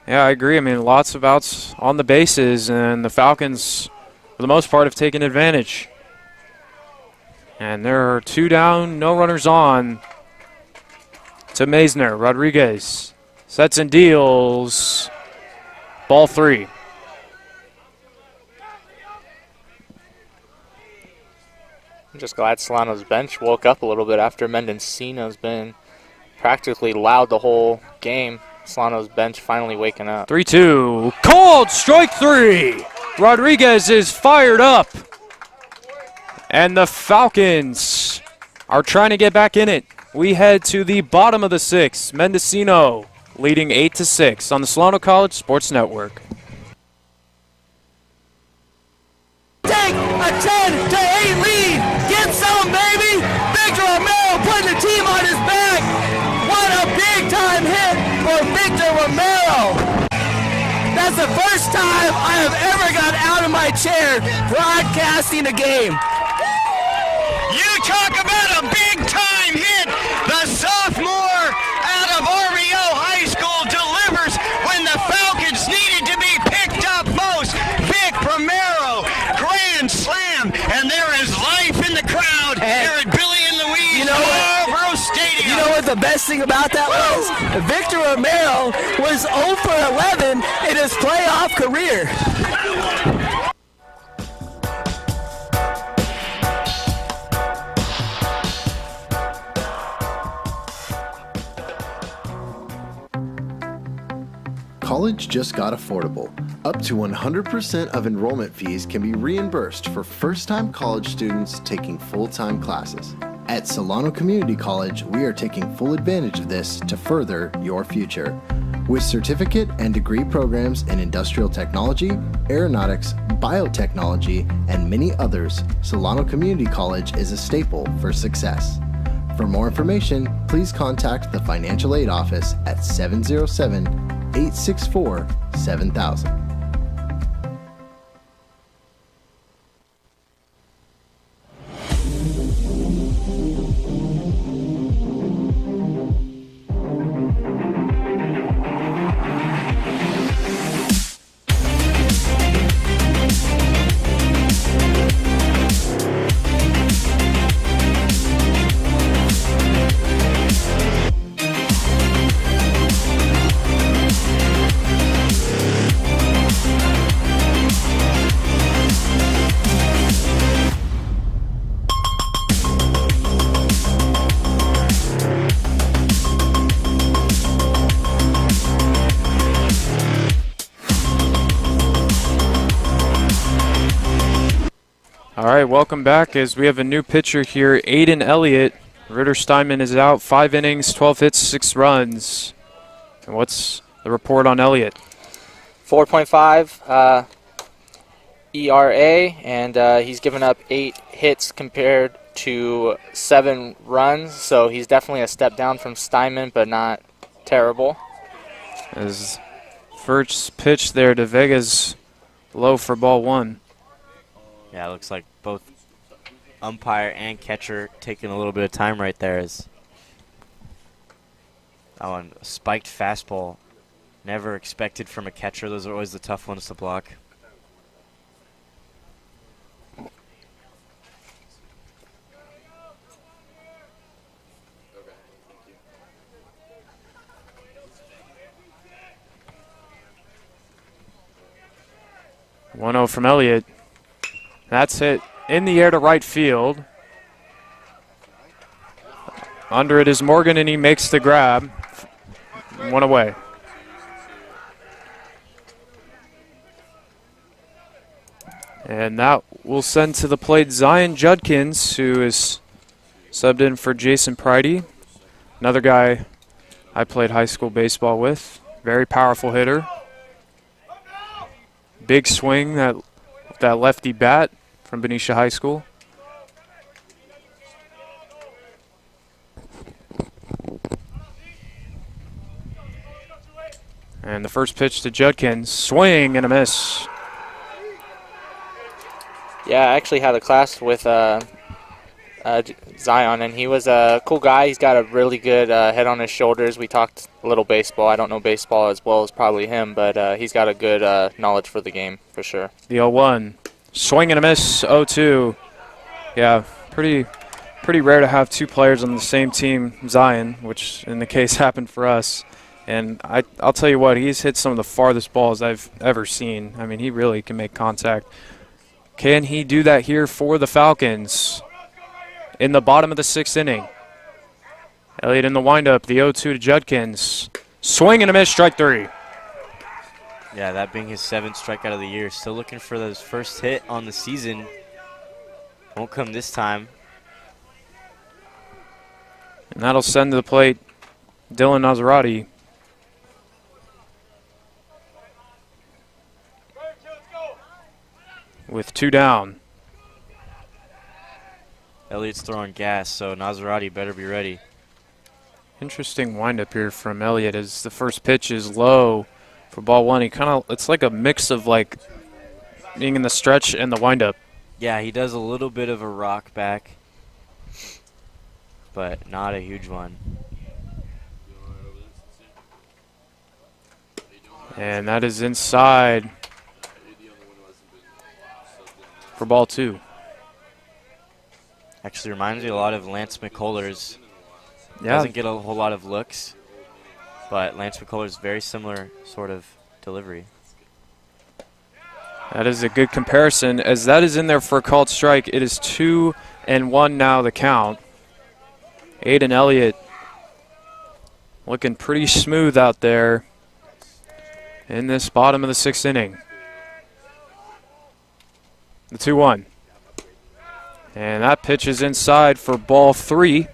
Yeah, I agree. I mean, lots of outs on the bases, and the Falcons, for the most part, have taken advantage. And there are 2 down, no runners on to Maisner. Rodriguez sets and deals. Ball 3. I'm just glad Solano's bench woke up a little bit after Mendocino's been practically loud the whole game. Solano's bench finally waking up. 3-2. Called strike 3. Rodriguez is fired up. And the Falcons are trying to get back in it. We head to the bottom of the 6th. Mendocino leading 8-6 on the Solano College Sports Network. Take a 10-8 lead. Get some, baby. Victor Romero putting the team on his back. What a big-time hit for Victor Romero. That's the first time I have ever got out of my chair broadcasting a game. You talk about a big-time hit. The sophomore out of REO High School delivers when the Falcons needed to be picked up most. Vic Romero, grand slam, and there is life in the crowd here at Billy and Louise Marlboro Stadium. You know what the best thing about that was? Victor Romero was 0 for 11 in his playoff career. College just got affordable. Up to 100% of enrollment fees can be reimbursed for first-time college students taking full-time classes. At Solano Community College, we are taking full advantage of this to further your future. With certificate and degree programs in industrial technology, aeronautics, biotechnology, and many others, Solano Community College is a staple for success. For more information, please contact the Financial Aid Office at 707-864-7000. All right, welcome back as we have a new pitcher here, Aiden Elliott. Ritter Steinman is out, 5 innings, 12 hits, 6 runs. And what's the report on Elliott? 4.5 ERA, and he's given up 8 hits compared to 7 runs, so he's definitely a step down from Steinman, but not terrible. His first pitch there to Vega's low for ball 1. Yeah, it looks like both umpire and catcher taking a little bit of time right there. As that one, a spiked fastball, never expected from a catcher. Those are always the tough ones to block. One 1-0 from Elliott. That's hit in the air to right field. Under it is Morgan, and he makes the grab. 1 away. And that will send to the plate Zion Judkins, who is subbed in for Jason Pridey. Another guy I played high school baseball with. Very powerful hitter. Big swing, that lefty bat from Benicia High School. And the first pitch to Judkins, swing and a miss. Yeah, I actually had a class with Zion, and he was a cool guy. He's got a really good head on his shoulders. We talked a little baseball. I don't know baseball as well as probably him, but he's got a good knowledge for the game for sure. The 0-1. Swing and a miss, 0-2. Yeah, pretty rare to have two players on the same team, Zion, which in the case happened for us. And I'll tell you what, he's hit some of the farthest balls I've ever seen. I mean, he really can make contact. Can he do that here for the Falcons in the bottom of the 6th inning? Elliott in the windup, the 0-2 to Judkins. Swing and a miss, strike 3. Yeah, that being his 7th strikeout of the year. Still looking for his first hit on the season. Won't come this time. And that'll send to the plate Dylan Nazarati. With 2 down. Elliott's throwing gas, so Nazarati better be ready. Interesting windup here from Elliott as the first pitch is low for ball 1. He it's like a mix of like being in the stretch and the windup. Yeah, he does a little bit of a rock back, but not a huge one. And that is inside for ball 2. Actually reminds me a lot of Lance McCullers. Yeah. Doesn't get a whole lot of looks, but Lance McCullers very similar sort of delivery. That is a good comparison as that is in there for a called strike. It is 2-1 now the count. Aiden Elliott looking pretty smooth out there in this bottom of the 6th inning. The 2-1. And that pitch is inside for ball 3.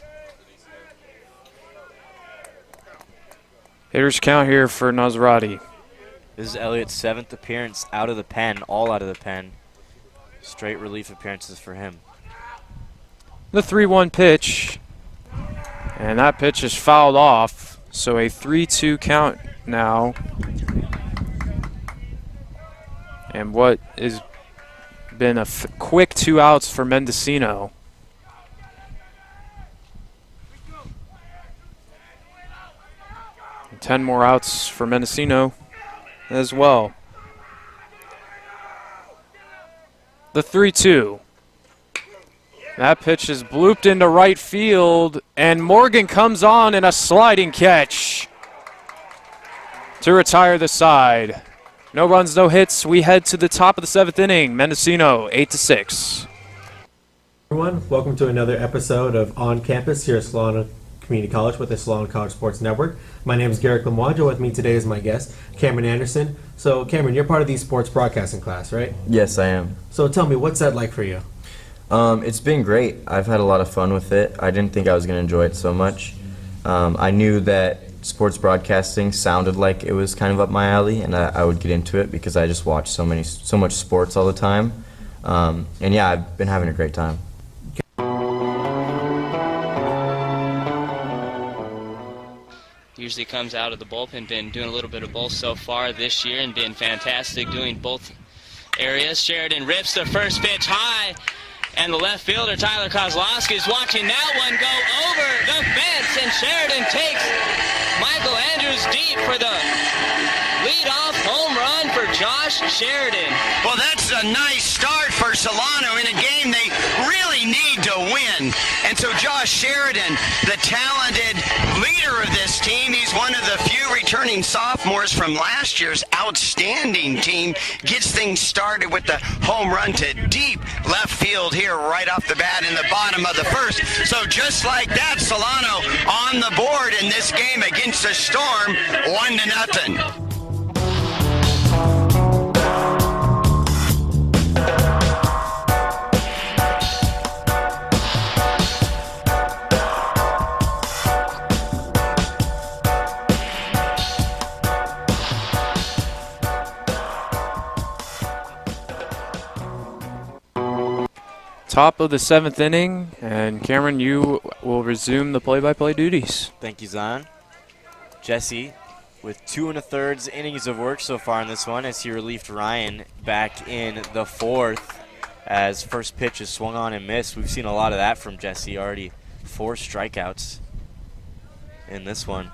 Hitters count here for Nazarati. This is Elliott's 7th appearance out of the pen, all out of the pen. Straight relief appearances for him. The 3-1 pitch. And that pitch is fouled off. So a 3-2 count now. And what is been a quick 2 outs for Mendocino. And 10 more outs for Mendocino as well. The 3-2. That pitch is blooped into right field, and Morgan comes on in a sliding catch to retire the side. No runs, no hits. We head to the top of the 7th inning. Mendocino, 8-6. Everyone, welcome to another episode of On Campus here at Solano Community College with the Solano College Sports Network. My name is Garrick Lemoine. With me today is my guest, Cameron Anderson. So, Cameron, you're part of the sports broadcasting class, right? Yes, I am. So, tell me, what's that like for you? It's been great. I've had a lot of fun with it. I didn't think I was going to enjoy it so much. I knew that sports broadcasting sounded like it was kind of up my alley, and I would get into it because I just watch so much sports all the time. And yeah, I've been having a great time. Usually comes out of the bullpen, been doing a little bit of both so far this year and been fantastic doing both areas. Sheridan rips the first pitch high, and the left fielder, Tyler Kozlowski, is watching that one go over the fence, and Sheridan takes Michael Andrews deep for the leadoff home run for Josh Sheridan. Well, that's a nice start for Solano in a game they really need to win. And so Josh Sheridan, the talented leader of this team, he's one of the few returning sophomores from last year's outstanding team, gets things started with the home run to deep left field here right off the bat in the bottom of the 1st. So just like that, Solano on the board in this game against the Storm, 1-0. Top of the 7th inning, and Cameron, you will resume the play-by-play duties. Thank you, Zion. Jesse with 2 1/3 innings of work so far in this one as he relieved Ryan back in the 4th. as first pitch is swung on and missed. We've seen a lot of that from Jesse already. 4 strikeouts in this one.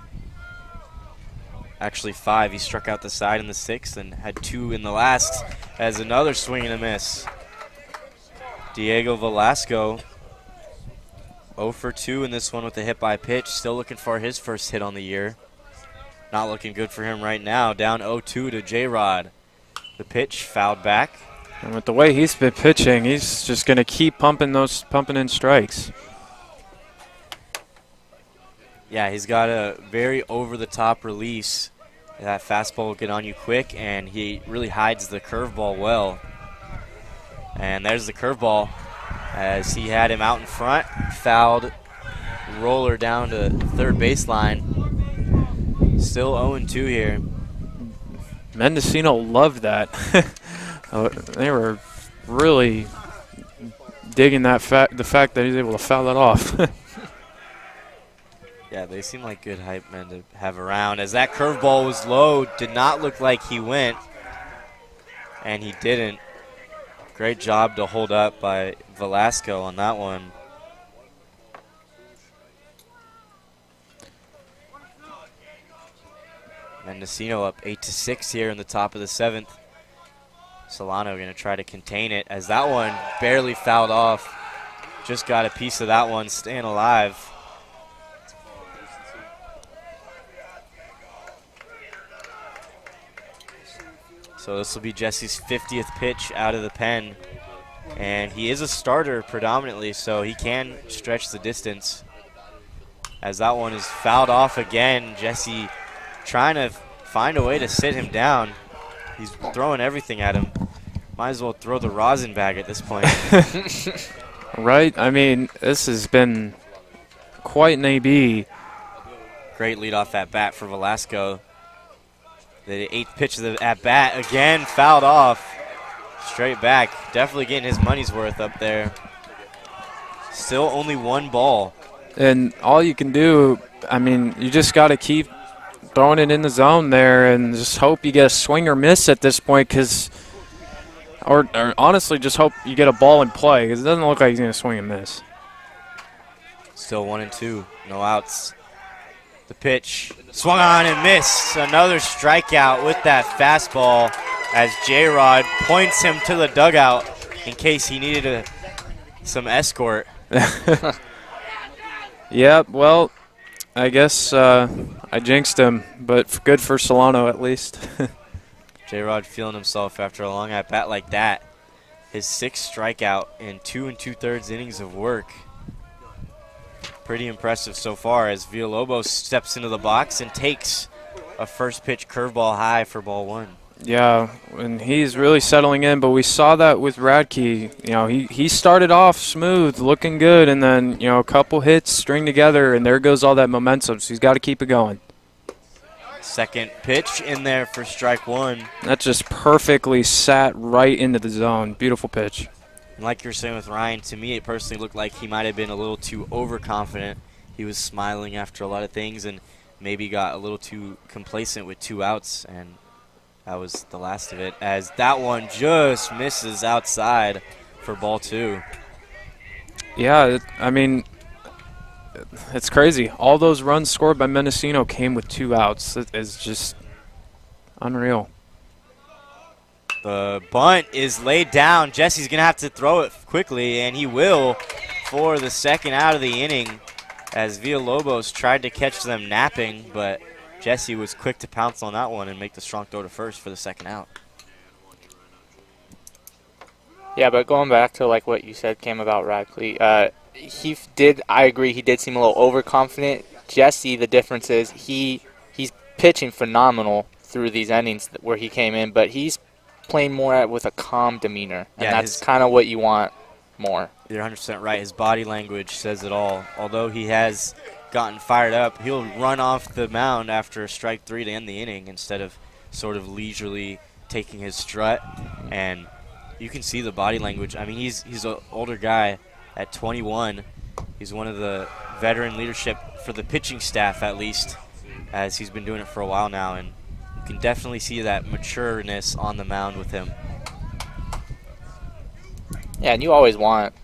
Actually 5. He struck out the side in the 6th and had 2 in the last as another swing and a miss. Diego Velasco 0 for 2 in this one with a hit by pitch. Still looking for his first hit on the year. Not looking good for him right now. Down 0-2 to J-Rod. The pitch fouled back. And with the way he's been pitching, he's just going to keep pumping in strikes. Yeah, he's got a very over-the-top release. That fastball will get on you quick, and he really hides the curveball well. And there's the curveball as he had him out in front. Fouled roller down to third baseline. Still 0-2 here. Mendocino loved that. They were really digging the fact that he's able to foul that off. Yeah, they seem like good hype men to have around. As that curveball was low, did not look like he went, and he didn't. Great job to hold up by Velasco on that one. Mendocino up 8-6 here in the top of the 7th. Solano going to try to contain it as that one barely fouled off. Just got a piece of that one, staying alive. So this will be Jesse's 50th pitch out of the pen. And he is a starter predominantly, so he can stretch the distance. As that one is fouled off again, Jesse trying to find a way to sit him down. He's throwing everything at him. Might as well throw the rosin bag at this point. Right? I mean, this has been quite an AB. Great leadoff at bat for Velasco. The 8th pitch of the at bat again fouled off. Straight back. Definitely getting his money's worth up there. Still only 1 ball. And all you can do, I mean, you just got to keep throwing it in the zone there and just hope you get a swing or miss at this point, because, or honestly, just hope you get a ball in play, because it doesn't look like he's going to swing and miss. Still 1-2, no outs. The pitch swung on and missed. Another strikeout with that fastball as J-Rod points him to the dugout in case he needed some escort. Yeah, well, I guess I jinxed him, but good for Solano at least. J-Rod feeling himself after a long at-bat like that. His 6th strikeout in 2 2/3 innings of work. Pretty impressive so far as Villalobos steps into the box and takes a first pitch curveball high for ball 1. Yeah, and he's really settling in, but we saw that with Radke. You know, he started off smooth, looking good, and then, you know, a couple hits string together, and there goes all that momentum, so he's got to keep it going. 2nd pitch in there for strike 1. That just perfectly sat right into the zone. Beautiful pitch. And like you were saying with Ryan, to me it personally looked like he might have been a little too overconfident. He was smiling after a lot of things and maybe got a little too complacent with 2 outs, and that was the last of it, as that one just misses outside for ball 2. Yeah, I mean, it's crazy. All those runs scored by Mendocino came with 2 outs. It is just unreal. The bunt is laid down. Jesse's going to have to throw it quickly, and he will for the 2nd out of the inning as Villalobos tried to catch them napping, but Jesse was quick to pounce on that one and make the strong throw to first for the 2nd out. Yeah, but going back to like what you said, Cam, about Radcliffe, I agree, he did seem a little overconfident. Jesse, the difference is he's pitching phenomenal through these innings where he came in, but he's playing more with a calm demeanor, and yeah, that's kind of what you want more. You're 100% right. His body language says it all. Although he has gotten fired up, he'll run off the mound after strike 3 to end the inning instead of sort of leisurely taking his strut. And you can see the body language. I mean, he's an older guy at 21. He's one of the veteran leadership for the pitching staff, at least, as he's been doing it for a while now. And you can definitely see that matureness on the mound with him. Yeah, and you always want,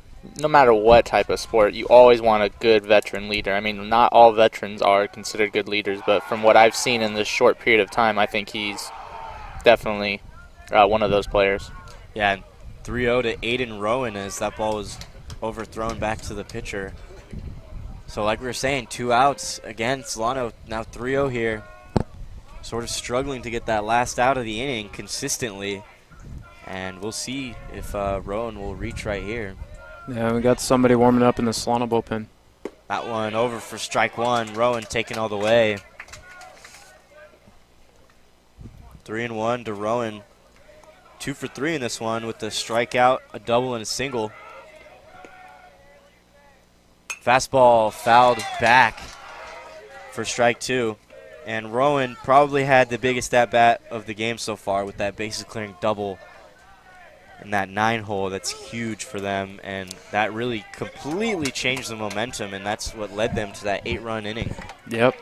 no matter what type of sport, you always want a good veteran leader. I mean, not all veterans are considered good leaders, but from what I've seen in this short period of time, I think he's definitely one of those players. Yeah, 3-0 to Aiden Rowan as that ball was overthrown back to the pitcher. So like we were saying, 2 outs. Again, Solano now 3-0 here. Sort of struggling to get that last out of the inning consistently. And we'll see if Rowan will reach right here. Yeah, we got somebody warming up in the Solano bullpen. That one over for strike one. Rowan taking all the way. 3-1 to Rowan. 2 for 3 in this one with the strikeout, a double, and a single. Fastball fouled back for strike 2. And Rowan probably had the biggest at-bat of the game so far with that bases-clearing double in that 9-hole. That's huge for them, and that really completely changed the momentum, and that's what led them to that 8-run inning. Yep.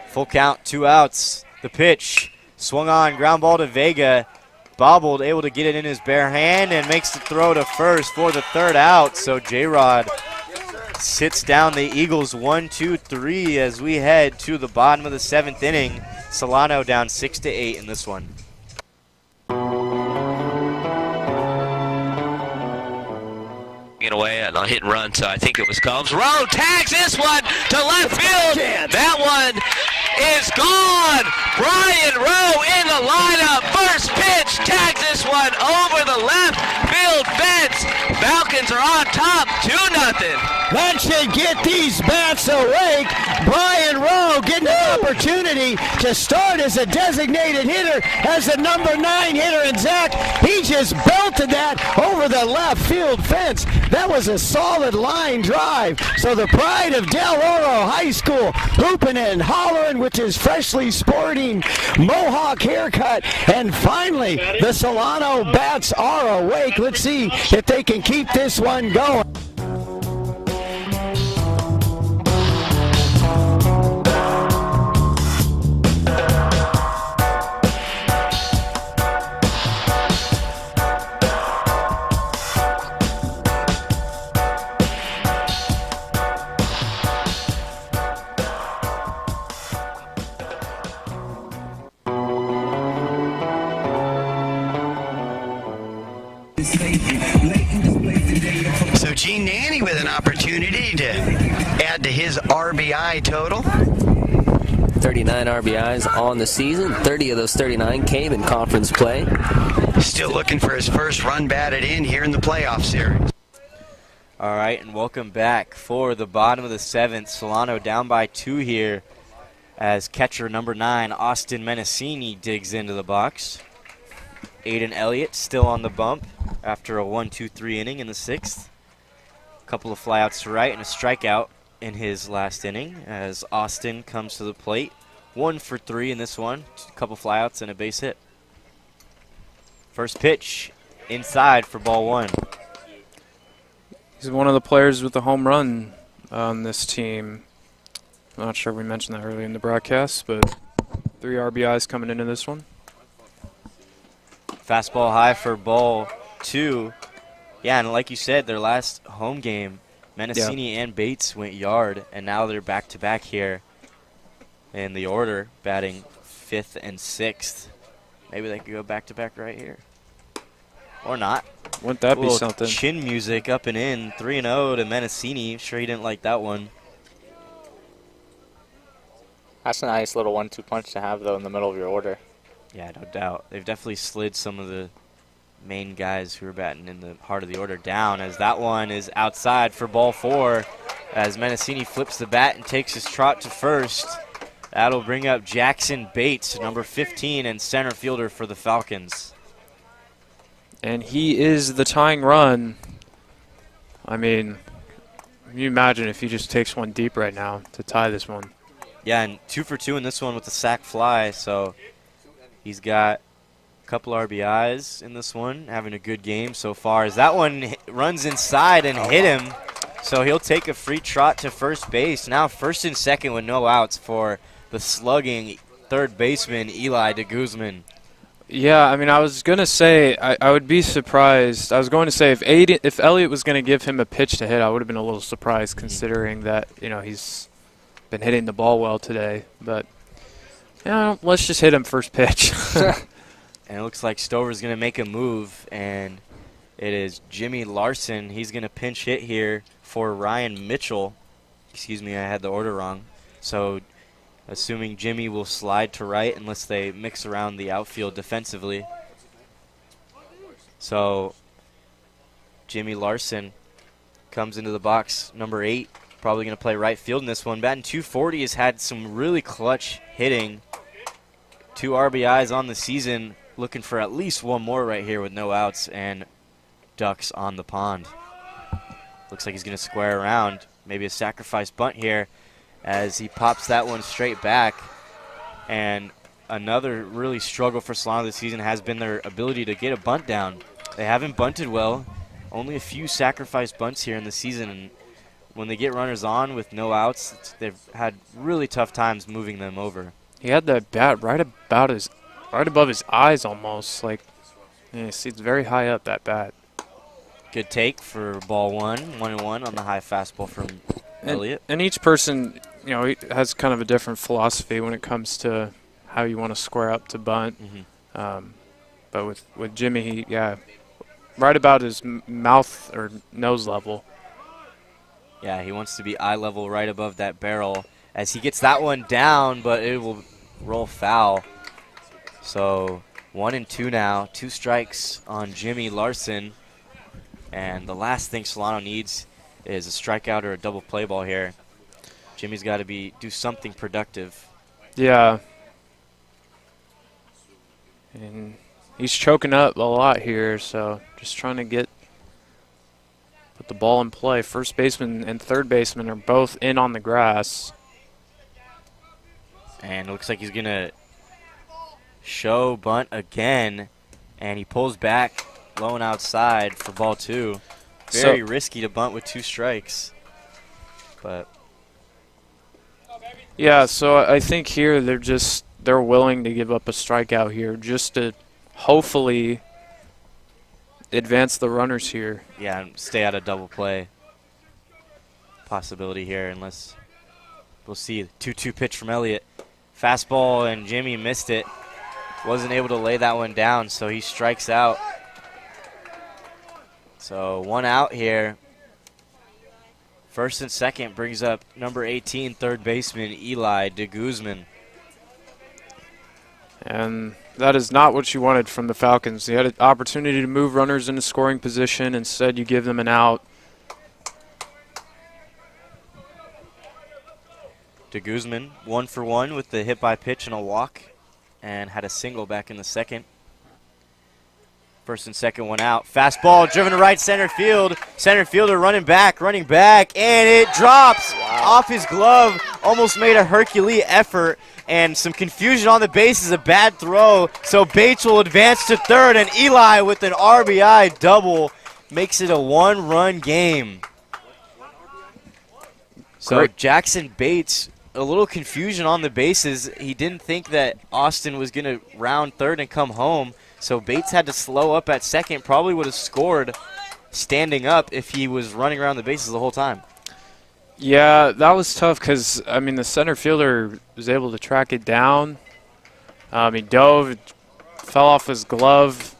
Full count, 2 outs. The pitch, swung on, ground ball to Vega. Bobbled, able to get it in his bare hand, and makes the throw to first for the 3rd out. So J-Rod sits down the Eagles 1-2-3 as we head to the bottom of the 7th inning. Solano down 6-8 in this one. Get away and a hit and run, so I think it was Combs. Rowe tags this one to left field. That one is gone. Brian Rowe in the lineup. First pitch tags this one over the left field fence. Falcons are on top, 2-0. That should get these bats awake. Brian Rowe getting an opportunity to start as a designated hitter, as the number 9 hitter, and Zach, he just belted that over the left field fence. That was a solid line drive. So the pride of Del Oro High School hooping and hollering with his freshly sporting mohawk haircut. And finally, the Solano bats are awake. Let's see if they can keep this one going. So Gene Nanny with an opportunity to add to his RBI total. 39 RBIs on the season. 30 of those 39 came in conference play. Still looking for his first run batted in here in the playoff series. All right, and welcome back for the bottom of the 7th. Solano down by 2 here as catcher number 9, Austin Mendocino, digs into the box. Aiden Elliott still on the bump after a 1-2-3 inning in the 6th. A couple of flyouts to right and a strikeout in his last inning as Austin comes to the plate. 1 for 3 in this one. A couple flyouts and a base hit. First pitch inside for ball 1. He's one of the players with the home run on this team. I'm not sure if we mentioned that earlier in the broadcast, but 3 RBIs coming into this one. Fastball high for ball 2. Yeah, and like you said, their last home game, Mendocino and Bates went yard, and now they're back-to-back here in the order, batting 5th and 6th. Maybe they could go back-to-back right here. Or not. Wouldn't that be something? Chin music up and in, 3-0 to Mendocino. Sure he didn't like that one. That's a nice little 1-2 punch to have, though, in the middle of your order. Yeah, no doubt. They've definitely slid some of the main guys who are batting in the heart of the order down, as that one is outside for ball 4 as Mendocino flips the bat and takes his trot to first. That'll bring up Jackson Bates, number 15 and center fielder for the Falcons. And he is the tying run. I mean, can you imagine if he just takes one deep right now to tie this one? Yeah, and 2 for 2 in this one with the sac fly, so he's got a couple RBIs in this one, having a good game so far. As that one runs inside and hit him, so he'll take a free trot to first base. Now 1st and 2nd with no outs for the slugging third baseman Eli de Guzman. Yeah, I mean, I was going to say I would be surprised. I was going to say if Elliott was going to give him a pitch to hit, I would have been a little surprised considering that, he's been hitting the ball well today. But, let's just hit him first pitch. And it looks like Stover's going to make a move, and it is Jimmy Larson. He's going to pinch hit here for Ryan Mitchell. Excuse me, I had the order wrong. So assuming Jimmy will slide to right unless they mix around the outfield defensively. So Jimmy Larson comes into the box, number 8, probably going to play right field in this one. Batting .240, has had some really clutch hitting. 2 RBIs on the season, looking for at least one more right here with no outs and ducks on the pond. Looks like he's going to square around. Maybe a sacrifice bunt here as he pops that one straight back. And another really struggle for Solano this season has been their ability to get a bunt down. They haven't bunted well. Only a few sacrifice bunts here in the season. And when they get runners on with no outs, they've had really tough times moving them over. He had that bat right above his eyes almost. Like, it's very high up, that bat. Good take for ball 1-1 on the high fastball from Elliott. And each person, he has kind of a different philosophy when it comes to how you want to square up to bunt. But with Jimmy, right about his mouth or nose level. Yeah, he wants to be eye level right above that barrel as he gets that one down, but it will roll foul. So 1-2 now, 2 strikes on Jimmy Larson. And the last thing Solano needs is a strikeout or a double play ball here. Jimmy's got to do something productive. Yeah. And he's choking up a lot here, so just trying to put the ball in play. First baseman and third baseman are both in on the grass. And it looks like he's going to show bunt again, and he pulls back low and outside for ball 2. Very risky to bunt with 2 strikes. But yeah, so I think here they're willing to give up a strikeout here just to hopefully advance the runners here. Yeah, and stay out of double play possibility here, unless we'll see. 2-2 pitch from Elliott. Fastball, and Jimmy missed it. Wasn't able to lay that one down, so he strikes out. So 1 out here. First and second brings up number 18, third baseman Eli de Guzman. And that is not what you wanted from the Falcons. They had an opportunity to move runners into scoring position. Instead, you give them an out. De Guzman, 1 for 1 with the hit by pitch and a walk, and had a single back in the second. First and second, 1 out. Fastball driven to right center field. Center fielder running back, and it drops off his glove. Almost made a Herculean effort, and some confusion on the bases. A bad throw, so Bates will advance to third, and Eli with an RBI double makes it a 1-run game. So Jackson Bates, a little confusion on the bases. He didn't think that Austin was going to round third and come home. So Bates had to slow up at second. Probably would have scored standing up if he was running around the bases the whole time. Yeah, that was tough because, the center fielder was able to track it down. He dove, it fell off his glove.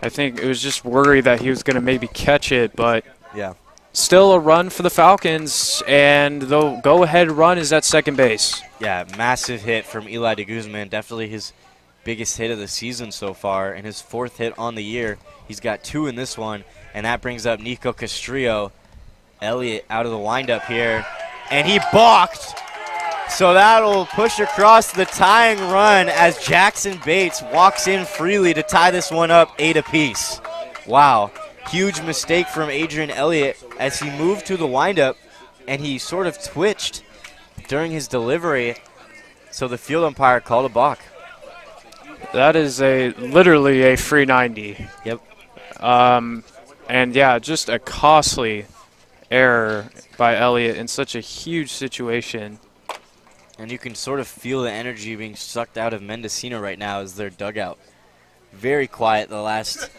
I think it was just worried that he was going to maybe catch it, but yeah, still a run for the Falcons, and the go-ahead run is at second base. Yeah, massive hit from Eli de Guzman. Definitely his biggest hit of the season so far, and his 4th hit on the year. He's got 2 in this one, and that brings up Nico Castrillo. Elliott out of the windup here, and he balked. So that'll push across the tying run as Jackson Bates walks in freely to tie this one up 8 apiece. Wow, huge mistake from Adrian Elliott as he moved to the windup, and he sort of twitched during his delivery, so the field umpire called a balk. That is literally a free 90. Yep. And yeah, just a costly error by Elliott in such a huge situation. And you can sort of feel the energy being sucked out of Mendocino right now as their dugout. very quiet the last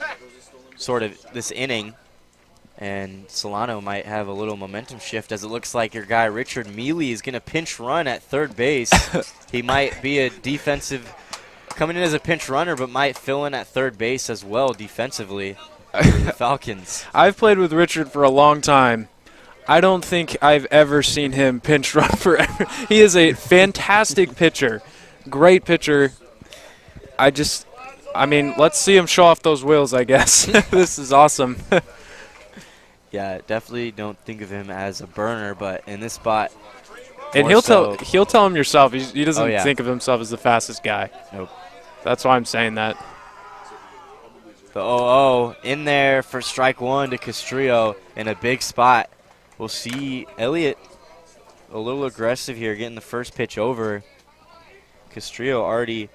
sort of this inning. And Solano might have a little momentum shift as it looks like your guy Richard Mealy is going to pinch run at third base. He might be a defensive, coming in as a pinch runner, but might fill in at third base as well defensively for the Falcons. I've played with Richard for a long time. I don't think I've ever seen him pinch run forever. He is a fantastic pitcher, great pitcher. I mean, let's see him show off those wheels, I guess. This is awesome. Yeah, definitely don't think of him as a burner, but in this spot, and he'll tell him yourself. He doesn't think of himself as the fastest guy. Nope. That's why I'm saying that. The 0-0 in there for strike one to Castrillo in a big spot. We'll see Elliott a little aggressive here, getting the first pitch over. Castrillo already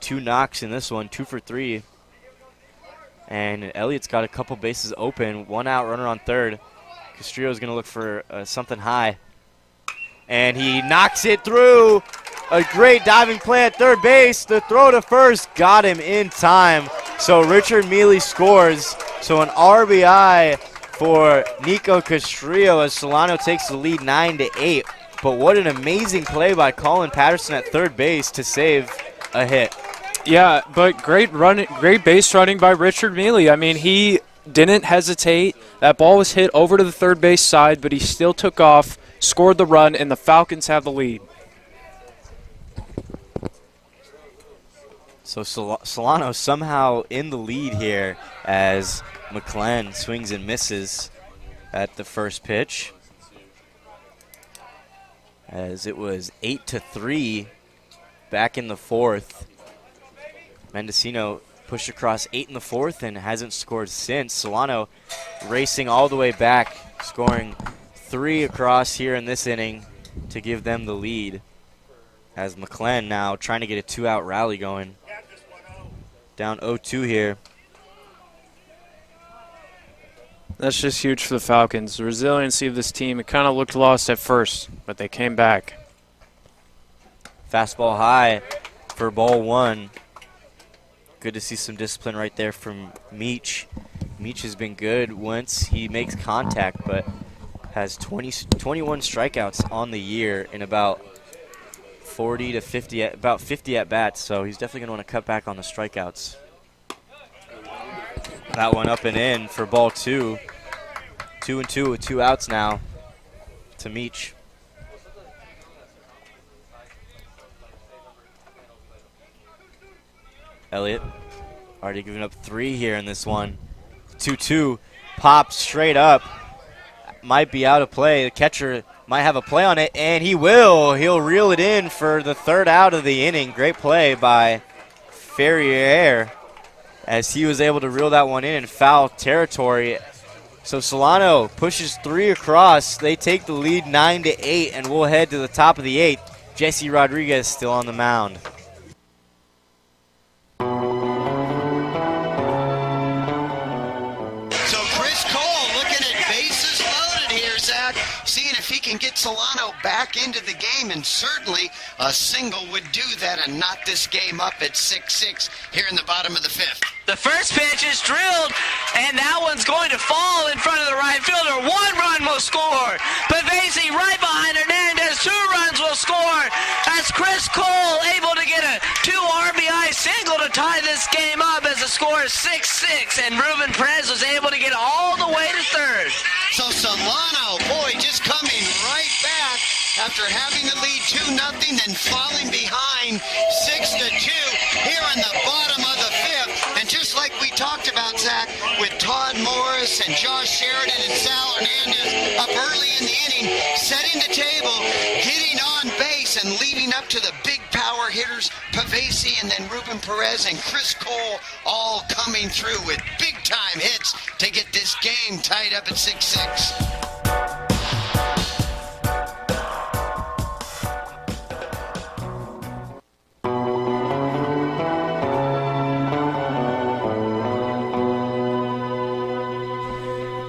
2 knocks in this one, 2 for 3. And Elliott's got a couple bases open, 1 out, runner on third. Castrillo's going to look for something high. And he knocks it through. A great diving play at third base. The throw to first got him in time. So Richard Mealy scores. So an RBI for Nico Castrillo as Solano takes the lead 9-8. But what an amazing play by Colin Patterson at third base to save a hit. Yeah, but great base running by Richard Mealy. I mean, he didn't hesitate. That ball was hit over to the third base side, but he still took off, scored the run, and the Falcons have the lead. So Solano somehow in the lead here as McClenn swings and misses at the first pitch. As it was 8-3 back in the fourth. Mendocino pushed across 8 in the fourth and hasn't scored since. Solano racing all the way back, scoring 3 across here in this inning to give them the lead. As McClenn now trying to get a 2-out rally going. Down 0-2 here. That's just huge for the Falcons. The resiliency of this team, it kind of looked lost at first, but they came back. Fastball high for ball 1. Good to see some discipline right there from Meach. Meach has been good once he makes contact, but has 21 strikeouts on the year in about 40 to 50, about 50 at-bats, so he's definitely going to want to cut back on the strikeouts. That one up and in for ball 2. 2-2 with 2 outs now to Meach. Elliott already giving up 3 here in this one. 2-2, pops straight up. Might be out of play. The catcher might have a play on it, and he will. He'll reel it in for the 3rd out of the inning. Great play by Ferrier as he was able to reel that one in foul territory. So Solano pushes 3 across. They take the lead 9-8, and we'll head to the top of the 8th. Jesse Rodriguez still on the mound. Seeing if he can get Solano back into the game, and certainly a single would do that and knock this game up at 6-6 here in the bottom of the 5th. The first pitch is drilled, and that one's going to fall in front of the right fielder. 1 run will score. Pavesi right behind Hernandez. 2 runs will score. As Chris Cole able to get a 2 RBI single to tie this game up as the score is 6-6, and Ruben Perez was able to get all the way to 3rd. So Solano, boy, just coming right back after having the lead 2-0, then falling behind 6-2 here in the bottom of the 5th. And just like we talked about, Zach, with Todd Morris and Josh Sheridan and Sal Hernandez up early in the inning, setting the table, getting on base and leading up to the big power hitters, Pavesi and then Ruben Perez and Chris Cole all coming through with big-time hits to get this game tied up at 6-6.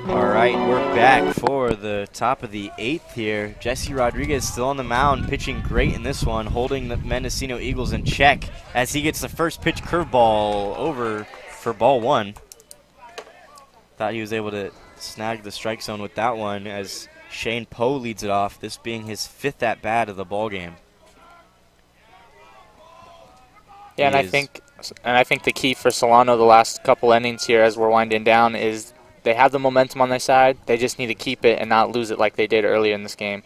All right, we're back for before the top of the 8th here. Jesse Rodriguez still on the mound, pitching great in this one, holding the Mendocino Eagles in check as he gets the first pitch curveball over for ball 1. Thought he was able to snag the strike zone with that one as Shane Poe leads it off, this being his 5th at-bat of the ball game. Yeah, and I think the key for Solano the last couple innings here as we're winding down is they have the momentum on their side. They just need to keep it and not lose it like they did earlier in this game.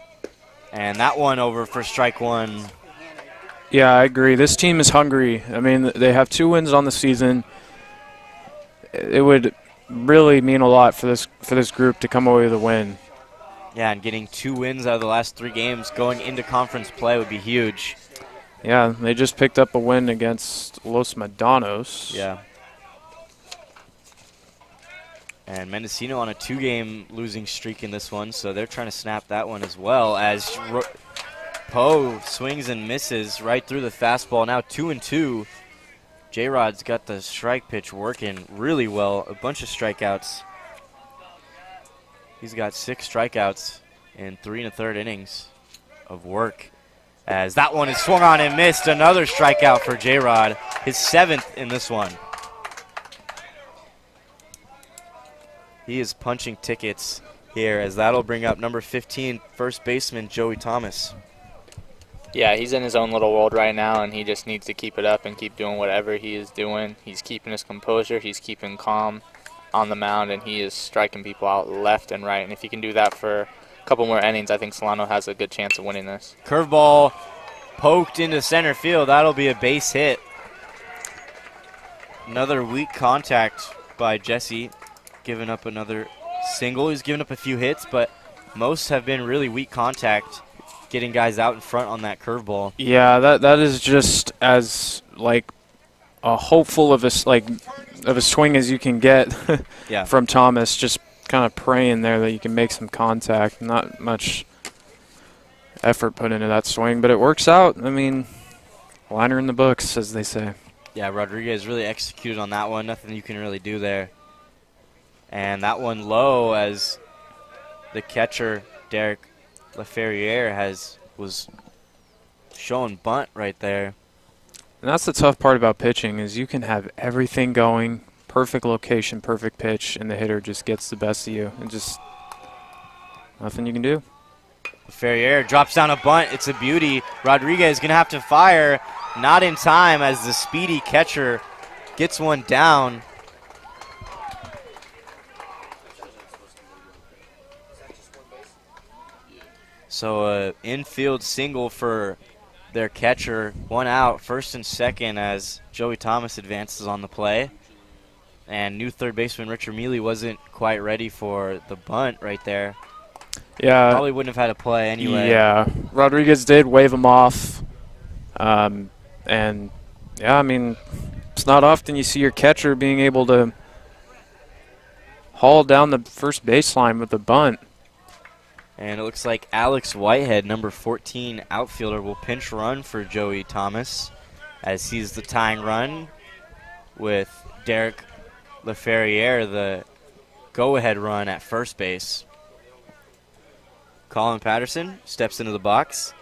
And that one over for strike 1. Yeah, I agree. This team is hungry. I mean, they have 2 wins on the season. It would really mean a lot for this group to come away with a win. Yeah, and getting 2 wins out of the last 3 games going into conference play would be huge. Yeah, they just picked up a win against Los Medanos. Yeah. And Mendocino on a 2-game losing streak in this one, so they're trying to snap that one as well as Poe swings and misses right through the fastball. Now 2-2. J-Rod's got the strike pitch working really well. A bunch of strikeouts. He's got 6 strikeouts in 3 1/3 innings of work. As that one is swung on and missed. Another strikeout for J-Rod. His 7th in this one. He is punching tickets here as that'll bring up number 15, first baseman Joey Thomas. Yeah, he's in his own little world right now, and he just needs to keep it up and keep doing whatever he is doing. He's keeping his composure. He's keeping calm on the mound, and he is striking people out left and right. And if he can do that for a couple more innings, I think Solano has a good chance of winning this. Curveball poked into center field. That'll be a base hit. Another weak contact by Jesse, giving up another single. He's given up a few hits, but most have been really weak contact, getting guys out in front on that curveball. Yeah, that is just as like a hopeful of a swing as you can get Yeah. from Thomas. Just kind of praying there that you can make some contact. Not much effort put into that swing, but it works out. I mean, liner in the books, as they say. Yeah, Rodriguez really executed on that one. Nothing you can really do there. And that one low as the catcher, Derek LaFerriere, was showing bunt right there. And that's the tough part about pitching is you can have everything going, perfect location, perfect pitch, and the hitter just gets the best of you. And just nothing you can do. LaFerriere drops down a bunt. It's a beauty. Rodriguez going to have to fire. Not in time as the speedy catcher gets one down. So infield single for their catcher. 1 out, first and second as Joey Thomas advances on the play. And new third baseman Richard Mealy wasn't quite ready for the bunt right there. Yeah. Probably wouldn't have had a play anyway. Yeah. Rodriguez did wave him off. And, yeah, I mean, it's not often you see your catcher being able to haul down the first baseline with a bunt. And it looks like Alex Whitehead, number 14 outfielder, will pinch run for Joey Thomas as he's the tying run with Derek LaFerriere, the go-ahead run at first base. Colin Patterson steps into the box.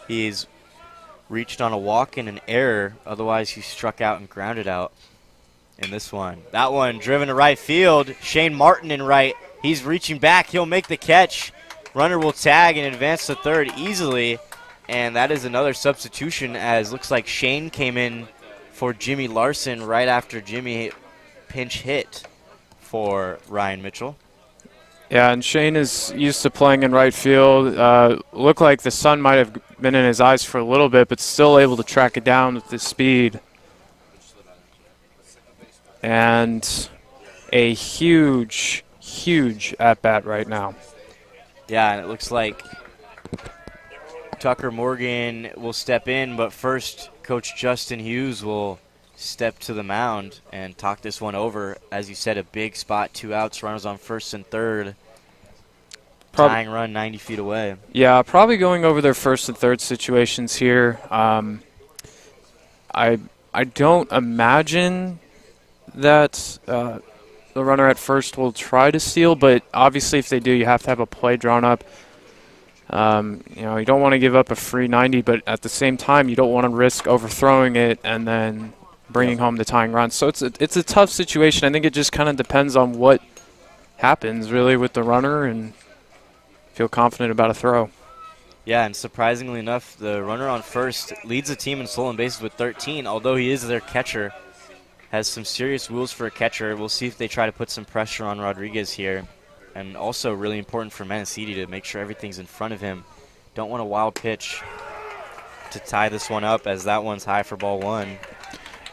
He's reached on a walk and an error. Otherwise, he struck out and grounded out in this one. That one driven to right field. Shane Martin in right. He's reaching back. He'll make the catch. Runner will tag and advance to third easily. And that is another substitution as looks like Shane came in for Jimmy Larson right after Jimmy pinch hit for Ryan Mitchell. Yeah, and Shane is used to playing in right field. Looked like the sun might have been in his eyes for a little bit, but still able to track it down with his speed. And a huge, huge at-bat right now. Yeah, and it looks like Tucker Morgan will step in, but first Coach Justin Hughes will step to the mound and talk this one over. As you said, a big spot, 2 outs, runners on first and third. Tying run 90 feet away. Yeah, probably going over their first and third situations here. I don't imagine that the runner at first will try to steal, but obviously if they do, you have to have a play drawn up. You know, you don't want to give up a free 90, but at the same time, you don't want to risk overthrowing it and then bringing home the tying run. So it's a tough situation. I think it just kind of depends on what happens really with the runner and feel confident about a throw. Yeah, and surprisingly enough, the runner on first leads the team in stolen bases with 13, although he is their catcher. Has some serious wheels for a catcher. We'll see if they try to put some pressure on Rodriguez here. And also really important for Mendocino to make sure everything's in front of him. Don't want a wild pitch to tie this one up, as that one's high for ball one.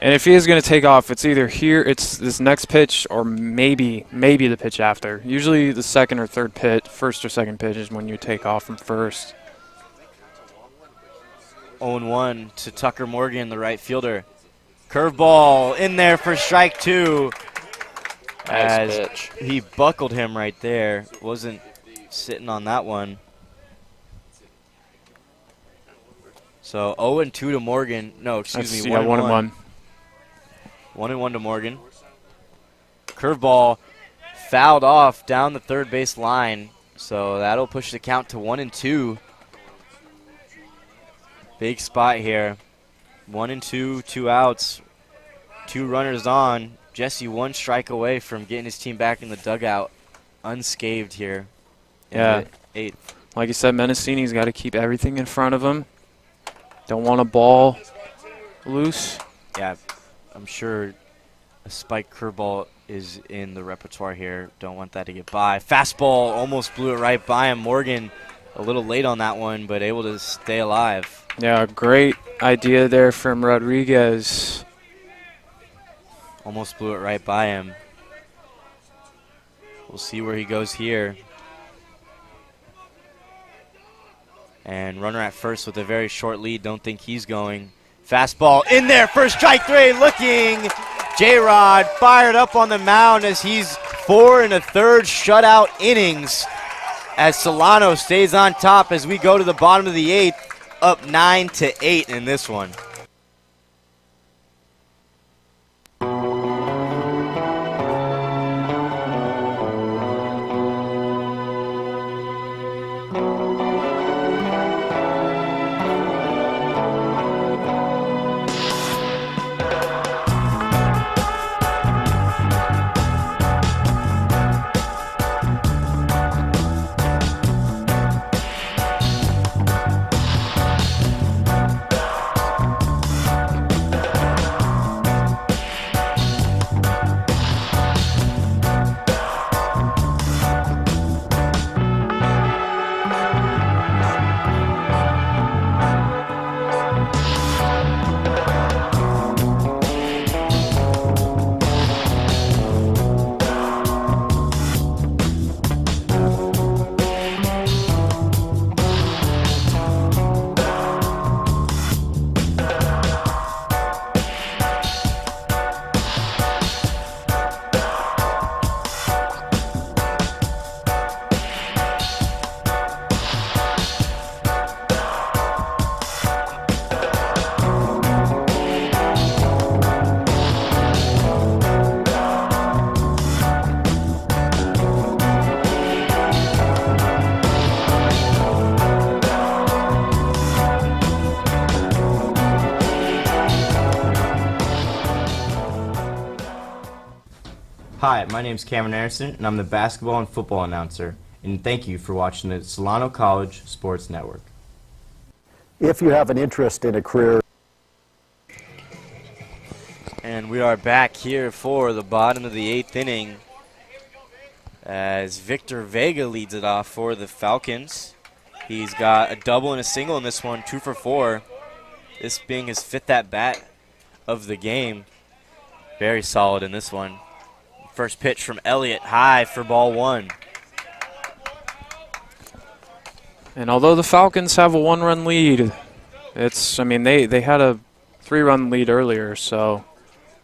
And if he is going to take off, it's either here, it's this next pitch, or maybe the pitch after. Usually the second or third pitch, first or second pitch is when you take off from first. 0-1 to Tucker Morgan, the right fielder. Curveball in there for strike two. Nice As pitch. he buckled him right there. Wasn't sitting on that one. So 0-2 to Morgan. No, excuse me, 1-1. 1-1 to Morgan. Curveball fouled off down the third base line. So that'll push the count to 1-2. Big spot here. 1-2, 2 outs. 2 runners on. Jesse 1 strike away from getting his team back in the dugout unscathed here. Yeah. Eighth. Like you said, Mendocino's got to keep everything in front of him. Don't want a ball loose. Yeah, I'm sure a spike curveball is in the repertoire here. Don't want that to get by. Fastball almost blew it right by him. Morgan a little late on that one, but able to stay alive. Yeah, great idea there from Rodriguez. Almost blew it right by him. We'll see where he goes here. And runner at first with a very short lead. Don't think he's going. Fastball in there for strike 3. Looking. J-Rod fired up on the mound as he's 4 1/3 shutout innings. As Solano stays on top as we go to the bottom of the 8th. Up 9-8 in this one. Hi, my name is Cameron Anderson, and I'm the basketball and football announcer. And thank you for watching the Solano College Sports Network. If you have an interest in a career. And we are back here for the bottom of the 8th inning as Victor Vega leads it off for the Falcons. He's got a double and a single in this one, 2 for 4. This being his 5th at-bat of the game. Very solid in this one. First pitch from Elliott, high for ball 1. And although the Falcons have a 1-run lead, I mean, they had a 3-run lead earlier, so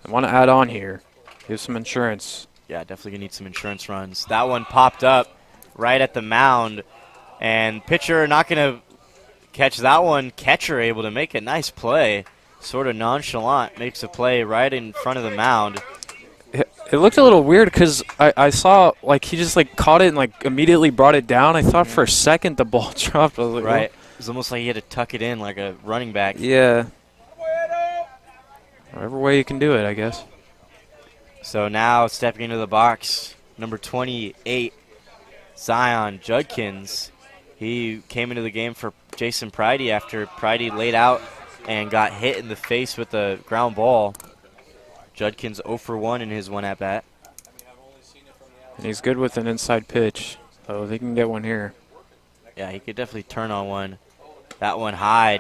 I want to add on here. Give some insurance. Yeah, definitely going to need some insurance runs. That one popped up right at the mound, and pitcher not going to catch that one. Catcher able to make a nice play. Sort of nonchalant, makes a play right in front of the mound. It looked a little weird because I saw, like, he just, like, caught it and, like, immediately brought it down. I thought for a second the ball dropped. I was like, Right. It was almost like he had to tuck it in like a running back. yeah. Whatever way you can do it, I guess. So now stepping into the box, number 28, Zion Judkins. He came into the game for Jason Pridey after Pridey laid out and got hit in the face with a ground ball. Judkins 0 for 1 in his one at-bat. And he's good with an inside pitch, so they can get one here. Yeah, he could definitely turn on one. That one high,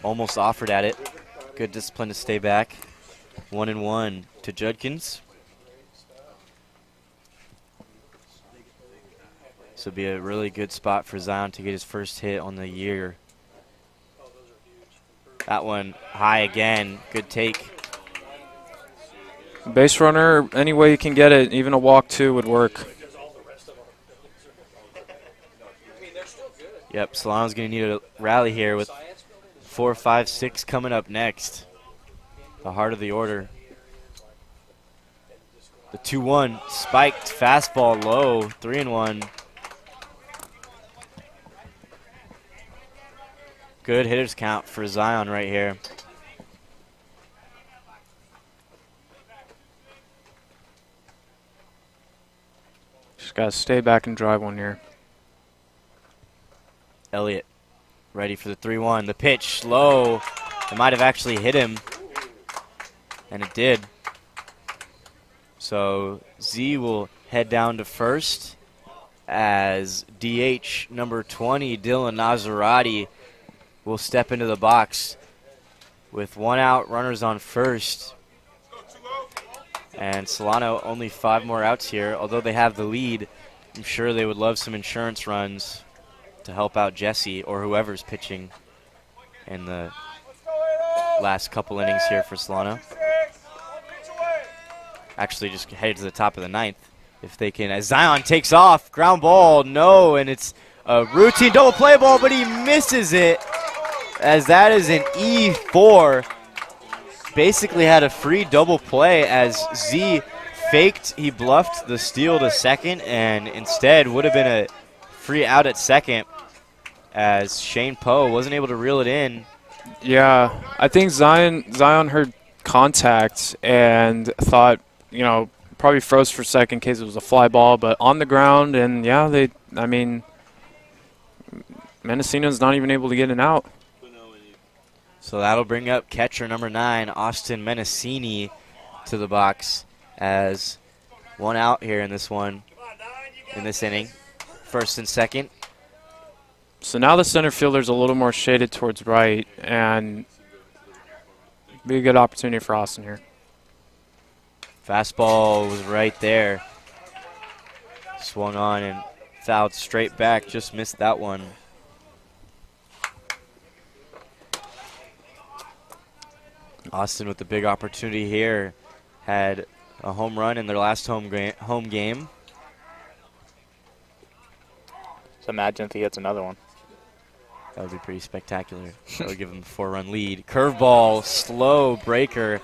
almost offered at it. Good discipline to stay back. 1-1 to Judkins. This would be a really good spot for Zion to get his first hit on the year. That one high again. Good take. Base runner, any way you can get it, even a walk two would work. Yep, Solano's going to need a rally here with 4, 5, 6 coming up next. The heart of the order. The 2-1 spiked fastball low, 3-1. Good hitters count for Zion right here. Just got to stay back and drive one here. Elliott ready for the 3-1. The pitch low. It might have actually hit him. And it did. So Z will head down to first as DH number 20, Dylan Nazarati, will step into the box with 1 out, runners on first. And Solano only 5 more outs here. Although they have the lead, I'm sure they would love some insurance runs to help out Jesse or whoever's pitching in the last couple innings here for Solano. Actually just headed to the top of the 9th if they can. As Zion takes off, ground ball, no, and it's a routine double play ball, but he misses it as that is an E4. Basically had a free double play as Z faked, he bluffed the steal to second, and instead would have been a free out at second as Shane Poe wasn't able to reel it in. Yeah, I think Zion heard contact and thought, you know, probably froze for a second in case it was a fly ball, but on the ground, and yeah, Mendocino's not even able to get an out. So that'll bring up catcher number 9, Austin Mendocini, to the box as 1 out here in this inning. First and second. So now the center fielder's a little more shaded towards right, and be a good opportunity for Austin here. Fastball was right there. Swung on and fouled straight back. Just missed that one. Austin with the big opportunity here. Had a home run in their last home game. So imagine if he hits another one. That would be pretty spectacular. That would give him a 4-run lead. Curveball, slow breaker.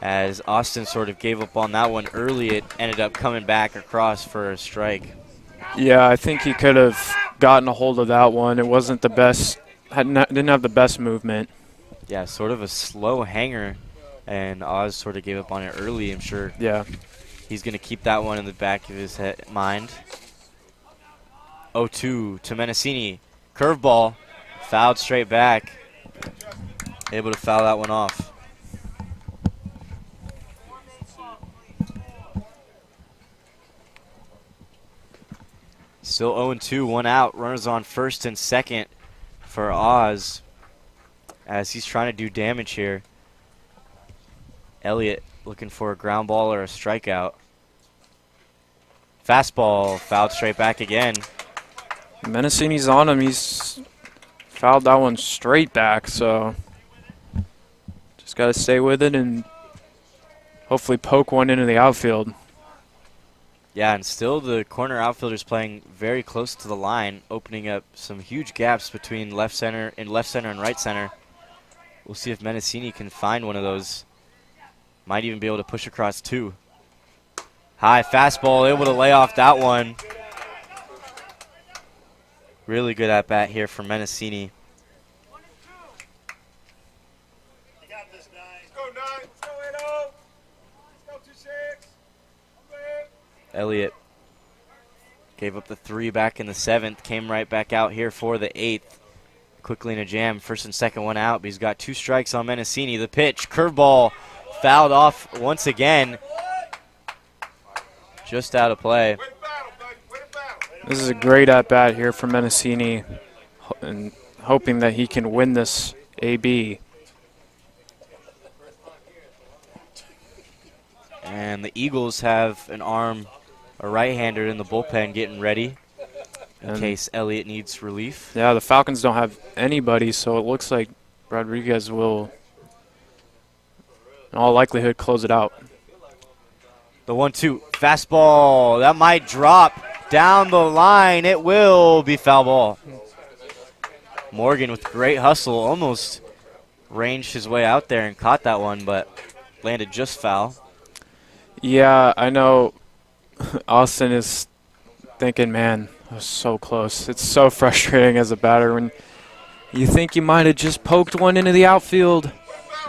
As Austin sort of gave up on that one early, it ended up coming back across for a strike. Yeah, I think he could have gotten a hold of that one. It wasn't the best, didn't have the best movement. Yeah, sort of a slow hanger, and Oz sort of gave up on it early, I'm sure. Yeah. He's going to keep that one in the back of his mind. 0-2 to Mendocini. Curveball, fouled straight back. Able to foul that one off. Still 0-2, 1 out. Runners on first and second for Oz as he's trying to do damage here. Elliott looking for a ground ball or a strikeout. Fastball, fouled straight back again. Mendocini's on him. He's fouled that one straight back, so just got to stay with it and hopefully poke one into the outfield. Yeah, and still the corner outfielders playing very close to the line, opening up some huge gaps between left center and right center. We'll see if Mendocini can find one of those. Might even be able to push across 2. High fastball, able to lay off that one. Really good at bat here for Mendocino. Elliott gave up the 3 back in the 7th, came right back out here for the 8th. Quickly in a jam, first and second one out, but he's got 2 strikes on Mendocino. The pitch, curveball, fouled off once again. Just out of play. This is a great at-bat here for Mendocino, and hoping that he can win this AB. And the Eagles have an arm, a right-hander in the bullpen getting ready in case Elliott needs relief. Yeah, the Falcons don't have anybody, so it looks like Rodriguez will, in all likelihood, close it out. The 1-2 fastball, that might drop down the line. It will be foul ball. Morgan with great hustle almost ranged his way out there and caught that one, but landed just foul. Yeah, I know Austin is thinking, man, I was so close. It's so frustrating as a batter when you think you might have just poked one into the outfield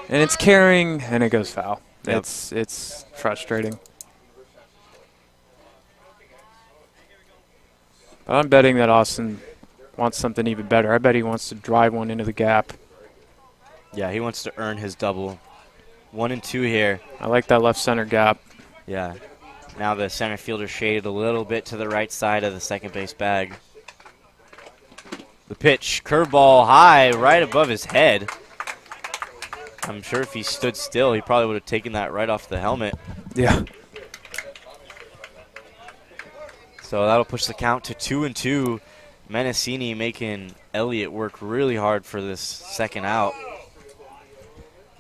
and it's carrying and it goes foul. Yep. It's frustrating. But I'm betting that Austin wants something even better. I bet he wants to drive one into the gap. Yeah, he wants to earn his double. 1-2 here. I like that left center gap. Yeah. Now the center fielder shaded a little bit to the right side of the second base bag. The pitch, curveball high, right above his head. I'm sure if he stood still, he probably would have taken that right off the helmet. Yeah. So that'll push the count to 2-2. Mendocino making Elliott work really hard for this second out.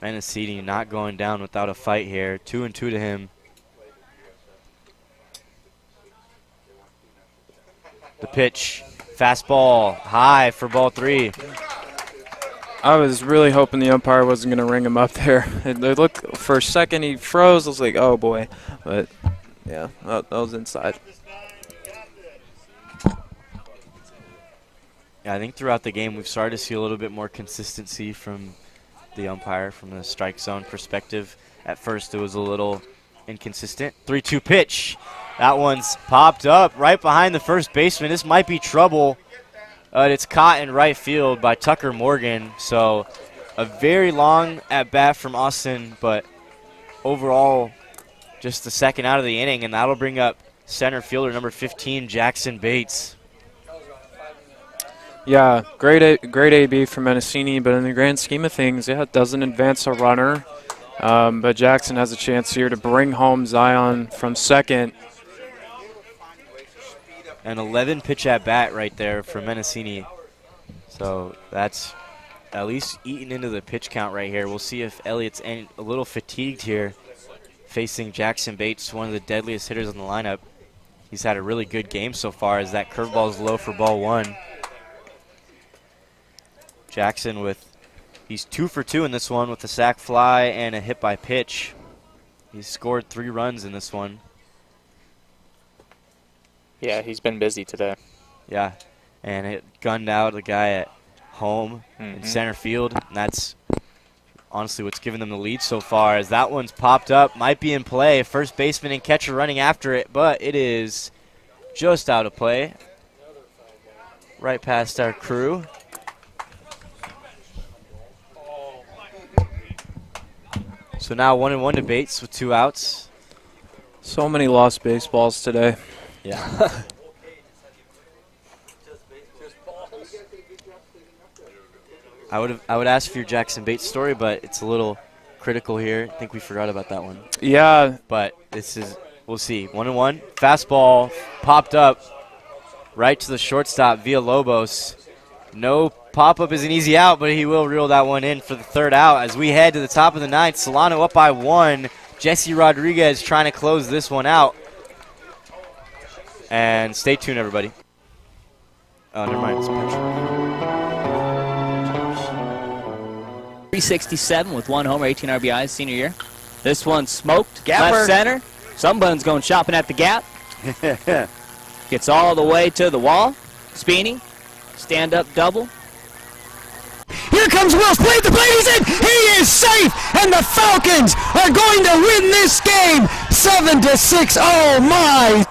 Mendocino not going down without a fight here. 2-2 to him. The pitch, fastball, high for ball 3. I was really hoping the umpire wasn't going to ring him up there. It looked, for a second he froze. I was like, oh boy. But yeah, that was inside. Yeah, I think throughout the game we've started to see a little bit more consistency from the umpire from the strike zone perspective. At first it was a little inconsistent. 3-2 pitch. That one's popped up right behind the first baseman. This might be trouble. It's caught in right field by Tucker Morgan. So a very long at bat from Austin, but overall just the second out of the inning, and that'll bring up center fielder number 15, Jackson Bates. Yeah, great AB for Mendocino, but in the grand scheme of things, yeah, it doesn't advance a runner. But Jackson has a chance here to bring home Zion from second. An 11 pitch at bat right there for Mendocino. So that's at least eaten into the pitch count right here. We'll see if Elliott's a little fatigued here facing Jackson Bates, one of the deadliest hitters in the lineup. He's had a really good game so far as that curveball is low for ball 1. Jackson he's 2 for 2 in this one with a sac fly and a hit by pitch. He's scored 3 runs in this one. Yeah, he's been busy today. Yeah, and it gunned out the guy at home in center field. And that's honestly what's given them the lead so far, as that one's popped up, might be in play. First baseman and catcher running after it, but it is just out of play. Right past our crew. So now 1-1 to Bates with 2 outs. So many lost baseballs today. Yeah. I would ask for your Jackson Bates story, but it's a little critical here. I think we forgot about that one. Yeah. But we'll see. 1-1. Fastball popped up right to the shortstop via Lobos. No pop-up is an easy out, but he will reel that one in for the third out as we head to the top of the 9th. Solano up by 1. Jesse Rodriguez trying to close this one out. And stay tuned, everybody. Oh, never mind. It's a pitch. 367 with 1 homer, 18 RBIs, senior year. This one smoked, Gapper. left center, Sunburn's going shopping at the gap. Gets all the way to the wall. Speeney, stand-up double. Here comes Wills, played the play, he's in, he is safe, and the Falcons are going to win this game 7-6. Oh my!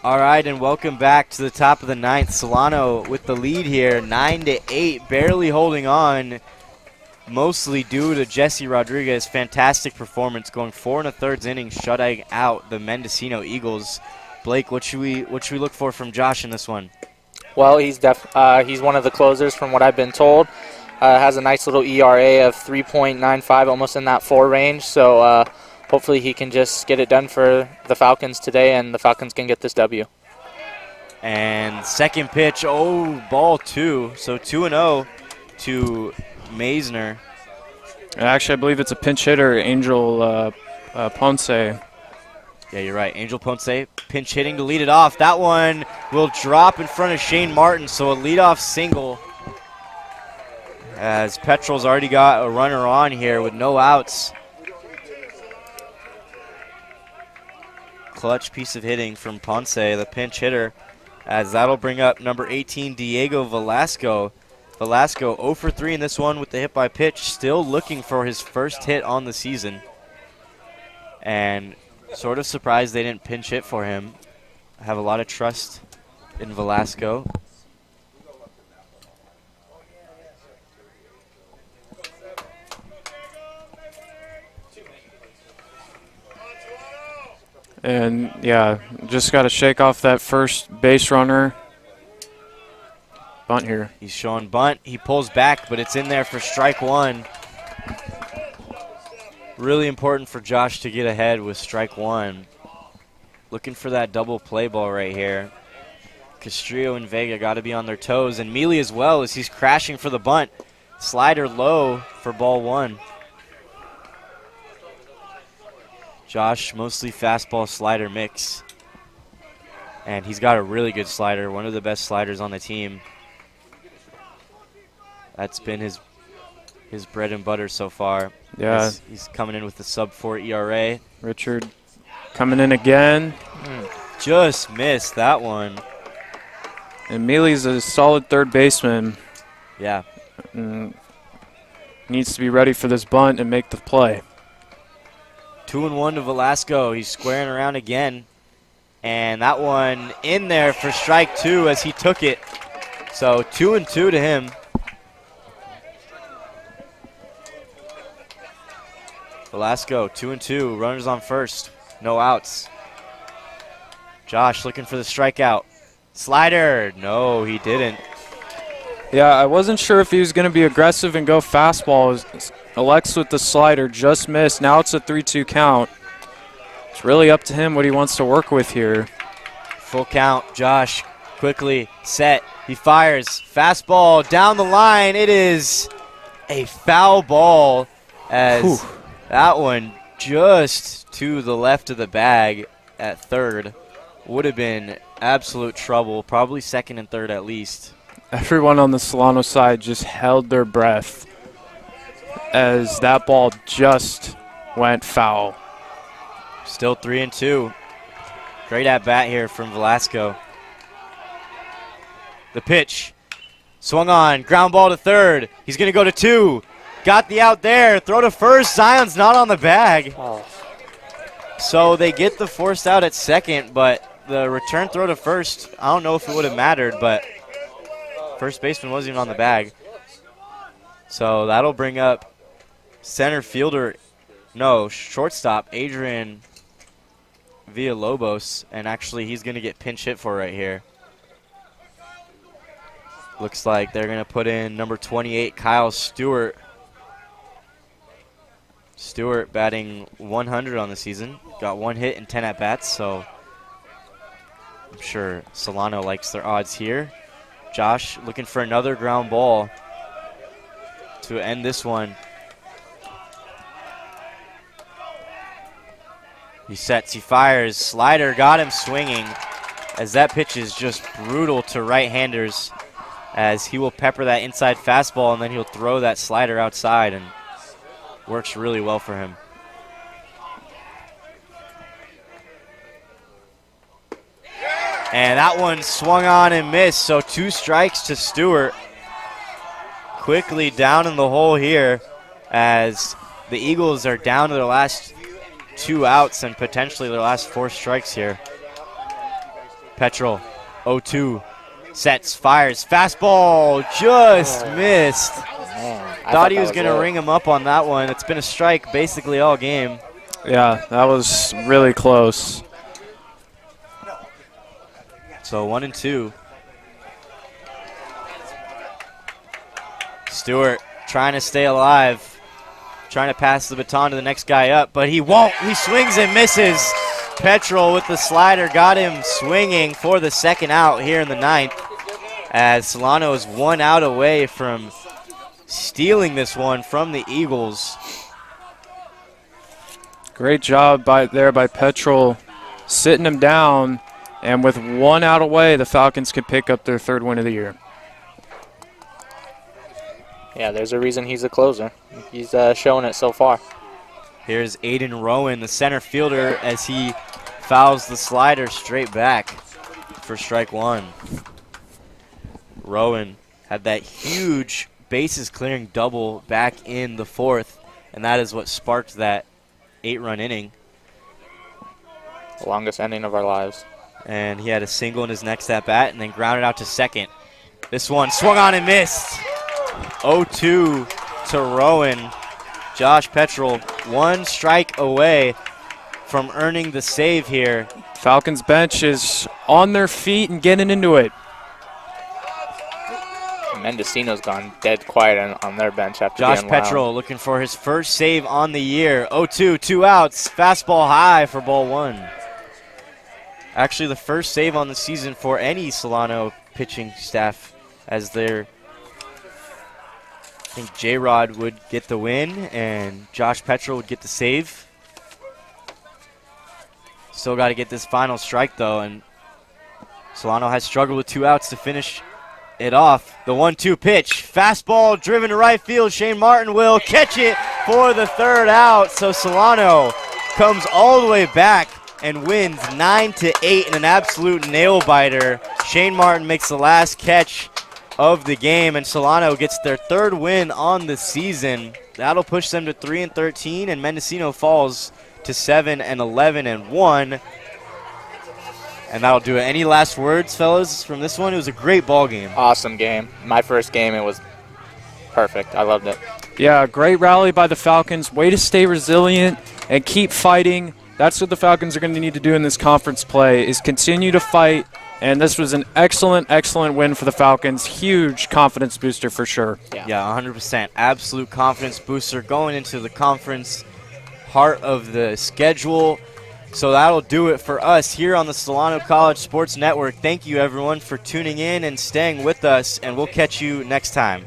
All right, and welcome back to the top of the ninth. Solano with the lead here, 9-8, barely holding on, mostly due to Jesse Rodriguez' fantastic performance, going 4 1/3 innings, shutting out the Mendocino Eagles. Blake, what should we look for from Josh in this one? Well, he's one of the closers from what I've been told. Has a nice little ERA of 3.95, almost in that 4 range. So hopefully he can just get it done for the Falcons today, and the Falcons can get this W. And second pitch, ball 2. So 2-0 to Maisner. Actually, I believe it's a pinch hitter, Angel Ponce. Yeah, you're right. Angel Ponce pinch hitting to lead it off. That one will drop in front of Shane Martin, so a leadoff single. As Petrol's already got a runner on here with no outs. Clutch piece of hitting from Ponce, the pinch hitter, as that'll bring up number 18, Diego Velasco. Velasco 0 for 3 in this one with the hit by pitch, still looking for his first hit on the season. And sort of surprised they didn't pinch hit for him. I have a lot of trust in Velasco. And, yeah, just got to shake off that first base runner. Bunt here. He's showing bunt. He pulls back, but it's in there for strike 1. Really important for Josh to get ahead with strike 1. Looking for that double play ball right here. Castrillo and Vega got to be on their toes, and Mealy as well as he's crashing for the bunt. Slider low for ball 1. Josh, mostly fastball slider mix. And he's got a really good slider, one of the best sliders on the team. That's been his bread and butter so far. Yeah. He's coming in with the sub-4 ERA. Richard coming in again. Just missed that one. And Mealy's a solid third baseman. Yeah. Needs to be ready for this bunt and make the play. 2-1 to Velasco. He's squaring around again. And that one in there for strike 2 as he took it. So 2-2 to him. Velasco, 2-2. Runners on first. No outs. Josh looking for the strikeout. Slider. No, he didn't. Yeah, I wasn't sure if he was going to be aggressive and go fastball. Alex with the slider just missed. Now it's a 3-2 count. It's really up to him what he wants to work with here. Full count. Josh quickly set. He fires. Fastball down the line. It is a foul ball as that one just to the left of the bag at third. Would have been absolute trouble. Probably second and third at least. Everyone on the Solano side just held their breath as that ball just went foul. Still 3-2. Great at bat here from Velasco. The pitch. Swung on. Ground ball to third. He's going to go to 2. Got the out there. Throw to first. Zion's not on the bag. Oh. So they get the forced out at second, but the return throw to first, I don't know if it would have mattered, but first baseman wasn't even on the bag. So that'll bring up shortstop Adrian Villalobos, and actually he's going to get pinch hit for right here. Looks like they're going to put in number 28, Kyle Stewart. Stewart batting 100 on the season. Got 1 hit and 10 at-bats, so I'm sure Solano likes their odds here. Josh looking for another ground ball to end this one. He sets, he fires, slider got him swinging, as that pitch is just brutal to right-handers, as he will pepper that inside fastball and then he'll throw that slider outside, and works really well for him. And that one swung on and missed, so 2 strikes to Stewart. Quickly down in the hole here, as the Eagles are down to their last 2 outs and potentially their last 4 strikes here. Petrol, 0-2, sets, fires, fastball, just missed. Thought he was going to ring him up on that one. It's been a strike basically all game. Yeah, that was really close. So 1-2. Stewart trying to stay alive, trying to pass the baton to the next guy up, but he won't. He swings and misses. Petrol with the slider got him swinging for the second out here in the 9th, as Solano is 1 out away from stealing this one from the Eagles. Great job by Petrol, sitting him down, and with 1 out away, the Falcons could pick up their 3rd win of the year. Yeah, there's a reason he's a closer. He's showing it so far. Here's Aiden Rowan, the center fielder, as he fouls the slider straight back for strike 1. Rowan had that huge bases clearing double back in the 4th, and that is what sparked that 8-run inning. The longest inning of our lives. And he had a single in his next at-bat and then grounded out to second. This one swung on and missed. 0-2 to Rowan. Josh Petrol 1 strike away from earning the save here. Falcons bench is on their feet and getting into it. Mendocino's gone dead quiet on their bench after Josh being loud. Petrol looking for his first save on the year. 0-2, 2 outs. Fastball high for ball 1. Actually, the first save on the season for any Solano pitching staff, as their I think J-Rod would get the win and Josh Petrol would get the save. Still got to get this final strike, though, and Solano has struggled with 2 outs to finish it off. The 1-2 pitch. Fastball driven to right field. Shane Martin will catch it for the 3rd out. So Solano comes all the way back and wins 9-8 in an absolute nail-biter. Shane Martin makes the last catch of the game, and Solano gets their 3rd win on the season. That'll push them to 3-13, and Mendocino falls to 7-11-1. And that'll do it. Any last words, fellas, from this one? It was a great ball game. Awesome game. My first game, it was perfect. I loved it. Yeah, great rally by the Falcons. Way to stay resilient and keep fighting. That's what the Falcons are going to need to do in this conference play, is continue to fight. And this was an excellent, excellent win for the Falcons. Huge confidence booster for sure. Yeah, 100%. Absolute confidence booster going into the conference heart of the schedule. So that'll do it for us here on the Solano College Sports Network. Thank you, everyone, for tuning in and staying with us, and we'll catch you next time.